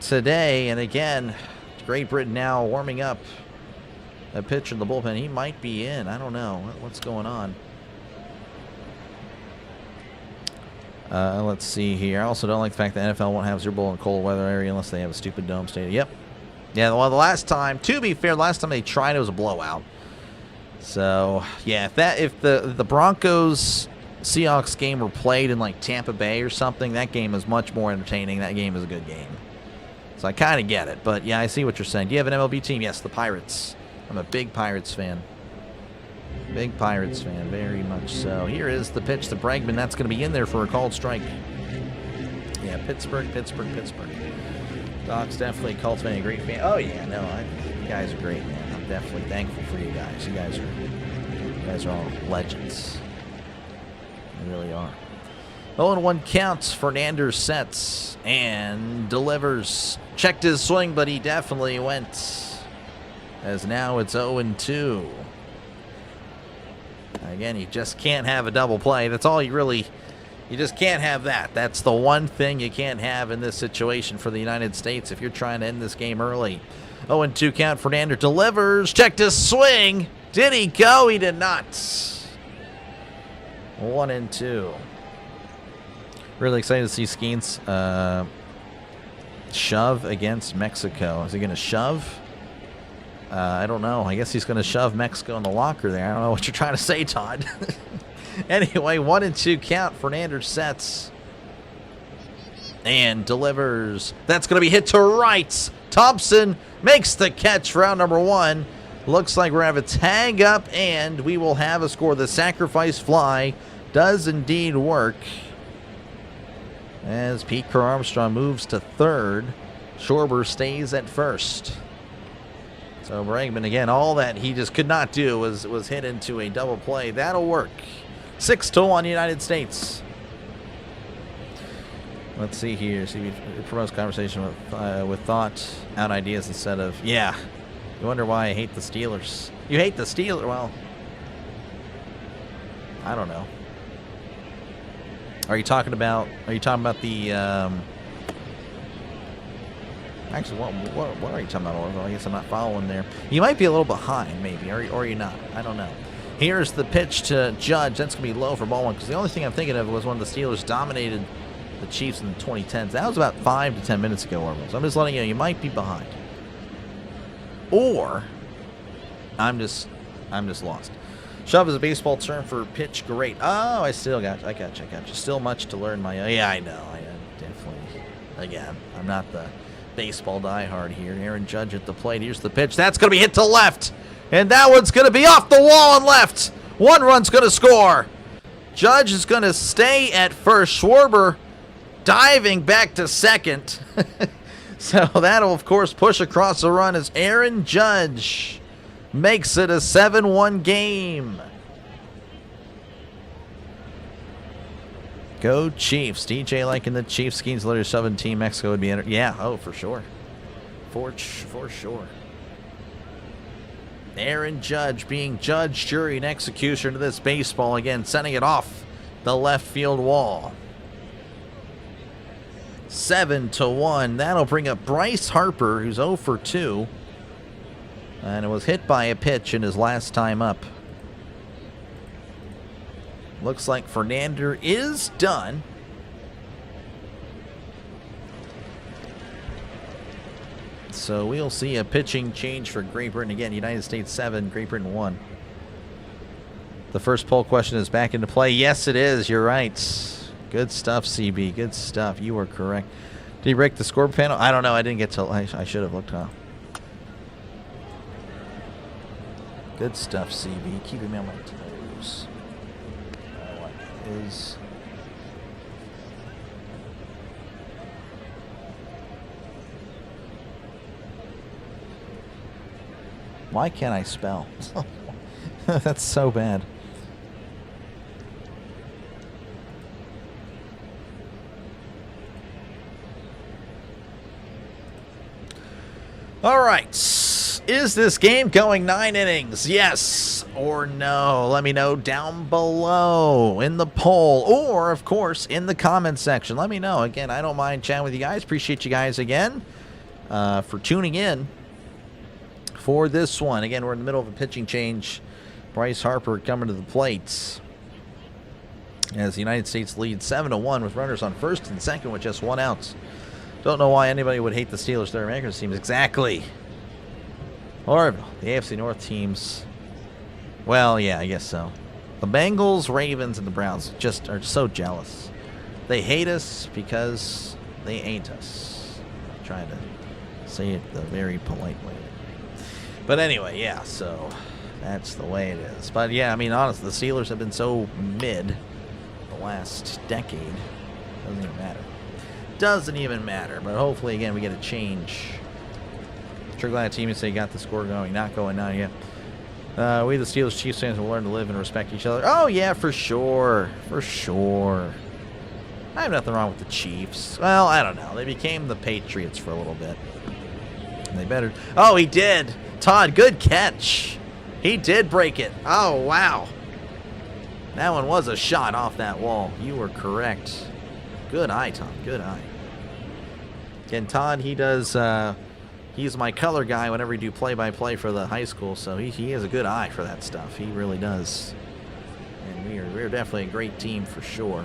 today. And again, Great Britain now warming up a pitcher in the bullpen. He might be in. I don't know. What's going on? Let's see here. I also don't like the fact that NFL won't have Super Bowl in a cold weather area unless they have a stupid dome stadium. Yep. Yeah, well, the last time, to be fair, last time they tried, it was a blowout. So, yeah, if the Broncos Seahawks game were played in like Tampa Bay or something, that game is much more entertaining. That game is a good game. So I kind of get it. But, yeah, I see what you're saying. Do you have an MLB team? Yes, the Pirates. I'm a big Pirates fan. Big Pirates fan, very much so. Here is the pitch to Bregman. That's going to be in there for a called strike. Yeah, Pittsburgh. Doc's definitely cultivating a great fan. Oh, yeah, no, you guys are great, man. I'm definitely thankful for you guys. You guys are all legends. You really are. 0-1 counts. Fernando sets and delivers. Checked his swing, but he definitely went. As now it's 0-2. Again, you just can't have a double play. That's all you just can't have that. That's the one thing you can't have in this situation for the United States if you're trying to end this game early. 0-2 count. Fernando delivers. Checked his swing. Did he go? He did not. 1-2. Really excited to see Skeens shove against Mexico. Is he going to shove? I don't know. I guess he's going to shove Mexico in the locker there. I don't know what you're trying to say, Todd. Anyway, 1-2 count. Fernando sets and delivers. That's going to be hit to right. Thompson makes the catch for round number 1. Looks like we're going to have a tag up, and we will have a score. The sacrifice fly does indeed work. As Pete Crow Armstrong moves to third, Schwarber stays at first. So Bregman, again, all that he just could not do was hit into a double play. That'll work. 6-1 United States. Let's see here. See, it promotes conversation with thought, out ideas instead of, yeah. You wonder why I hate the Steelers. You hate the Steelers? Well, I don't know. Are you talking about the actually, what are you talking about, Orville? I guess I'm not following there. You might be a little behind, maybe, or you're not. I don't know. Here's the pitch to Judge. That's going to be low for ball one, because the only thing I'm thinking of was when the Steelers dominated the Chiefs in the 2010s. That was about 5 to 10 minutes ago, Orville. So I'm just letting you know, you might be behind. Or I'm just lost. Shove is a baseball term for pitch great. Oh, I got you. Still much to learn, yeah, I know. I definitely, again, I'm not the baseball diehard here. Aaron Judge at the plate. Here's the pitch. That's going to be hit to left. And that one's going to be off the wall and left. 1 run's going to score. Judge is going to stay at first. Schwarber diving back to second. So that'll, of course, push across the run as Aaron Judge makes it a 7-1 game. Go Chiefs. DJ liking the Chiefs schemes. Later 17. Mexico would be entered. Yeah, oh, for sure. For sure. Aaron Judge being judge, jury, and executioner to this baseball. Again, sending it off the left field wall. 7-1. That'll bring up Bryce Harper, who's 0 for 2. And it was hit by a pitch in his last time up. Looks like Fernander is done. So we'll see a pitching change for Great Britain. Again, United States 7, Great Britain 1. The first poll question is back into play. Yes, it is. You're right. Good stuff, CB. Good stuff. You were correct. Did he break the score panel? I don't know. I didn't get to. I should have looked, huh? Good stuff, CB. Keeping me on my toes. What is... Why can't I spell? That's so bad. All right. Is this game going 9 innings? Yes or no? Let me know down below in the poll, or, of course, in the comment section. Let me know. Again, I don't mind chatting with you guys. Appreciate you guys again for tuning in for this one. Again, we're in the middle of a pitching change. Bryce Harper coming to the plate as the United States leads 7-1 with runners on first and second with just 1 out. Don't know why anybody would hate the Steelers. Their American teams. Exactly. Or the AFC North teams. Well, yeah, I guess so. The Bengals, Ravens, and the Browns just are so jealous. They hate us because they ain't us. I'm trying to say it the very polite way. But anyway, yeah, so that's the way it is. But yeah, I mean, honestly, the Steelers have been so mid the last decade. Doesn't even matter. Doesn't even matter. But hopefully, again, we get a change. Sure glad team say got the score going. Not going now yet. We, the Steelers Chiefs fans, will learn to live and respect each other. Oh, yeah, for sure. For sure. I have nothing wrong with the Chiefs. Well, I don't know. They became the Patriots for a little bit. And they better. Oh, he did. Todd, good catch. He did break it. Oh, wow. That one was a shot off that wall. You were correct. Good eye, Todd. Good eye. And Todd, he does... he's my color guy whenever we do play-by-play for the high school, so he has a good eye for that stuff. He really does. And we're definitely a great team for sure.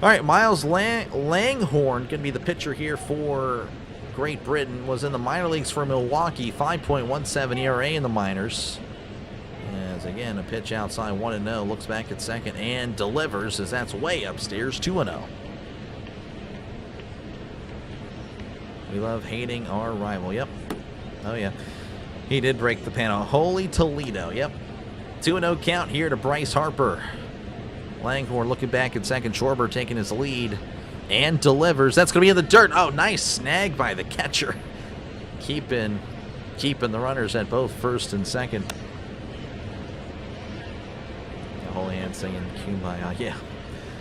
All right, Miles Langhorne going to be the pitcher here for Great Britain. Was in the minor leagues for Milwaukee, 5.17 ERA in the minors. As again, a pitch outside 1-0, looks back at second and delivers as that's way upstairs, 2-0. We love hating our rival. Yep. Oh, yeah. He did break the panel. Holy Toledo. Yep. 2-0 count here to Bryce Harper. Langhorne looking back at second. Schwarber taking his lead and delivers. That's going to be in the dirt. Oh, nice snag by the catcher. Keeping keeping the runners at both first and second. The whole hand singing Kumbaya. Yeah.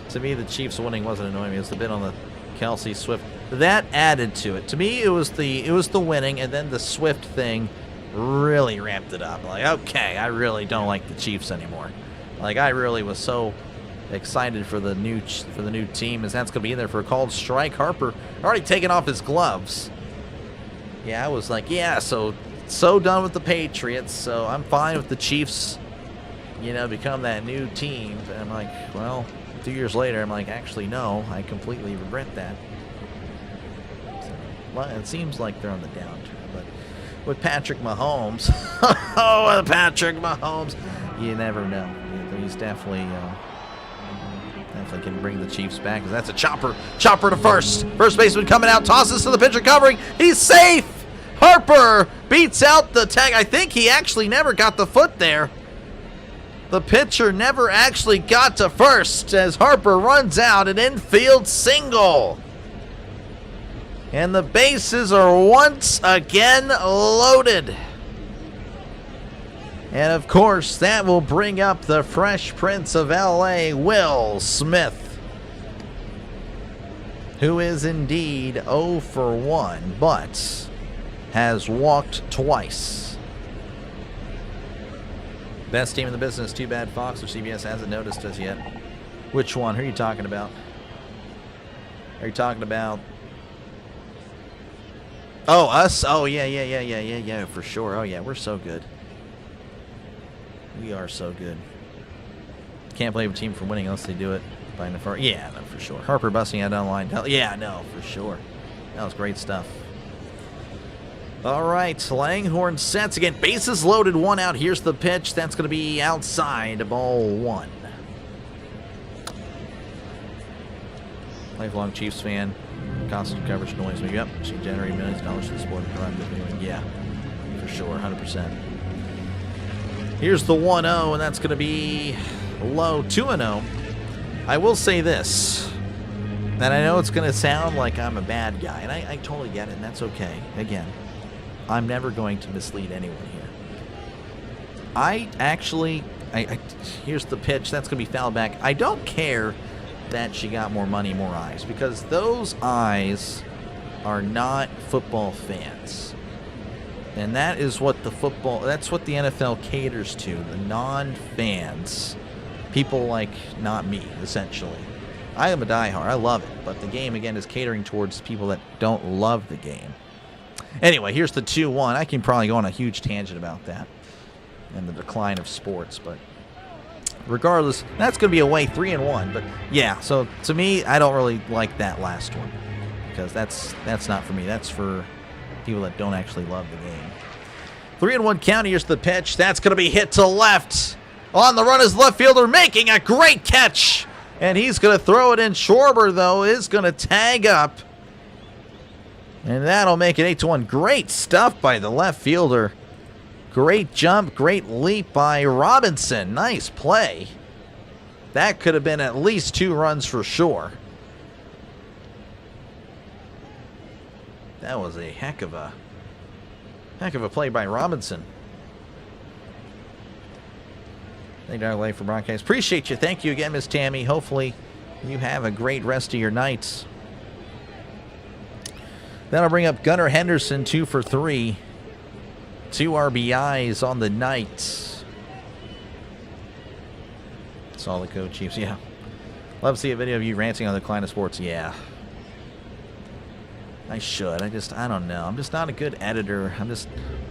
To me, the Chiefs winning wasn't annoying me. It was the bit on the Kelsey Swift. That added to it. To me, it was the winning, and then the Swift thing really ramped it up. Like, okay, I really don't like the Chiefs anymore. Like, I really was so excited for the new team, as that's going to be in there for a called strike. Harper already taken off his gloves. Yeah, I was like, yeah, so done with the Patriots, so I'm fine with the Chiefs, you know, become that new team. And I'm like, well, 2 years later, I'm like, actually, no, I completely regret that. So, well, it seems like they're on the downturn, but with Patrick Mahomes, oh, with Patrick Mahomes, you never know. He's definitely can bring the Chiefs back, because that's a chopper to first. First baseman coming out, tosses to the pitcher covering. He's safe. Harper beats out the tag. I think he actually never got the foot there. The pitcher never actually got to first as Harper runs out an infield single. And the bases are once again loaded. And of course, that will bring up the Fresh Prince of LA, Will Smith, who is indeed 0 for 1, but has walked twice. Best team in the business. Too bad Fox or CBS hasn't noticed us yet. Which one? Who are you talking about? Are you talking about? Oh, us? Oh, yeah, for sure. Oh, yeah, we're so good. We are so good. Can't blame a team for winning unless they do it by the yeah, no, for sure. Harper busting out online. Yeah, no, for sure. That was great stuff. All right, Langhorne sets again. Bases loaded, one out. Here's the pitch. That's going to be outside. Ball 1. Lifelong Chiefs fan. Constant coverage annoys me. Yep, she generated millions of dollars for the sport. Yeah, for sure, 100%. Here's the 1-0, and that's going to be low. 2-0. I will say this, and I know it's going to sound like I'm a bad guy, and I totally get it, and that's okay. Again, I'm never going to mislead anyone here. Here's the pitch. That's going to be fouled back. I don't care that she got more money, more eyes, because those eyes are not football fans. And that is what that's what the NFL caters to, the non-fans. People like not me, essentially. I am a diehard. I love it. But the game, again, is catering towards people that don't love the game. Anyway, here's the 2-1. I can probably go on a huge tangent about that and the decline of sports. But regardless, that's going to be away 3-1. But, yeah, so to me, I don't really like that last one. Because that's not for me. That's for people that don't actually love the game. 3-1 count. Here's the pitch. That's going to be hit to left. On the run is left fielder making a great catch. And he's going to throw it in. Schwarber, though, is going to tag up. And that'll make it 8-1. Great stuff by the left fielder. Great jump. Great leap by Robinson. Nice play. That could have been at least 2 runs for sure. That was a heck of a play by Robinson. Thank you, Dr. for broadcast. Appreciate you. Thank you again, Miss Tammy. Hopefully you have a great rest of your nights. That'll bring up Gunnar Henderson, 2 for 3. 2 RBIs on the night. Saw the code, Chiefs. Yeah. Love to see a video of you ranting on the decline of sports. Yeah. I should. I don't know. I'm just not a good editor.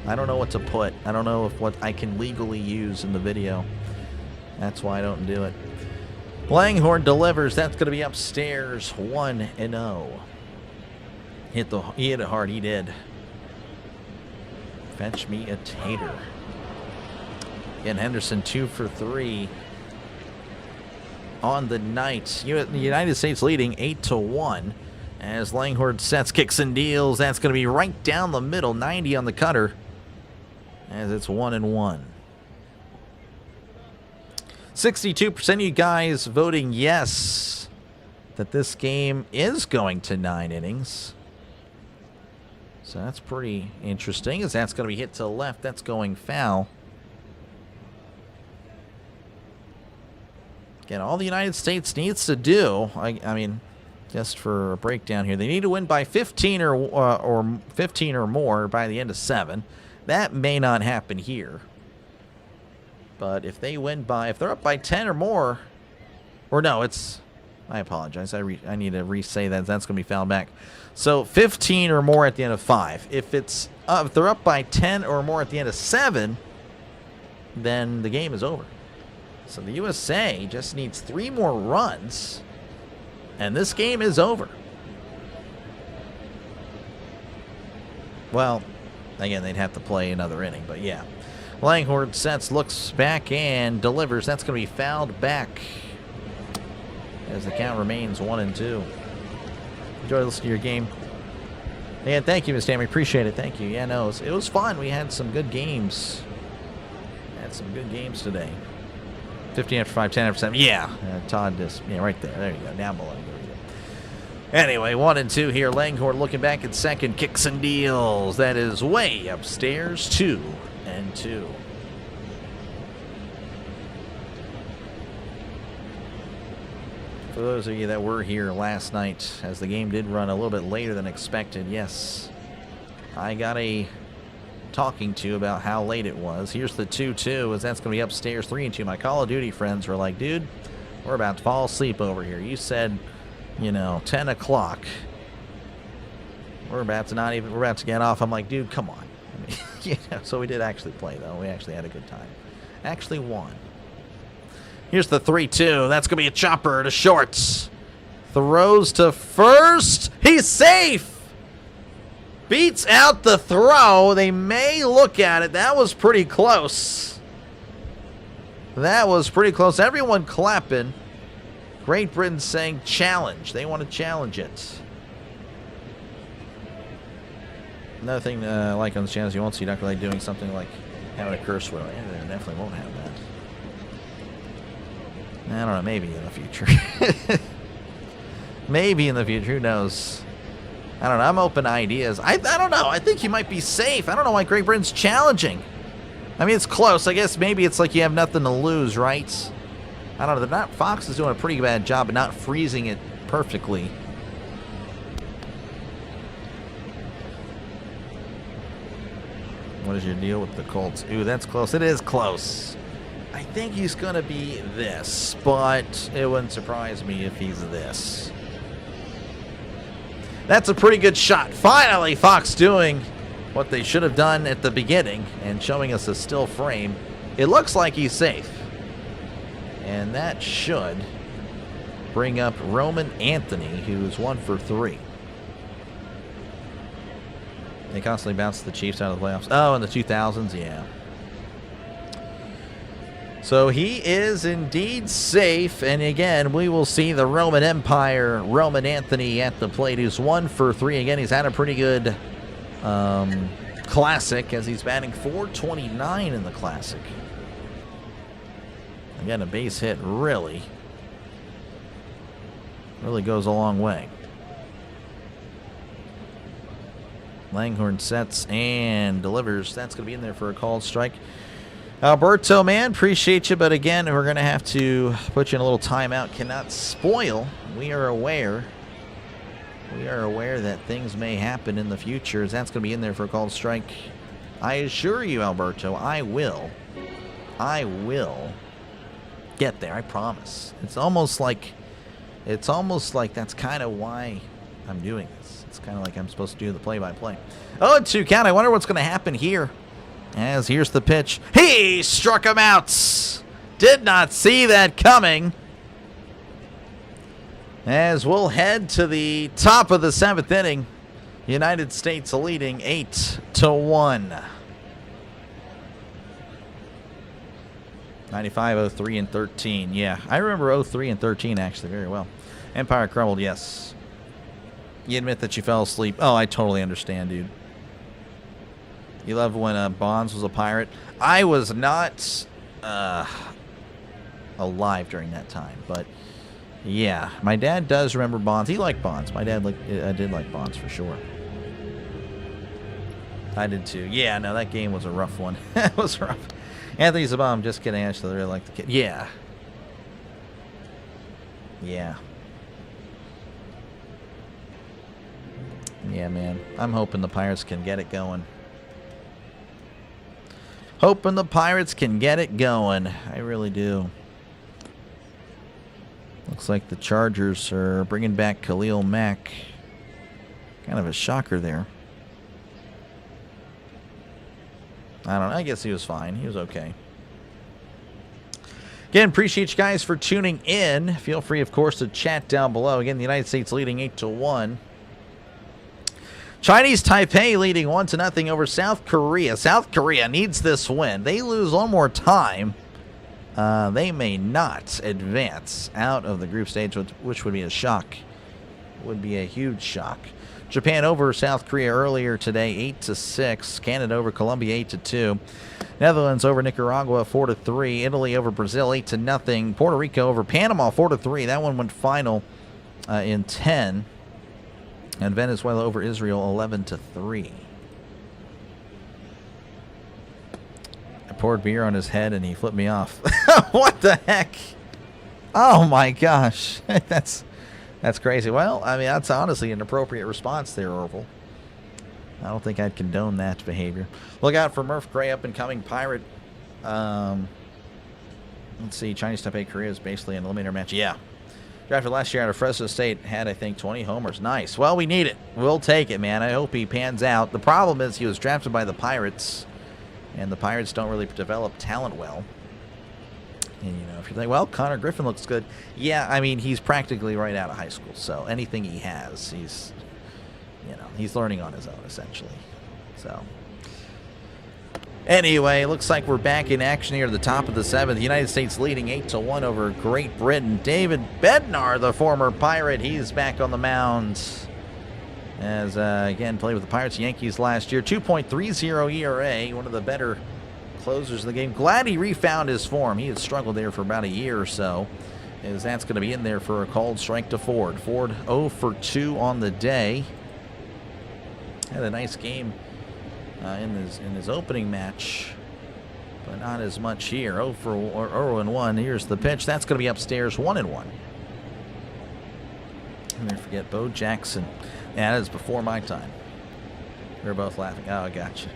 I don't know what to put. I don't know what I can legally use in the video. That's why I don't do it. Langhorne delivers. That's going to be upstairs. 1-0. He hit it hard. He did. Fetch me a tater. And Henderson 2 for 3 on the night. The United States leading 8-1. As Langhorne sets, kicks, and deals. That's going to be right down the middle. 90 on the cutter. As it's 1-1. 62% of you guys voting yes that this game is going to 9 innings. So that's pretty interesting, as that's going to be hit to the left. That's going foul. Again, all the United States needs to do, I mean, just for a breakdown here, they need to win by 15 or 15 or more by the end of 7. That may not happen here. But if they win by, if they're up by 10 or more, or no, it's, I apologize. I need to re-say that. That's going to be fouled back. So 15 or more at the end of 5. If they're up by 10 or more at the end of 7, then the game is over. So the USA just needs 3 more runs, and this game is over. Well, again, they'd have to play another inning, but yeah. Langhorne sets, looks back, and delivers. That's going to be fouled back as the count remains 1-2. Enjoy listening to your game. And thank you, Ms. Tammy. Appreciate it. Thank you. Yeah, no, it was fun. We had some good games. Had some good games today. 15 after 5, 10 after 7. Yeah, Todd just, yeah, right there. There you go. Down below. Anyway, 1-2 here. Langhorne looking back at second. Kicks and deals. That is way upstairs. 2-2. For those of you that were here last night, as the game did run a little bit later than expected, yes, I got a talking to about how late it was. Here's the 2-2, as that's going to be upstairs 3-2. My Call of Duty friends were like, dude, we're about to fall asleep over here. You said, you know, 10 o'clock. We're about to get off. I'm like, dude, come on. I mean, you know, so we did actually play, though. We actually had a good time. Actually won. Here's the 3-2. That's going to be a chopper to shorts. Throws to first. He's safe. Beats out the throw. They may look at it. That was pretty close. That was pretty close. Everyone clapping. Great Britain saying challenge. They want to challenge it. Another thing I like on the channel is you won't see Dr. Light doing something like having a curse word. Yeah, they definitely won't have that. I don't know. Maybe in the future. Maybe in the future. Who knows? I don't know. I'm open to ideas. I don't know. I think you might be safe. I don't know why Great Britain's challenging. I mean, it's close. I guess maybe it's like you have nothing to lose, right? I don't know. Fox is doing a pretty bad job of not freezing it perfectly. What is your deal with the Colts? Ooh, that's close. It is close. I think he's going to be this, but it wouldn't surprise me if he's this. That's a pretty good shot. Finally, Fox doing what they should have done at the beginning and showing us a still frame. It looks like he's safe. And that should bring up Roman Anthony, who's 1 for 3. They constantly bounce the Chiefs out of the playoffs. Oh, in the 2000s, yeah. So he is indeed safe, and again, we will see the Roman Empire, Roman Anthony at the plate, who's 1 for 3. Again, he's had a pretty good Classic, as he's batting .429 in the Classic. Again, a base hit really goes a long way. Langhorne sets and delivers. That's going to be in there for a called strike. Alberto, man, appreciate you, but again, we're going to have to put you in a little timeout. Cannot spoil. We are aware that things may happen in the future. That's going to be in there for a called strike. I assure you, Alberto, I will get there. I promise. It's almost like that's kind of why I'm doing this. It's kind of like I'm supposed to do the play-by-play. 0-2 count. I wonder what's going to happen here. As here's the pitch. He struck him out. Did not see that coming. As we'll head to the top of the 7th inning. United States leading 8-1. 95, 03, and 13. Yeah, I remember 03 and 13 actually very well. Empire crumbled, yes. You admit that you fell asleep. Oh, I totally understand, dude. You love when Bonds was a pirate. I was not alive during that time, but yeah, my dad does remember Bonds. He liked Bonds. My dad did like Bonds for sure. I did too. Yeah, no, that game was a rough one. It was rough. Anthony Zabam, just kidding. Actually, I really like the kid. Yeah. Yeah. Yeah, man. I'm hoping the Pirates can get it going. Hoping the Pirates can get it going. I really do. Looks like the Chargers are bringing back Khalil Mack. Kind of a shocker there. I don't know. I guess he was fine. He was okay. Again, appreciate you guys for tuning in. Feel free, of course, to chat down below. Again, the United States leading 8-1. Chinese Taipei leading 1-0 over South Korea. South Korea needs this win. They lose one more time. They may not advance out of the group stage, which would be a shock. Would be a huge shock. Japan over South Korea earlier today, 8-6. Canada over Colombia, 8-2. Netherlands over Nicaragua, 4-3. Italy over Brazil, 8-0. Puerto Rico over Panama, 4-3. That one went final in 10. And Venezuela over Israel, 11-3. I poured beer on his head and he flipped me off. What the heck? Oh my gosh. That's crazy. Well, I mean, that's honestly an appropriate response there, Orville. I don't think I'd condone that behavior. Look out for Murph Gray, up-and-coming Pirate. Let's see. Chinese Taipei Korea is basically an eliminator match. Yeah. Drafted last year out of Fresno State. Had, I think, 20 homers. Nice. Well, we need it. We'll take it, man. I hope he pans out. The problem is he was drafted by the Pirates, and the Pirates don't really develop talent well. And, you know, if you think, well, Connor Griffin looks good. Yeah, I mean, he's practically right out of high school. So anything he has, he's learning on his own, essentially. So, anyway, looks like we're back in action here at the top of the 7th. The United States leading 8-1 over Great Britain. David Bednar, the former Pirate, he's back on the mound. As, again, played with the Pirates and Yankees last year. 2.30 ERA, one of the better closers of the game. Glad he refound his form. He had struggled there for about a year or so, as that's going to be in there for a called strike to Ford. Ford 0 for 2 on the day. Had a nice game in his opening match, but not as much here. 0-1. Here's the pitch. That's going to be upstairs. 1-1. And then forget Bo Jackson. Yeah, that is before my time. We were both laughing. Oh, I gotcha.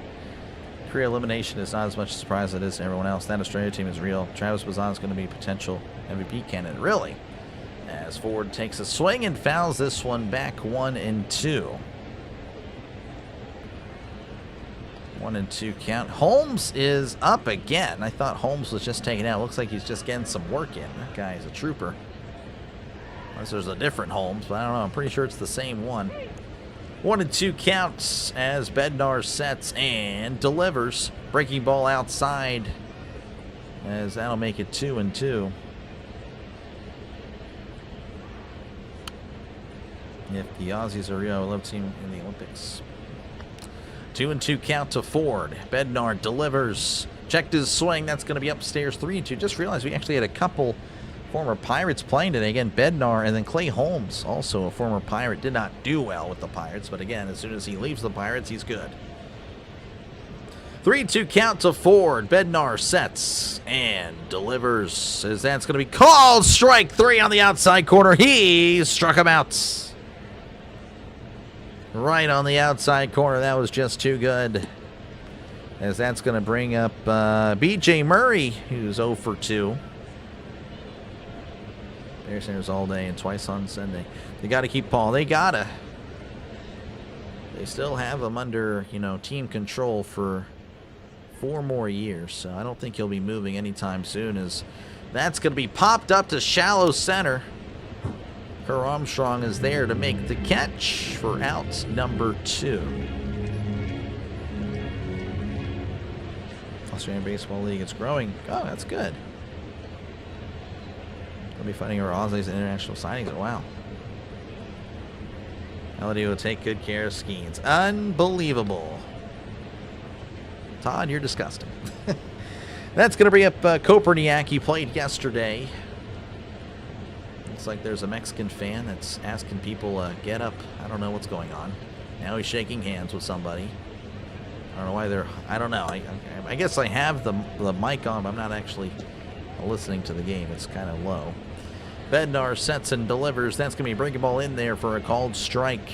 Career elimination is not as much a surprise as it is to everyone else. That Australia team is real. Travis Bazan is going to be a potential MVP candidate. Really? As Ford takes a swing and fouls this one back 1-2. 1-2 count. Holmes is up again. I thought Holmes was just taken out. Looks like he's just getting some work in. That guy is a trooper. Unless there's a different Holmes, but I don't know. I'm pretty sure it's the same one. 1-2 counts as Bednar sets and delivers. Breaking ball outside, as that'll make it 2-2. If the Aussies are real, I love team in the Olympics. 2-2 count to Ford. Bednar delivers. Checked his swing. That's going to be upstairs. 3-2. Just realized we actually had a couple former Pirates playing today. Again, Bednar and then Clay Holmes, also a former Pirate, did not do well with the Pirates. But again, as soon as he leaves the Pirates, he's good. 3-2 count to Ford. Bednar sets and delivers. As that's going to be called strike 3 on the outside corner. He struck him out. Right on the outside corner. That was just too good. As that's going to bring up B.J. Murray, who's 0 for 2. Bear Centers all day and twice on Sunday. They got to keep Paul. They got to. They still have him under, team control for 4 more years. So I don't think he'll be moving anytime soon, as that's going to be popped up to shallow center. Kerr Armstrong is there to make the catch for out number 2. Australian Baseball League, it's growing. Oh, that's good. They'll be fighting over Aussies and international signings. Oh, wow. Melody will take good care of Skeens. Unbelievable. Todd, you're disgusting. That's going to bring up Koperniak. He played yesterday. Looks like there's a Mexican fan that's asking people get up. I don't know what's going on. Now he's shaking hands with somebody. I don't know why they're... I don't know. I guess I have the mic on, but I'm not actually listening to the game. It's kind of low. Bednar sets and delivers. That's going to be a breaking ball in there for a called strike.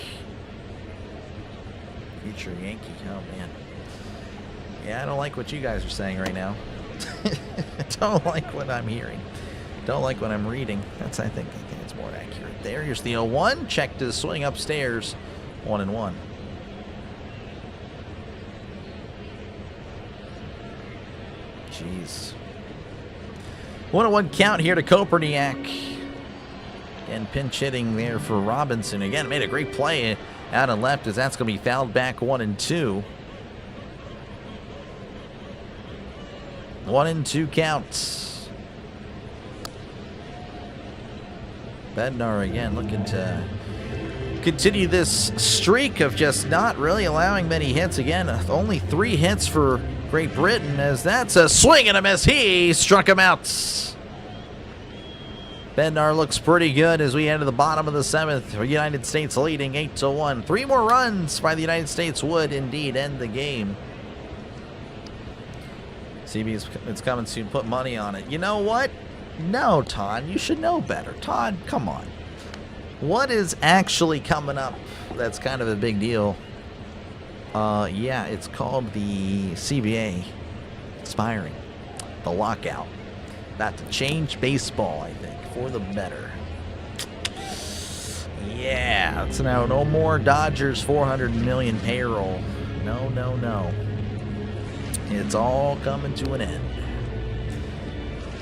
Future Yankee. Oh, man. Yeah, I don't like what you guys are saying right now. Don't like what I'm hearing. Don't like what I'm reading. I think it's more accurate there. Here's the 0-1. Checked his swing upstairs. 1-1. Jeez. 1-1 count here to Koperniak. And pinch hitting there for Robinson. Again, made a great play out and left as that's going to be fouled back 1-2. 1-2 counts. Bednar again looking to continue this streak of just not really allowing many hits. Again, only 3 hits for Great Britain, as that's a swing and a miss. He struck him out. Bednar looks pretty good as we enter the bottom of the 7th. United States leading 8-1. 3 more runs by the United States would indeed end the game. CB, it's coming soon. Put money on it. You know what? No, Todd. You should know better. Todd, come on. What is actually coming up that's kind of a big deal? Yeah, it's called the CBA expiring. The lockout. About to change baseball, I think, for the better. Yeah, it's now no more Dodgers 400 million payroll. No, no, no. It's all coming to an end.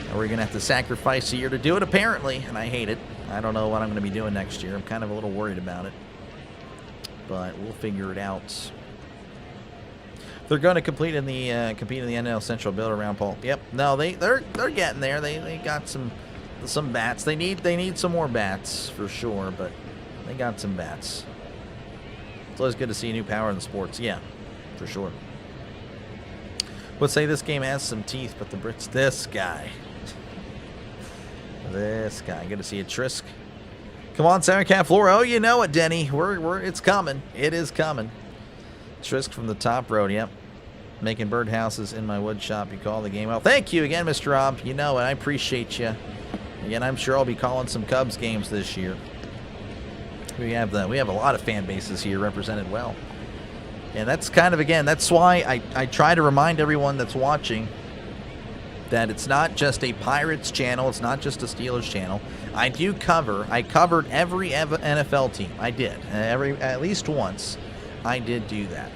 And we're going to have to sacrifice a year to do it, apparently, and I hate it. I don't know what I'm going to be doing next year. I'm kind of a little worried about it, but we'll figure it out. They're going to compete in the NL Central build around Paul. Yep. No, they're getting there. They got some bats. They need some more bats for sure, but they got some bats. It's always good to see new power in the sports. Yeah, for sure. Would say this game has some teeth, but the Brits. This guy. Good to see you, Trisk. Come on, Sarah Cat Flora. Oh, you know it, Denny. It's coming. It is coming. Trisk from the top road. Yep. Making birdhouses in my wood shop. You call the game. Well, thank you again, Mr. Rob. You know it. I appreciate you. Again, I'm sure I'll be calling some Cubs games this year. We have a lot of fan bases here represented well. And that's kind of, again, that's why I try to remind everyone that's watching that it's not just a Pirates channel. It's not just a Steelers channel. I covered every NFL team. I did. At least once. I did do that.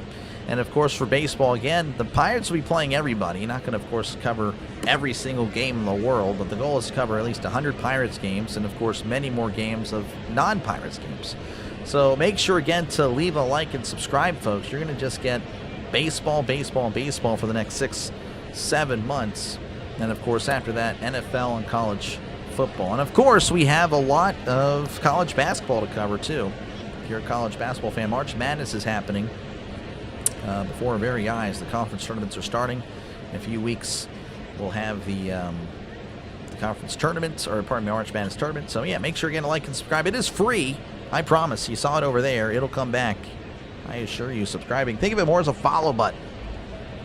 And, of course, for baseball, again, the Pirates will be playing everybody. You're not going to, of course, cover every single game in the world, but the goal is to cover at least 100 Pirates games and, of course, many more games of non-Pirates games. So make sure, again, to leave a like and subscribe, folks. You're going to just get baseball, baseball, and baseball for the next 6-7 months. And, of course, after that, NFL and college football. And, of course, we have a lot of college basketball to cover, too. If you're a college basketball fan, March Madness is happening before our very eyes. The conference tournaments are starting. In a few weeks, we'll have the conference tournaments, or pardon me, March Madness tournament. So, yeah, make sure again to like and subscribe. It is free. I promise. You saw it over there. It'll come back. I assure you, subscribing. Think of it more as a follow button.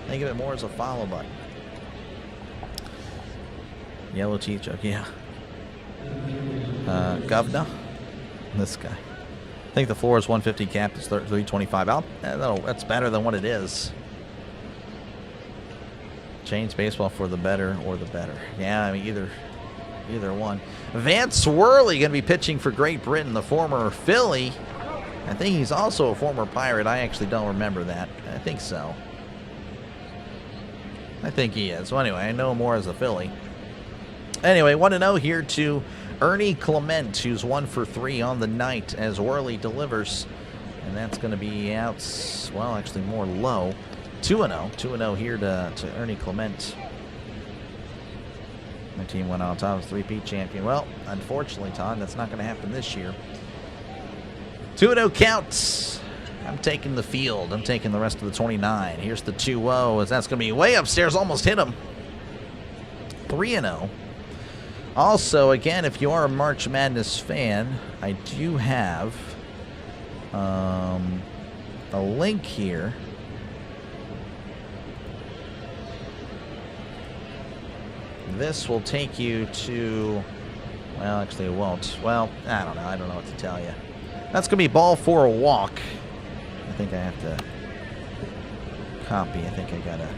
Think of it more as a follow button. Yellow teeth joke, yeah. Governor. This guy. I think the floor is 150, cap is 325. That's better than what it is. Change baseball for the better or the better. Yeah, I mean, either one. Vance Worley going to be pitching for Great Britain, the former Philly. I think he's also a former Pirate. I actually don't remember that. I think so. I think he is. So anyway, I know him more as a Philly. Anyway, 1-0 here to Ernie Clement, who's 1 for 3 on the night as Worley delivers. And that's going to be out, well, actually more low. 2-0. 2-0 here to Ernie Clement. My team went on top as 3-peat champion. Well, unfortunately, Todd, that's not going to happen this year. 2-0 counts. I'm taking the field. I'm taking the rest of the 29. Here's the 2-0, as that's going to be way upstairs. Almost hit him. 3-0. Also, again, if you are a March Madness fan, I do have a link here This will take you to... Well, actually it won't. Well, I don't know. I don't know what to tell you. That's going to be ball for a walk. I think I have to copy. I think I got to...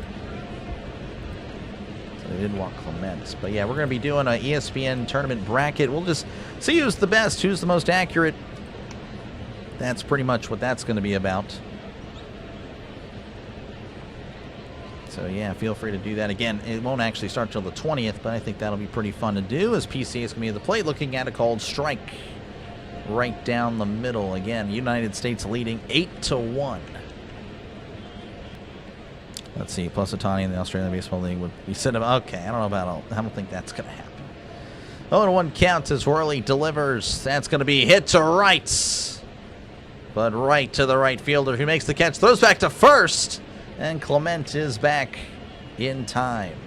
So they did walk Clements. But yeah, we're going to be doing an ESPN tournament bracket. We'll just see who's the best, who's the most accurate. That's pretty much what that's going to be about. So yeah, feel free to do that. Again, it won't actually start till the 20th, but I think that'll be pretty fun to do as PCA is going to be at the plate looking at a called strike right down the middle. Again, United States leading 8-1. Let's see, plus Otani in the Australian Baseball League would be sitting. Okay, I don't know about all. I don't think that's going to happen. 0-1 count as Worley delivers. That's going to be hit to right. But right to the right fielder who makes the catch, throws back to first, and Clement is back in time.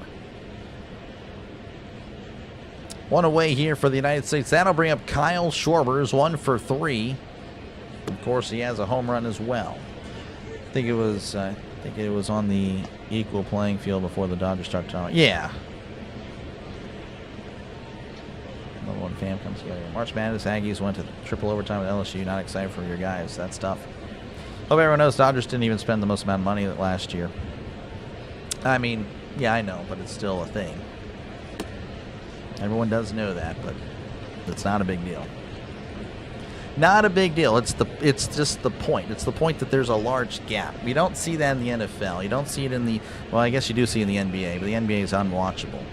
One away here for the United States. That'll bring up Kyle Schwarber's 1 for 3. Of course, he has a home run as well. I think it was on the equal playing field before the Dodgers start talking. Yeah. Another one fam comes together. March Madness, Aggies went to triple overtime with LSU. Not excited for your guys. That's tough. Hope everyone knows Dodgers didn't even spend the most amount of money last year. I mean, yeah, I know, but it's still a thing. Everyone does know that, but it's not a big deal. Not a big deal. It's just the point. It's the point that there's a large gap. You don't see that in the NFL. You don't see it in the... Well, I guess you do see it in the NBA, but the NBA is unwatchable.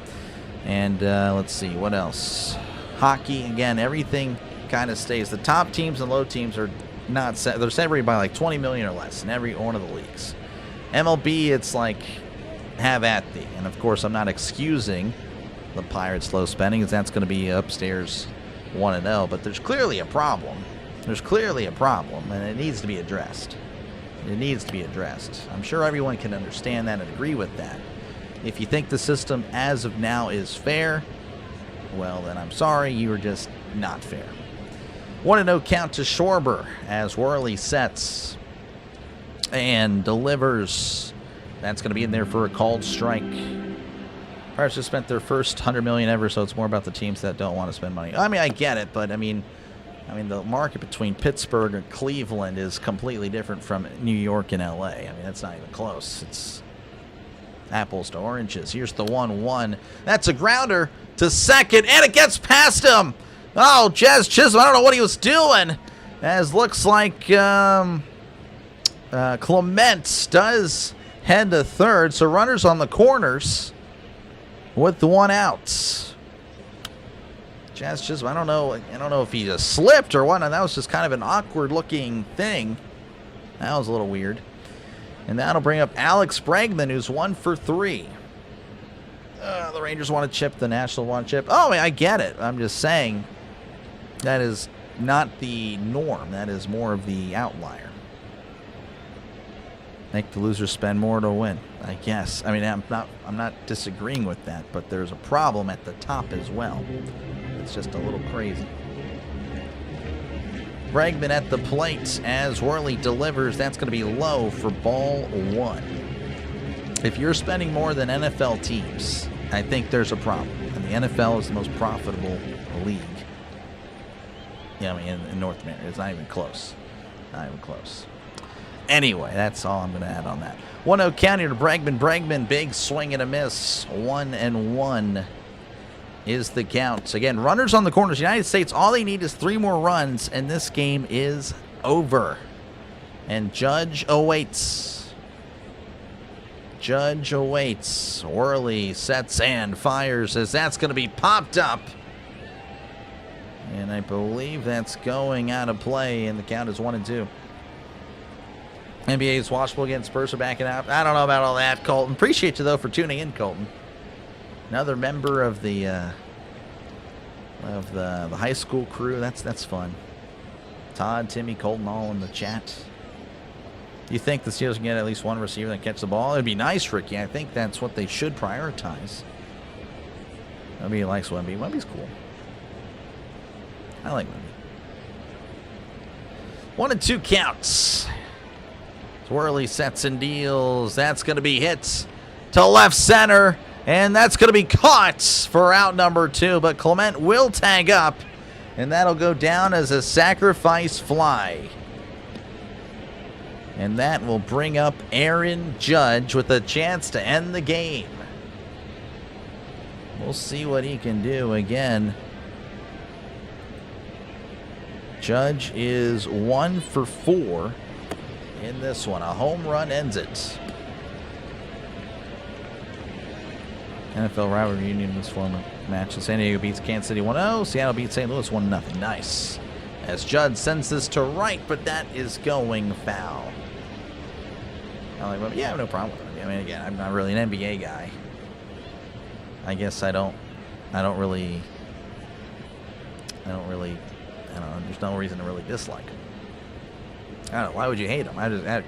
And let's see, what else? Hockey, again, everything kind of stays. The top teams and low teams are not set. They're separated by like 20 million or less in every one of the leagues. MLB, it's like have at thee. And of course, I'm not excusing the Pirates' low spending, as that's going to be upstairs 1-0. But there's clearly a problem. There's clearly a problem, and it needs to be addressed. It needs to be addressed. I'm sure everyone can understand that and agree with that. If you think the system as of now is fair, well, then I'm sorry, you are just not fair. 1-0 count to Schwarber as Worley sets and delivers. That's going to be in there for a called strike. Pirates just spent their first $100 million ever, so it's more about the teams that don't want to spend money. I mean, I get it, but I mean, the market between Pittsburgh and Cleveland is completely different from New York and LA. I mean, that's not even close. It's apples to oranges. Here's the 1-1. That's a grounder to second, and it gets past him. Oh, Jazz Chisholm, I don't know what he was doing. As looks like Clement does head to third, so runners on the corners with the 1 out. Jazz Chisholm, I don't know if he just slipped or what. That was just kind of an awkward looking thing. That was a little weird. And that'll bring up Alex Bregman, who's 1 for 3. The Rangers want to chip. The Nationals want to chip. Oh, I get it. I'm just saying that is not the norm. That is more of the outlier. Make the losers spend more to win, I guess. I mean, I'm not disagreeing with that, but there's a problem at the top as well. It's just a little crazy. Bregman at the plate as Worley delivers. That's going to be low for ball 1. If you're spending more than NFL teams, I think there's a problem. And the NFL is the most profitable league. Yeah, I mean, in North America. It's not even close. Not even close. Anyway, that's all I'm going to add on that. 1-0 count here to Bregman. Bregman, big swing and a miss. 1-1 is the count. Again, runners on the corners. United States, all they need is 3 more runs, and this game is over. And Judge awaits. Judge awaits. Worley sets and fires as that's going to be popped up. And I believe that's going out of play, and the count is 1-2. NBA is watchable again. Spurs are backing out. I don't know about all that, Colton. Appreciate you, though, for tuning in, Colton. Another member of the high school crew. That's fun. Todd, Timmy, Colton, all in the chat. You think the Steelers can get at least one receiver that catch the ball? It'd be nice, Ricky. I think that's what they should prioritize. Wemby likes Wemby. Wemby's cool. I like Wemby. 1-2 counts. Worley sets and deals. That's going to be hit to left center. And that's going to be caught for out number 2. But Clement will tag up. And that'll go down as a sacrifice fly. And that will bring up Aaron Judge with a chance to end the game. We'll see what he can do again. Judge is 1 for 4 in this one. A home run ends it. NFL rivalry reunion was former matches. San Diego beats Kansas City 1-0. Seattle beats St. Louis 1-0. Nice. As Judge sends this to right, but that is going foul. Yeah, no problem with it. I mean, again, I'm not really an NBA guy. I guess I don't really, there's no reason to really dislike him. I don't know, why would you hate him?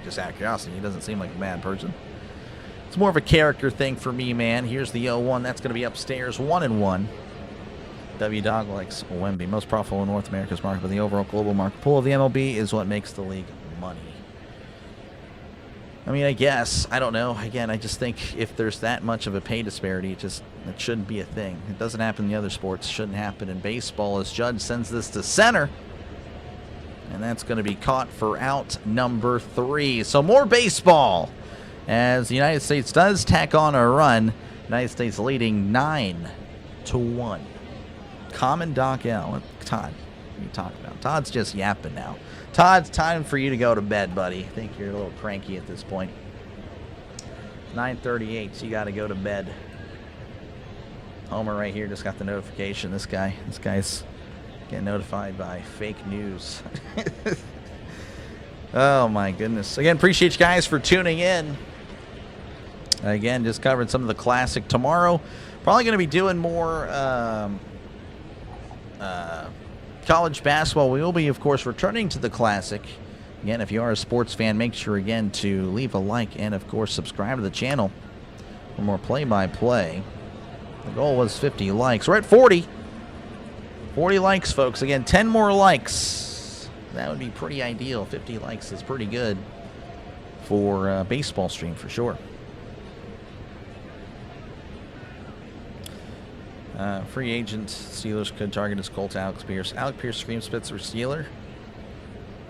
Just out of curiosity. He doesn't seem like a bad person. It's more of a character thing for me, man. Here's the 0-1. That's going to be upstairs, 1-1. W Dog likes Wemby. Most profitable in North America's market, but the overall global market pool of the MLB is what makes the league money. I mean, I guess. I don't know. Again, I just think if there's that much of a pay disparity, it shouldn't be a thing. It doesn't happen in the other sports. It shouldn't happen in baseball as Judge sends this to center. And that's going to be caught for out number 3. So more baseball as the United States does tack on a run. United States leading 9-1. Common Doc L. Todd, what are you talking about? Todd's just yapping now. Todd, it's time for you to go to bed, buddy. I think you're a little cranky at this point. 9:38, so you got to go to bed. Homer right here just got the notification. This guy's getting notified by fake news. Oh, my goodness. Again, appreciate you guys for tuning in. Again, just covered some of the classic tomorrow. Probably going to be doing more college basketball. We will be, of course, returning to the Classic. Again, if you are a sports fan, make sure, again, to leave a like and, of course, subscribe to the channel for more play-by-play. The goal was 50 likes. We're at 40. 40 likes, folks. Again, 10 more likes. That would be pretty ideal. 50 likes is pretty good for a baseball stream, for sure. Free agent Steelers could target his Colt Alex Pierce. Alex Pierce scream spits for Steeler?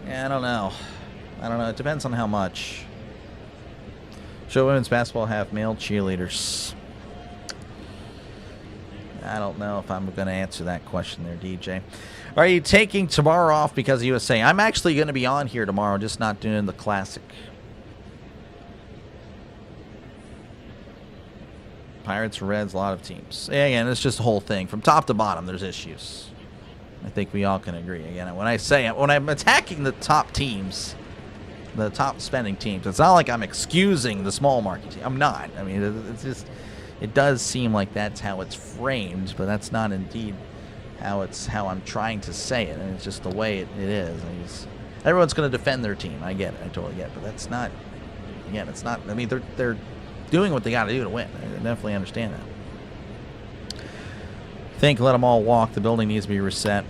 Yeah, I don't know. It depends on how much. Should women's basketball have male cheerleaders? I don't know if I'm going to answer that question there, DJ. Are you taking tomorrow off because of USA? I'm actually going to be on here tomorrow, just not doing the Classic. Pirates, Reds, a lot of teams. Again, it's just the whole thing. From top to bottom, there's issues. I think we all can agree. Again, when I'm attacking the top teams, the top spending teams, it's not like I'm excusing the small market team. I'm not. I mean, it's just, it does seem like that's how it's framed, but that's not indeed how I'm trying to say it. And it's just the way it is. Everyone's going to defend their team. I get it. I totally get it. But that's not, again, it's not, I mean, they're doing what they got to do to win. I definitely understand that. Let them all walk. The building needs to be reset.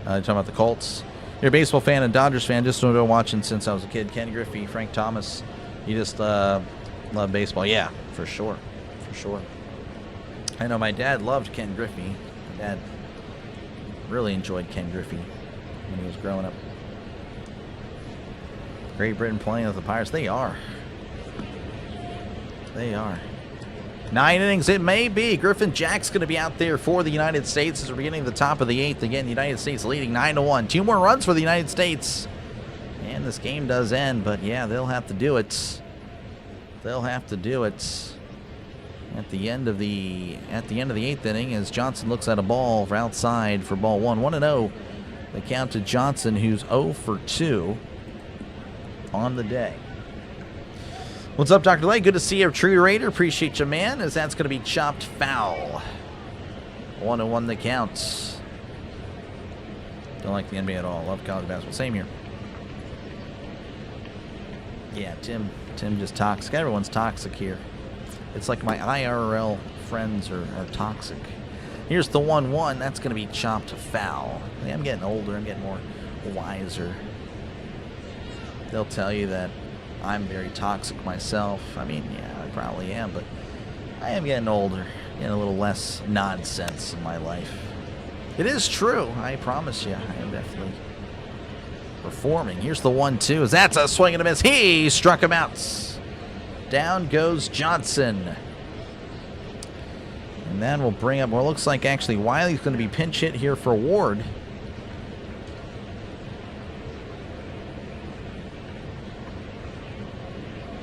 Talking about the Colts. You're a baseball fan and Dodgers fan. Just been watching since I was a kid. Ken Griffey, Frank Thomas. You just love baseball. Yeah, for sure. For sure. I know my dad loved Ken Griffey. My dad really enjoyed Ken Griffey when he was growing up. Great Britain playing with the Pirates. They are. They are. 9 innings it may be. Griffin Jack's going to be out there for the United States as we're beginning the top of the 8th. Again, the United States leading 9-1. 2 more runs for the United States. And this game does end, but yeah, they'll have to do it. They'll have to do it at the end of the 8th inning as Johnson looks at a ball for outside for ball 1. 1-0. The count to Johnson, who's 0 for 2 on the day. What's up, Dr. Lay? Good to see you, Tree Raider. Appreciate you, man, as that's going to be chopped foul. 1-1 the count. Don't like the NBA at all. Love college basketball. Same here. Yeah, Tim just toxic. Everyone's toxic here. It's like my IRL friends are toxic. Here's the 1-1. That's going to be chopped foul. Yeah, I'm getting older. I'm getting more wiser. They'll tell you that I'm very toxic myself. I mean, yeah, I probably am, but I am getting older. a little less nonsense in my life. It is true. I promise you. I am definitely performing. Here's the 1-2. That's a swing and a miss. He struck him out. Down goes Johnson. And that will bring up, well, it looks like actually Wiley's going to be pinch hit here for Ward.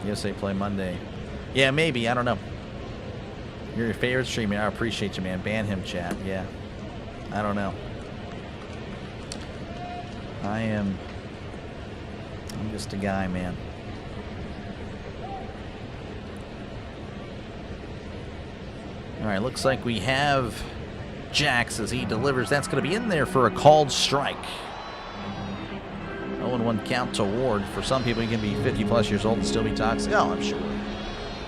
USA play Monday. Yeah, maybe. I don't know. You're your favorite streamer. I appreciate you, man. Ban him, chat. Yeah. I don't know. I'm just a guy, man. All right, looks like we have Jax as he delivers. That's going to be in there for a called strike. 0-1 count to Ward. For some people, he can be 50-plus years old and still be toxic. Oh, I'm sure.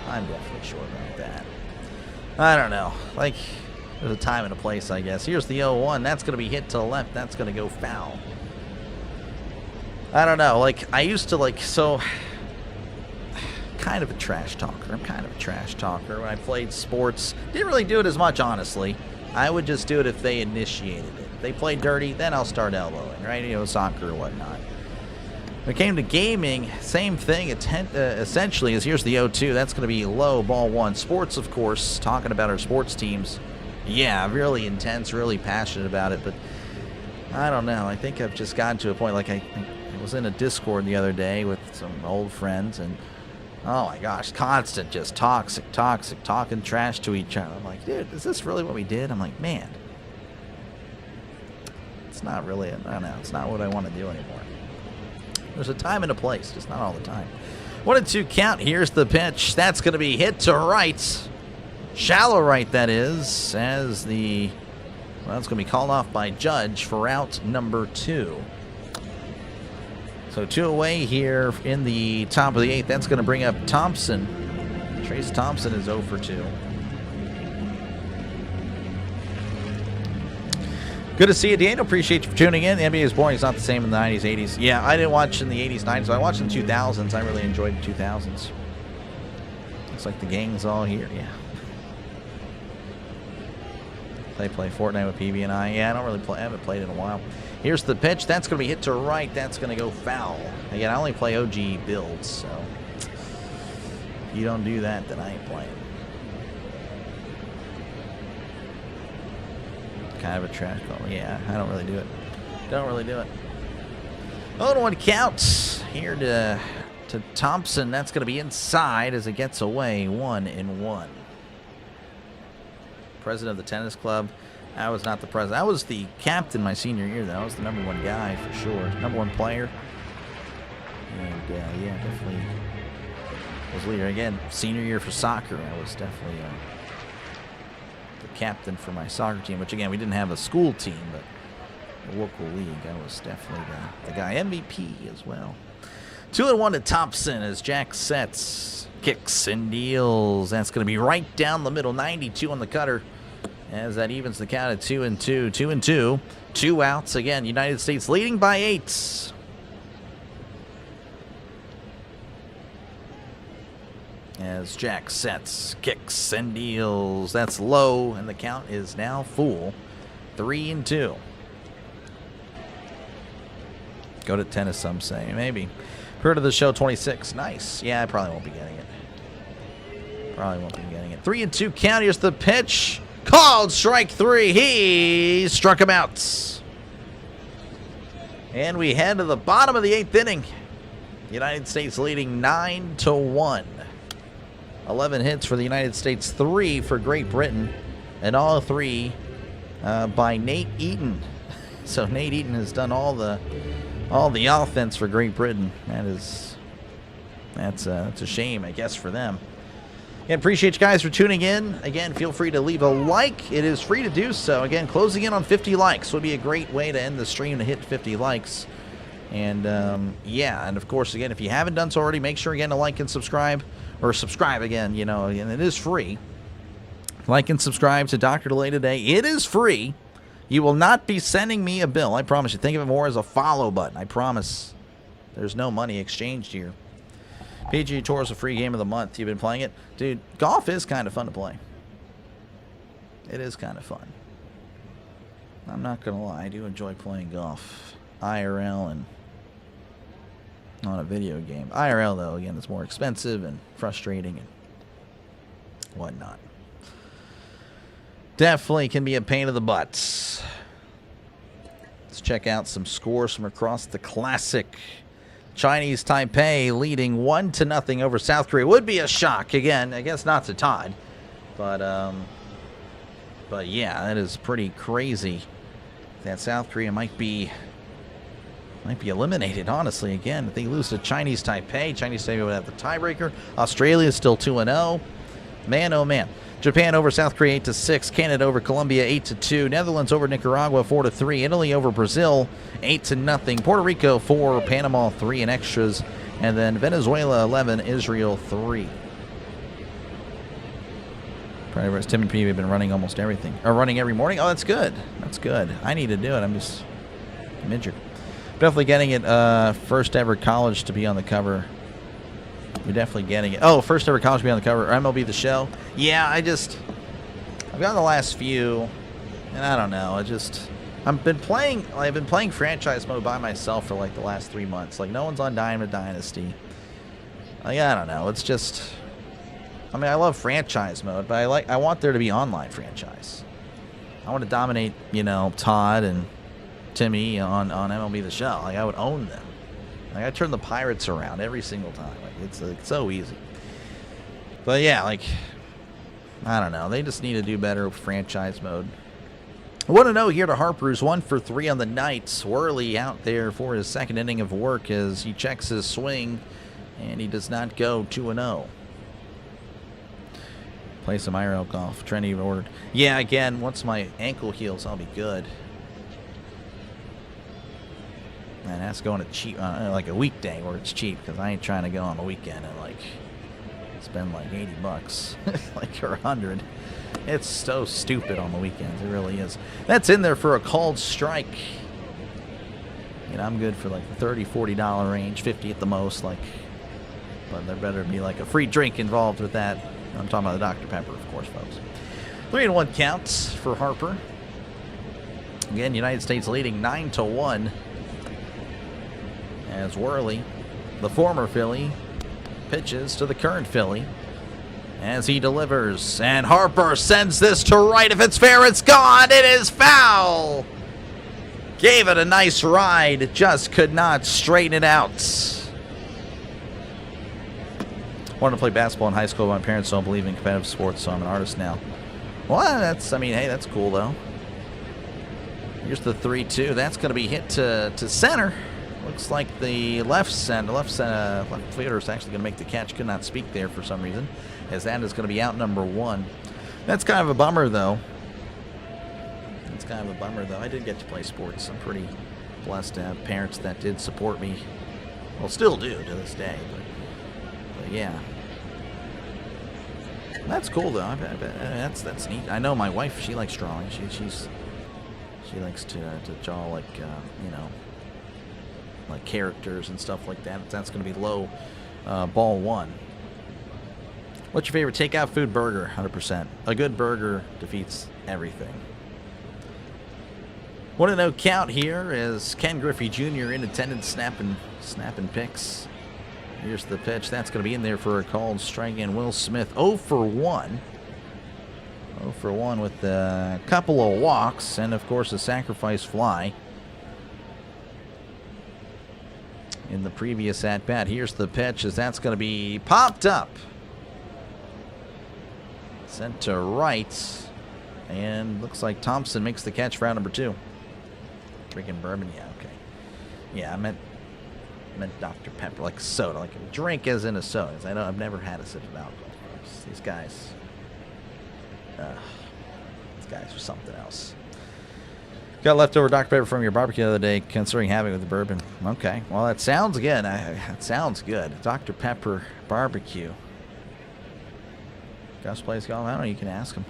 I'm definitely sure about that. I don't know. Like, there's a time and a place, I guess. Here's the 0-1. That's going to be hit to the left. That's going to go foul. I don't know. Like, I used to, like, so... kind of a trash talker. I'm kind of a trash talker. When I played sports, didn't really do it as much, honestly. I would just do it if they initiated it. If they played dirty, then I'll start elbowing, right? You know, soccer or whatnot. When it came to gaming, same thing. Essentially, is here's the 0-2. That's going to be low, ball one. Sports, of course, talking about our sports teams. Yeah, really intense, really passionate about it. But I don't know. I think I've just gotten to a point, like I was in a Discord the other day with some old friends, and oh my gosh, constant, just toxic, talking trash to each other. I'm like, dude, is this really what we did? I'm like, man, it's not really, I don't know, it's not what I want to do anymore. There's a time and a place, just not all the time. 1-2 count. Here's the pitch. That's going to be hit to right. Shallow right, that is, as the, well, it's going to be called off by Judge for out number 2. So 2 away here in the top of the 8th. That's going to bring up Thompson. Trace Thompson is 0 for 2. Good to see you, Daniel. Appreciate you for tuning in. The NBA is boring. It's not the same in the 90s, 80s. Yeah, I didn't watch in the 80s, 90s. I watched in the 2000s. I really enjoyed the 2000s. Looks like the gang's all here. Yeah. They play Fortnite with PB and I. Yeah, I don't really play. I haven't played in a while. Here's the pitch. That's going to be hit to right. That's going to go foul. Again, I only play OG builds, so if you don't do that, then I ain't playing. Kind of a trash call. Yeah, I don't really do it. Don't really do it. 0-1 count here to Thompson. That's going to be inside as it gets away. 1-1. President of the tennis club. I was not the president. I was the captain my senior year, though. I was the #1 guy for sure. #1 player. And, yeah, definitely was leader. Again, senior year for soccer, I was definitely the captain for my soccer team, which, again, we didn't have a school team, but the local league, I was definitely the guy. MVP as well. 2-1 to Thompson as Jack sets, kicks, and deals. That's going to be right down the middle. 92 on the cutter. As that evens the count at 2-2. 2-2. 2 outs. Again, United States leading by 8. As Jack sets, kicks, and deals. That's low, and the count is now full. 3-2. Go to tennis, some say. Maybe. Heard of the show 26. Nice. Yeah, I probably won't be getting it. Probably won't be getting it. 3-2 count. Here's the pitch. Called strike 3. He struck him out. And we head to the bottom of the 8th inning. United States leading 9-1. 11 hits for the United States, 3 for Great Britain, and all 3 by Nate Eaton. So Nate Eaton has done all the offense for Great Britain. That's a shame, I guess, for them. And appreciate you guys for tuning in. Again, feel free to leave a like. It is free to do so. Again, closing in on 50 likes would be a great way to end the stream, to hit 50 likes. And, yeah, and of course, again, if you haven't done so already, make sure, again, to like and subscribe. Or subscribe, again, you know, and it is free. Like and subscribe to Dr. Delay today. It is free. You will not be sending me a bill. I promise you. Think of it more as a follow button. I promise. There's no money exchanged here. PGA Tour is a free game of the month. You've been playing it? Dude, golf is kind of fun to play. It is kind of fun. I'm not going to lie. I do enjoy playing golf. IRL and on a video game. IRL, though, again, it's more expensive and frustrating and whatnot. Definitely can be a pain in the butt. Let's check out some scores from across the classic. Chinese Taipei leading 1-0 over South Korea. Would be a shock. Again, I guess not to Todd. But yeah, that is pretty crazy. That South Korea might be eliminated, honestly. Again, if they lose to Chinese Taipei, Chinese Taipei would have the tiebreaker. Australia is still 2-0. Man, oh man. Japan over South Korea 8-6. Canada over Colombia 8-2. Netherlands over Nicaragua 4-3. Italy over Brazil 8-0. Puerto Rico 4. Panama 3 in extras. And then Venezuela 11. Israel 3. Probably Tim and P have been running almost everything. Or running every morning. Oh, that's good. That's good. I need to do it. I'm injured. Definitely getting it. First ever college to be on the cover. We're definitely getting it. Oh, first ever college to be on the cover. MLB The Show. Yeah, I've gotten the last few, and I don't know. I've been playing franchise mode by myself for like the last 3 months. Like no one's on Diamond Dynasty. Like I don't know. It's just, I mean, I love franchise mode, but I want there to be online franchise. I want to dominate, Todd and Timmy on MLB The Show. Like I would own them. Like I turn the Pirates around every single time. Like it's so easy. But yeah, like I don't know. They just need to do better with franchise mode. I want to know here to Harper's 1 for 3 on the night. Swirly out there for his second inning of work as he checks his swing, and he does not go 2-0. Play some IRL golf. Trendy ordered. Yeah, again, once my ankle heals, I'll be good. And that's going to cheap, like a weekday where it's cheap, because I ain't trying to go on the weekend and like spend like $80, like or 100. It's so stupid on the weekends. It really is. That's in there for a called strike. I'm good for like the $30, $40 range, 50 at the most. Like, but there better be like a free drink involved with that. I'm talking about the Dr. Pepper, of course, folks. 3-1 counts for Harper. Again, United States leading 9-1. As Worley, the former Philly, pitches to the current Philly as he delivers. And Harper sends this to right. If it's fair, it's gone. It is foul. Gave it a nice ride. Just could not straighten it out. Wanted to play basketball in high school, but my parents don't believe in competitive sports, so I'm an artist now. Well, hey, that's cool, though. Here's the 3-2. That's going to be hit to center. Looks like the left fielder is actually going to make the catch. Could not speak there for some reason, as that is going to be out number 1. That's kind of a bummer, though. I did get to play sports. I'm pretty blessed to have parents that did support me. Well, still do to this day. But yeah, that's cool, though. I bet that's neat. I know my wife. She likes drawing. She likes to draw like like characters and stuff like that. That's going to be low. Ball 1. What's your favorite takeout food? Burger. 100%. A good burger defeats everything. 1-0 count here as Ken Griffey Jr. in attendance, snapping picks. Here's the pitch. That's going to be in there for a called strike. And Will Smith 0 for 1. 0 for 1 with a couple of walks and, of course, a sacrifice fly in the previous at-bat. Here's the pitch as that's going to be popped up. Sent to right. And looks like Thompson makes the catch for round number 2. Drinking bourbon? Yeah, okay. Yeah, I meant Dr. Pepper, like soda, like a drink as in a soda. I know I've never had a sip of alcohol. These guys are something else. Got leftover Dr. Pepper from your barbecue the other day, considering having it with the bourbon. Okay, well, that sounds good. That sounds good. Dr. Pepper barbecue. Gus plays golf? I don't know. You can ask him.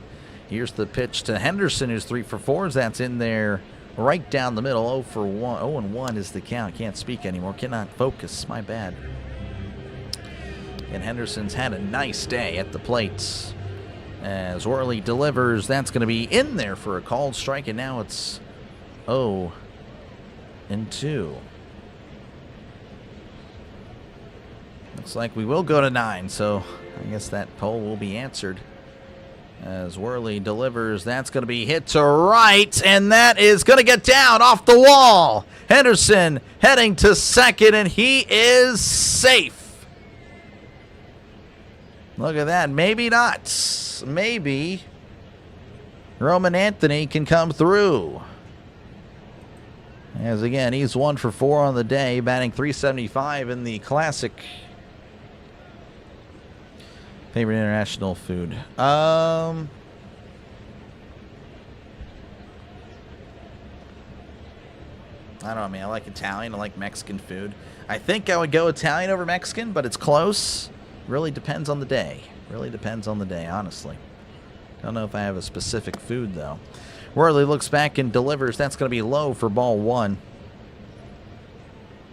Here's the pitch to Henderson, who's 3 for 4. That's in there right down the middle. 0 for 1. 0-1 is the count. Can't speak anymore. Cannot focus. My bad. And Henderson's had a nice day at the plate. As Worley delivers, that's going to be in there for a called strike, and now it's 0-2. Looks like we will go to 9, so I guess that poll will be answered. As Worley delivers, that's going to be hit to right, and that is going to get down off the wall. Henderson heading to second, and he is safe. Look at that. Maybe not. Maybe Roman Anthony can come through. As again, he's 1 for 4 on the day, batting .375 in the classic. Favorite international food. I don't know, man. I like Italian. I like Mexican food. I think I would go Italian over Mexican, but it's close. Really depends on the day. Really depends on the day, honestly. Don't know if I have a specific food, though. Worley looks back and delivers. That's going to be low for ball 1.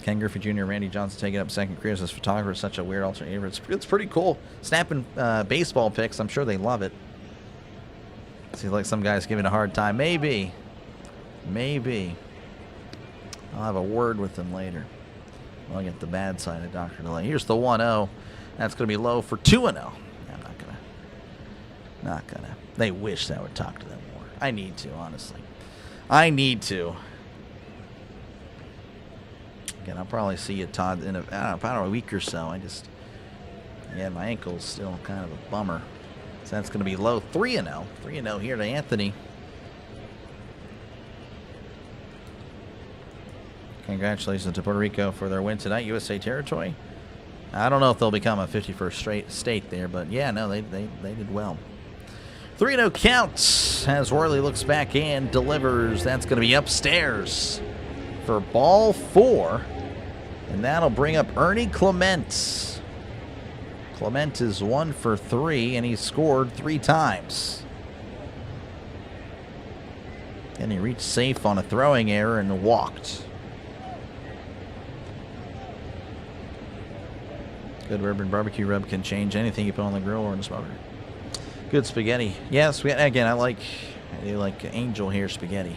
Ken Griffey Jr., Randy Johnson taking up second career as photographer. Such a weird alternative. It's pretty cool. Snapping baseball pics. I'm sure they love it. Seems like some guy's giving a hard time. Maybe. Maybe. I'll have a word with him later. I'll get the bad side of Dr. DeLay. Here's the 1-0. That's going to be low for 2-0. I'm not gonna. They wish I would talk to them more. I need to, honestly. I need to. Again, I'll probably see you, Todd, in about a week or so. Yeah, my ankle's still kind of a bummer. So that's going to be low. 3-0. 3-0 here to Anthony. Congratulations to Puerto Rico for their win tonight. USA territory. I don't know if they'll become a 51st straight state there, but yeah, no, they did well. 3-0 count as Worley looks back and delivers. That's going to be upstairs for ball 4. And that'll bring up Ernie Clement. Clement is 1 for 3, and he scored 3 times. And he reached safe on a throwing error and walked. Good urban barbecue rub can change anything you put on the grill or in the smoker. Good spaghetti. Yeah, spaghetti. Again, I like angel hair spaghetti.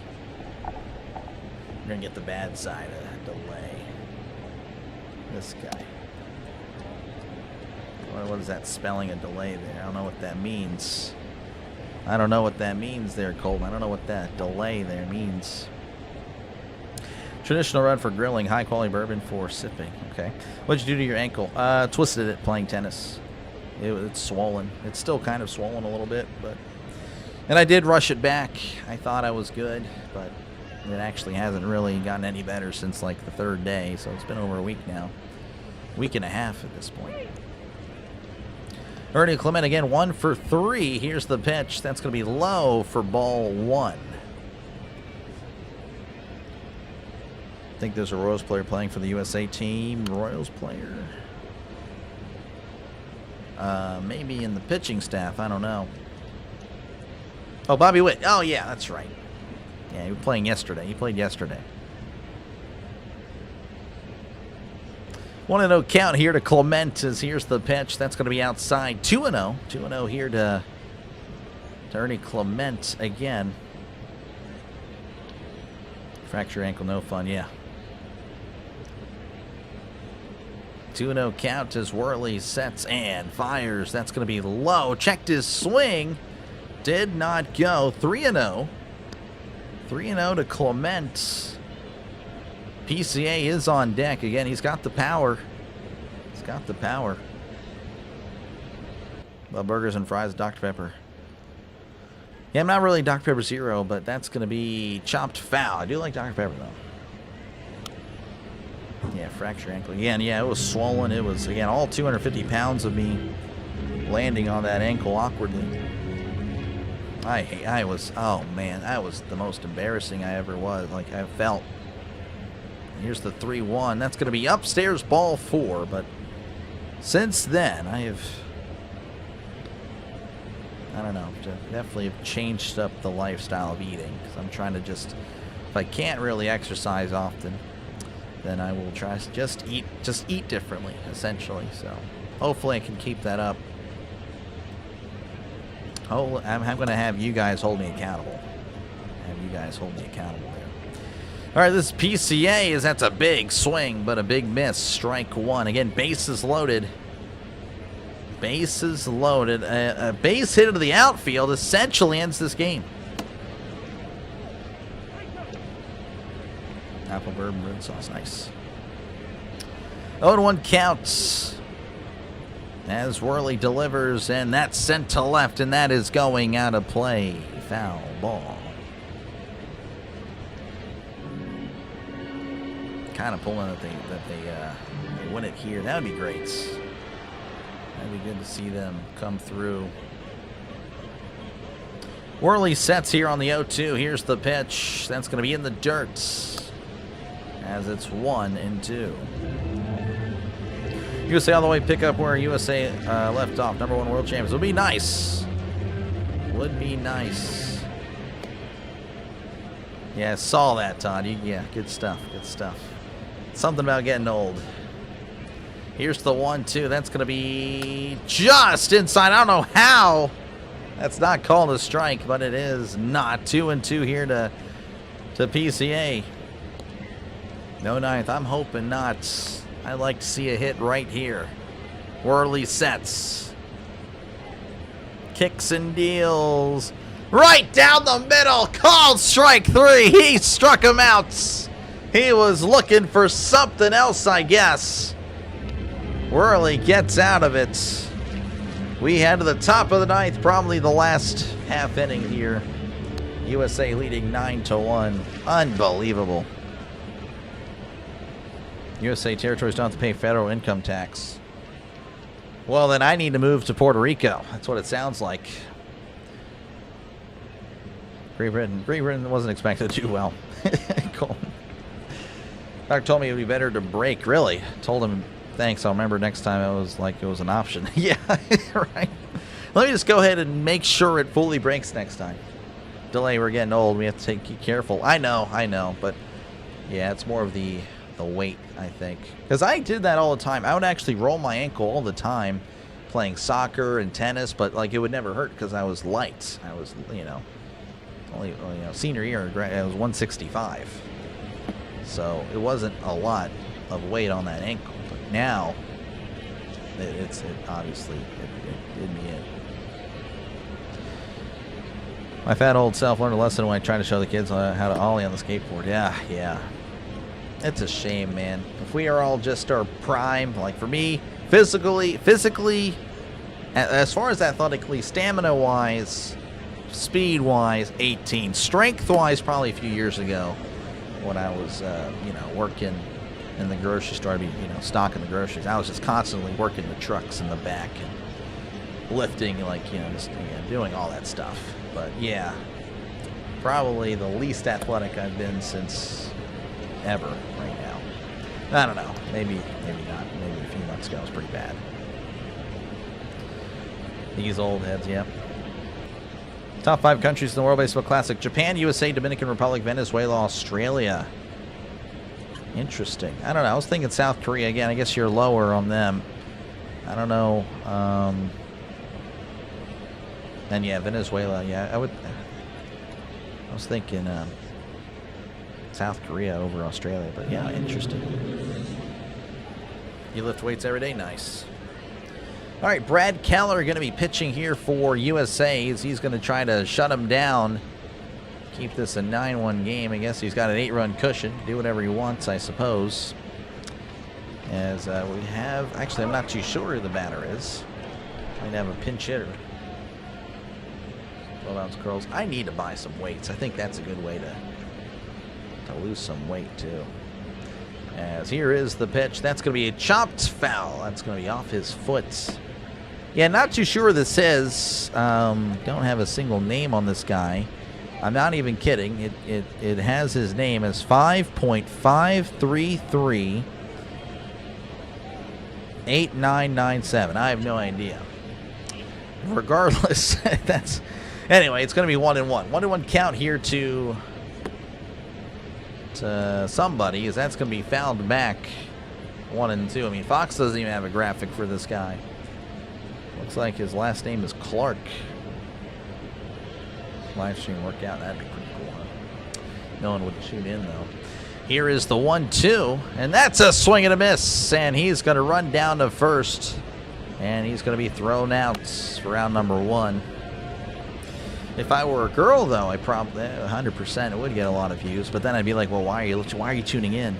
We're going to get the bad side of delay. This guy. What is that spelling of delay there? I don't know what that means. I don't know what that means there, Colton. I don't know what that delay there means. Traditional red for grilling, high quality bourbon for sipping. Okay. What'd you do to your ankle? Twisted it playing tennis. It's swollen. It's still kind of swollen a little bit, and I did rush it back. I thought I was good, but it actually hasn't really gotten any better since like the 3rd day, so it's been over a week now. Week and a half at this point. Ernie Clement again, 1 for 3. Here's the pitch. That's going to be low for ball 1. I think there's a Royals player playing for the USA team. Royals player. Maybe in the pitching staff. I don't know. Oh, Bobby Witt. Oh, yeah, that's right. Yeah, he was playing yesterday. He played yesterday. 1-0 count here to Clement as here's the pitch. That's going to be outside. 2-0. 2-0 here to Ernie Clement again. Fracture ankle, no fun. Yeah. 2-0 count as Worley sets and fires. That's going to be low. Checked his swing. Did not go. 3-0. 3-0 to Clement. PCA is on deck. Again, he's got the power. He's got the power. Love burgers and fries, Dr. Pepper. Yeah, I'm not really Dr. Pepper Zero, but that's going to be chopped foul. I do like Dr. Pepper, though. Yeah, fracture ankle. Again, yeah, it was swollen. It was, again, all 250 pounds of me landing on that ankle awkwardly. I was, oh, man, that was the most embarrassing I ever was. Like, I felt. Here's the 3-1. That's going to be upstairs ball 4, but since then, I don't know, definitely have changed up the lifestyle of eating. Because I'm trying to just, if I can't really exercise often, then I will try to just eat differently, essentially. So hopefully I can keep that up. Oh, I'm going to have you guys hold me accountable. There. All right, this PCA that's a big swing, but a big miss. Strike one. Again, bases loaded. Bases loaded. A base hit into the outfield essentially ends this game. Apple bourbon red sauce, nice. 0-1 counts. As Worley delivers, and that's sent to left, and that is going out of play. Foul ball. Kind of pulling that they win it here. That would be great. That'd be good to see them come through. Worley sets here on the 0-2. Here's the pitch. That's going to be in the dirt. As it's 1-2. USA all the way pick up where USA left off. #1 world champions. Would be nice. Would be nice. Yeah, I saw that, Todd. Yeah, good stuff. Good stuff. Something about getting old. Here's the 1-2. That's going to be just inside. I don't know how. That's not called a strike, but it is not. 2-2 here to PCA. No ninth. I'm hoping not. I'd like to see a hit right here. Worley sets. Kicks and deals. Right down the middle. Called strike 3. He struck him out. He was looking for something else, I guess. Worley gets out of it. We head to the top of the ninth, probably the last half inning here. USA leading 9-1. Unbelievable. USA territories don't have to pay federal income tax. Well, then I need to move to Puerto Rico. That's what it sounds like. Great Britain wasn't expected to do well. Cool. Doctor told me it would be better to break. Really? Told him thanks. I'll remember next time it was like it was an option. Yeah, right. Let me just go ahead and make sure it fully breaks next time. Delay, we're getting old. We have to be careful. I know, but yeah, it's more of the weight, I think, because I did that all the time. I would actually roll my ankle all the time playing soccer and tennis, but like it would never hurt because I was light. I was, only senior year I was 165, so it wasn't a lot of weight on that ankle. But now it obviously did me in. My fat old self learned a lesson when I tried to show the kids how to ollie on the skateboard. Yeah. It's a shame, man. If we are all just our prime, like for me, physically, as far as athletically, stamina-wise, speed-wise, 18. Strength-wise, probably a few years ago when I was, working in the grocery store, I'd be, stocking the groceries. I was just constantly working the trucks in the back and lifting, doing all that stuff. But yeah, probably the least athletic I've been since ever right now. I don't know. Maybe not. Maybe a few months ago it was pretty bad. These old heads, yeah. Top 5 countries in the World Baseball Classic: Japan, USA, Dominican Republic, Venezuela, Australia. Interesting. I don't know. I was thinking South Korea again. I guess you're lower on them. I don't know. And yeah, Venezuela. Yeah, I was thinking South Korea over Australia, but yeah, interesting. You lift weights every day, nice. All right, Brad Keller going to be pitching here for USA. He's going to try to shut him down, keep this a 9-1 game. I guess he's got an 8-run cushion, do whatever he wants, I suppose. As we have, actually, I'm not too sure who the batter is. Might have a pinch hitter. 12-ounce curls. I need to buy some weights. I think that's a good way to lose some weight too. As here is the pitch. That's going to be a chopped foul. That's going to be off his foot. Yeah, not too sure this is. Don't have a single name on this guy. I'm not even kidding. It has his name as 5.533 8997. I have no idea. Regardless, that's anyway. It's going to be 1-1. 1-1 count here to somebody, as that's going to be fouled back 1-2. I mean, Fox doesn't even have a graphic for this guy. Looks like his last name is Clark. live stream workout. That'd be pretty cool, huh? No one would tune in, though. Here is the 1-2, and that's a swing and a miss, and he's going to run down to first, and he's going to be thrown out for round number 1. If I were a girl, though, I probably 100% it would get a lot of views, but then I'd be like, well, why are you tuning in?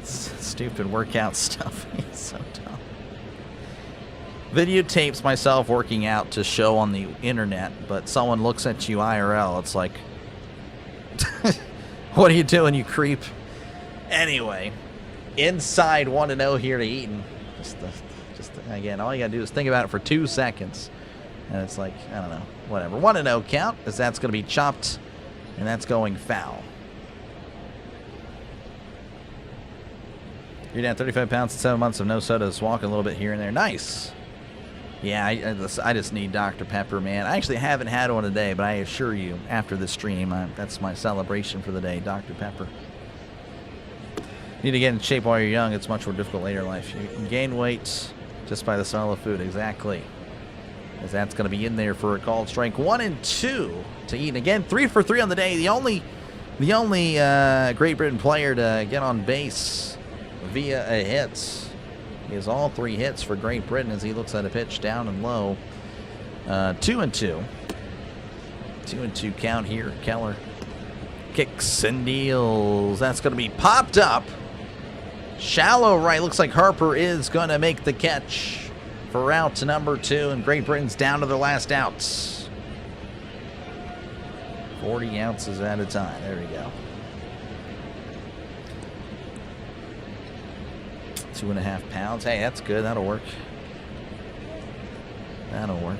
Stupid workout stuff. It's so dumb. Videotapes myself working out to show on the internet, but someone looks at you IRL. It's like, what are you doing, you creep? Anyway, inside 1-0 here to Eaton. Again, all you gotta do is think about it for 2 seconds, and it's like, I don't know, whatever. 1-0 count, as that's gonna be chopped, and that's going foul. You're down 35 pounds in 7 months of no sodas, walking a little bit here and there. Nice. Yeah, I just need Dr. Pepper, man. I actually haven't had one today, but I assure you, after the stream, that's my celebration for the day, Dr. Pepper. You need to get in shape while you're young. It's much more difficult later in life. You can gain weight just by the smell of food. Exactly. As that's going to be in there for a called strike. 1-2 to Eaton. Again, 3 for 3 on the day. The only Great Britain player to get on base via a hit. He has all 3 hits for Great Britain as he looks at a pitch down and low. 2-2. 2-2 count here. Keller kicks and deals. That's going to be popped up. Shallow right. Looks like Harper is going to make the catch for out number 2, and Great Britain's down to their last outs. 40 ounces at a time. There we go. 2.5 pounds. Hey, that's good. That'll work. That'll work.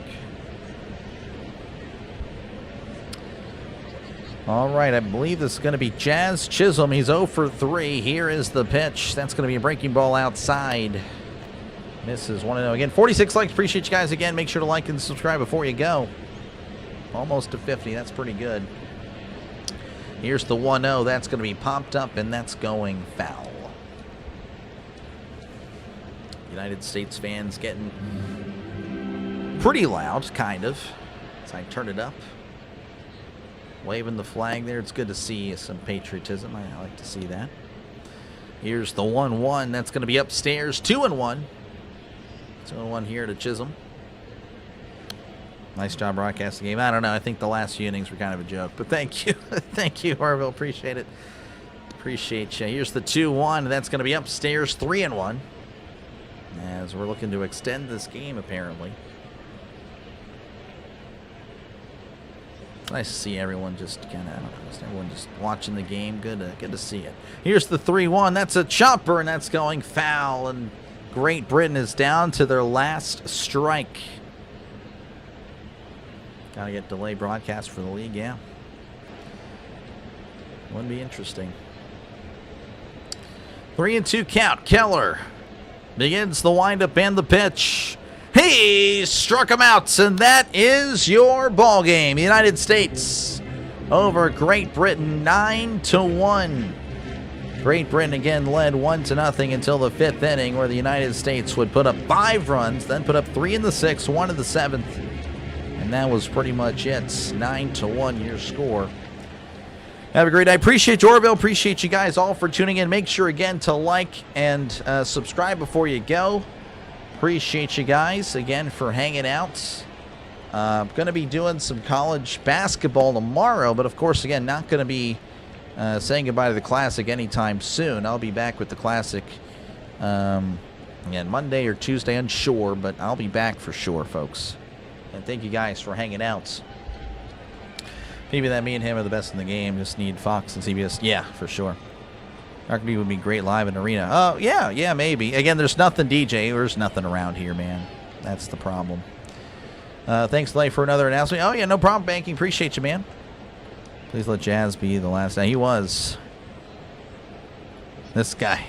All right, I believe this is going to be Jazz Chisholm. He's 0 for 3. Here is the pitch. That's going to be a breaking ball outside. Misses 1-0. Again, 46 likes. Appreciate you guys again. Make sure to like and subscribe before you go. Almost to 50. That's pretty good. Here's the 1-0. That's going to be popped up, and that's going foul. United States fans getting pretty loud, kind of, as I turn it up. Waving the flag there. It's good to see some patriotism. I like to see that. Here's the 1-1. That's going to be upstairs. 2-1. 2-1 here to Chisholm. Nice job broadcasting the game. I don't know. I think the last few innings were kind of a joke, but thank you. Thank you, Harville. Appreciate it. Appreciate you. Here's the 2-1. That's going to be upstairs. 3-1. As we're looking to extend this game, apparently. It's nice to see everyone just kind of, everyone just watching the game. Good to see it. Here's the 3-1. That's a chopper, and that's going foul. And Great Britain is down to their last strike. Gotta get delay broadcast for the league, yeah. Wouldn't be interesting. 3-2 count. Keller begins the windup and the pitch. He struck him out, and that is your ball game. United States over Great Britain 9-1. Great Britain again led 1-0 until the 5th inning, where the United States would put up 5 runs, then put up 3 in the 6th, 1 in the 7th, and that was pretty much it. 9-1 your score. Have a great day. Appreciate you, Orville. Appreciate you guys all for tuning in. Make sure again to like and subscribe before you go. Appreciate you guys again for hanging out. Going to be doing some college basketball tomorrow, but of course, again, not going to be saying goodbye to the Classic anytime soon. I'll be back with the Classic again Monday or Tuesday, unsure, but I'll be back for sure, folks. And thank you guys for hanging out. Maybe that me and him are the best in the game. Just need Fox and CBS. Yeah, for sure. Rugby would be great live in arena. Oh, yeah, maybe. Again, there's nothing, DJ. There's nothing around here, man. That's the problem. Thanks, Lay, for another announcement. Oh, yeah, no problem, Banking. Appreciate you, man. Please let Jazz be the last. Now, he was. This guy.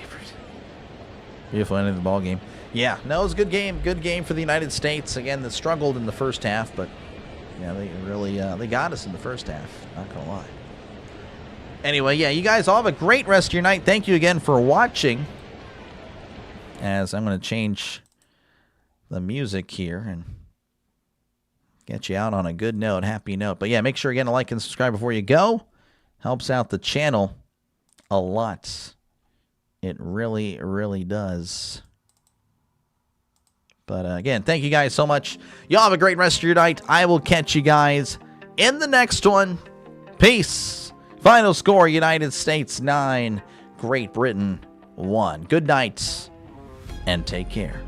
Beautiful ending of the ball game. Yeah, no, it was a good game. Good game for the United States. Again, they struggled in the first half, but yeah, they really they got us in the first half. Not gonna lie. Anyway, yeah, you guys all have a great rest of your night. Thank you again for watching. As I'm gonna change the music here, and Get you out on a good note, happy note. But yeah, make sure again to like and subscribe before you go. Helps out the channel a lot. It really, really does. But again, thank you guys so much. Y'all have a great rest of your night. I will catch you guys in the next one. Peace. Final score, United States 9, Great Britain 1. Good night, and take care.